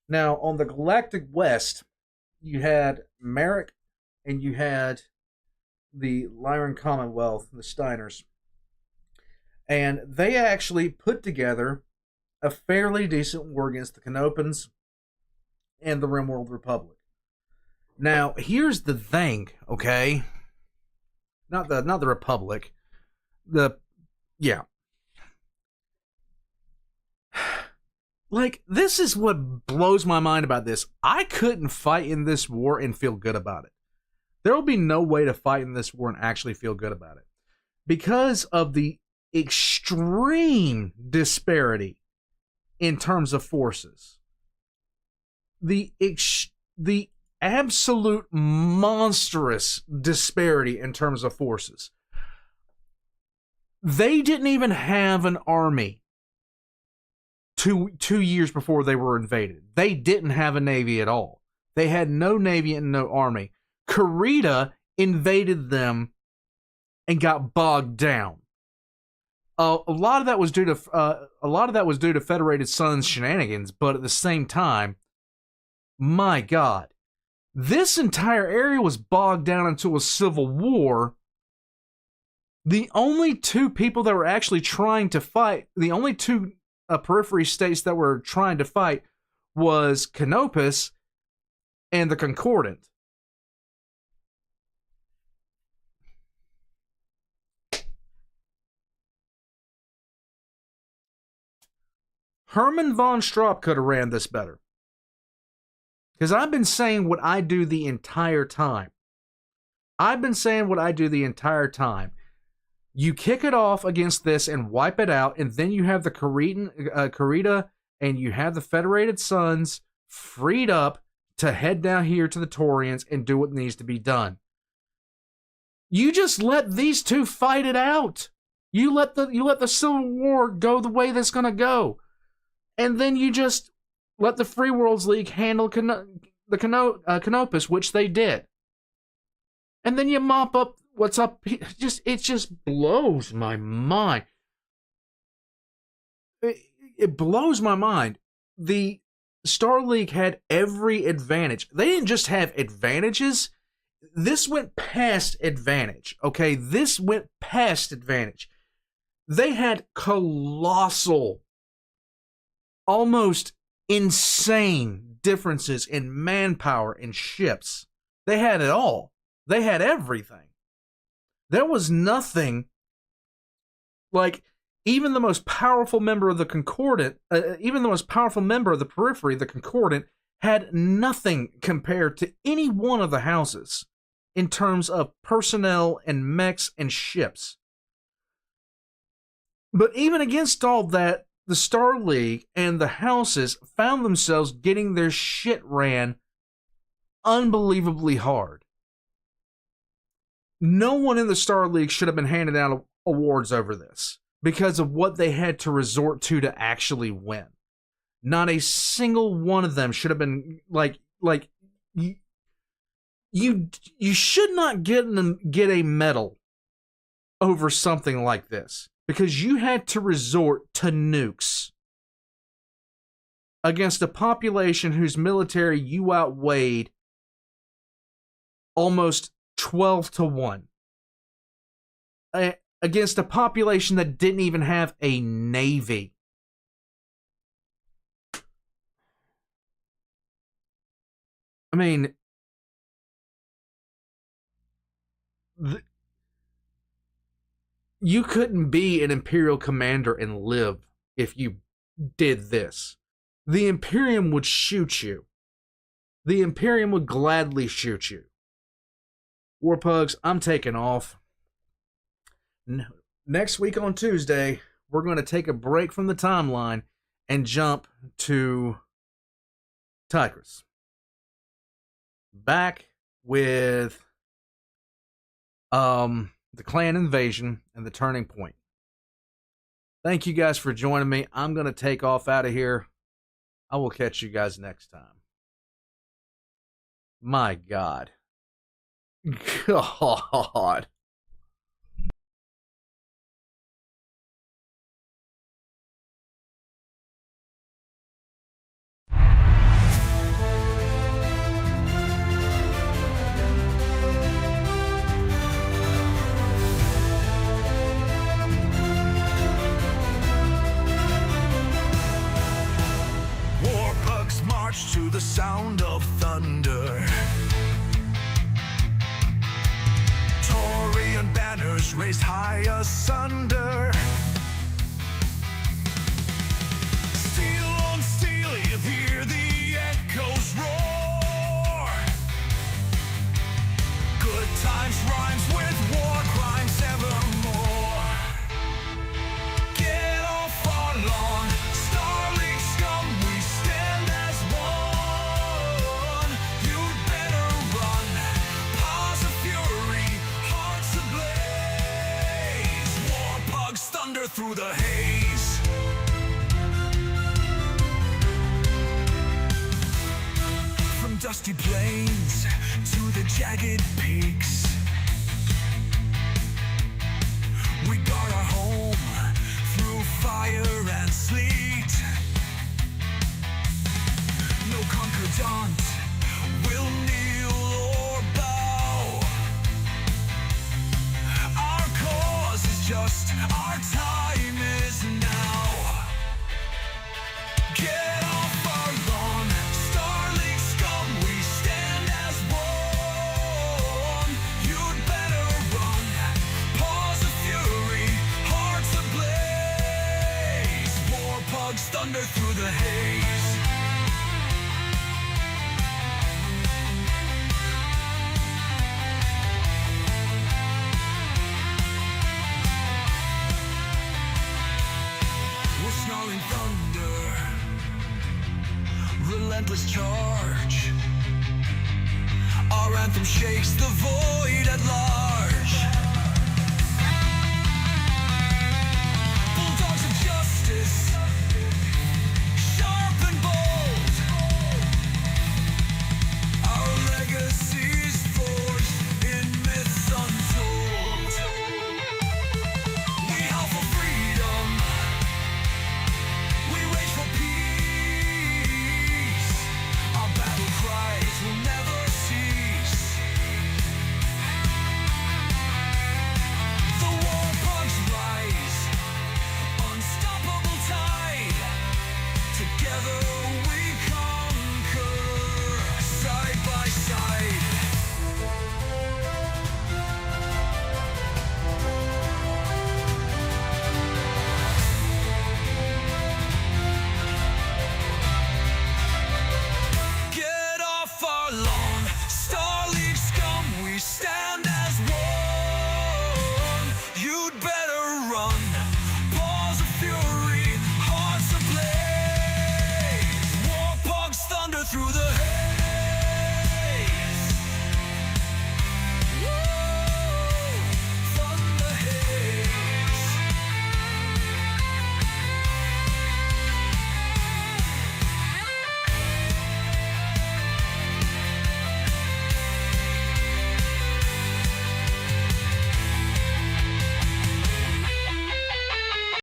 Now, on the Galactic West, you had Merrick and you had the Rage and Commonwealth, the Steiners. And they actually put together a fairly decent war against the Canopans and the Rimworld Republic. Now, here's the thing, okay? Not the Republic. Like, this is what blows my mind about this. I couldn't fight in this war and feel good about it. There will be no way to fight in this war and actually feel good about it. Because of the extreme disparity in terms of forces. The absolute monstrous disparity in terms of forces. They didn't even have an army two years before they were invaded. They didn't have a navy at all. They had no navy and no army. Karita invaded them and got bogged down. A lot of that was due to Federated Suns shenanigans, but at the same time, my God. This entire area was bogged down into a civil war. The only two people that were actually trying to fight, the only two periphery states that were trying to fight was Canopus and the Concordat. Herman von Straub could have ran this better. Because I've been saying what I do the entire time. You kick it off against this and wipe it out, and then you have the Karita and you have the Federated Sons freed up to head down here to the Taurians and do what needs to be done. You just let these two fight it out. You let the Civil War go the way that's gonna go, and then you just let the Free Worlds League handle the Canopus, which they did, and then you mop up what's up. It just blows my mind. It blows my mind. The Star League had every advantage. They didn't just have advantages. This went past advantage, okay? This went past advantage. They had colossal, almost insane differences in manpower and ships. They had it all. They had everything. There was nothing like even the most powerful member of the Concordat, even the most powerful member of the Periphery, the Concordant, had nothing compared to any one of the houses in terms of personnel and mechs and ships. But even against all that, the Star League and the houses found themselves getting their shit ran unbelievably hard. No one in the Star League should have been handing out awards over this because of what they had to resort to actually win. Not a single one of them should have been like you should not get a medal over something like this because you had to resort to nukes against a population whose military you outweighed almost 12-1 against a population that didn't even have a navy. I mean, you couldn't be an Imperial commander and live if you did this. The Imperium would shoot you. The Imperium would gladly shoot you. Warpugs, I'm taking off. Next week on Tuesday, we're going to take a break from the timeline and jump to Taurus. Back with the clan invasion and the turning point. Thank you guys for joining me. I'm going to take off out of here. I will catch you guys next time. My God. God. Warpugs march to the sound of thunder. Taurian banners raised high asunder. Steel on steel, you hear the echoes roar. Good times rhymes with war crimes evermore. Get off our lawn, Starling scum, we stand as one. You'd better run, paws of fury, hearts ablaze. Warpugs thunder through the haze. From dusty plains to the jagged peaks, we guard our home through fire and sleet. No Concordat will kneel or bow. Our cause is just, our time is now. Get off our lawn, Starling scum, we stand as one. You'd better run, paws of fury, hearts ablaze. Warpugs thunder through relentless charge. Our anthem shakes the void.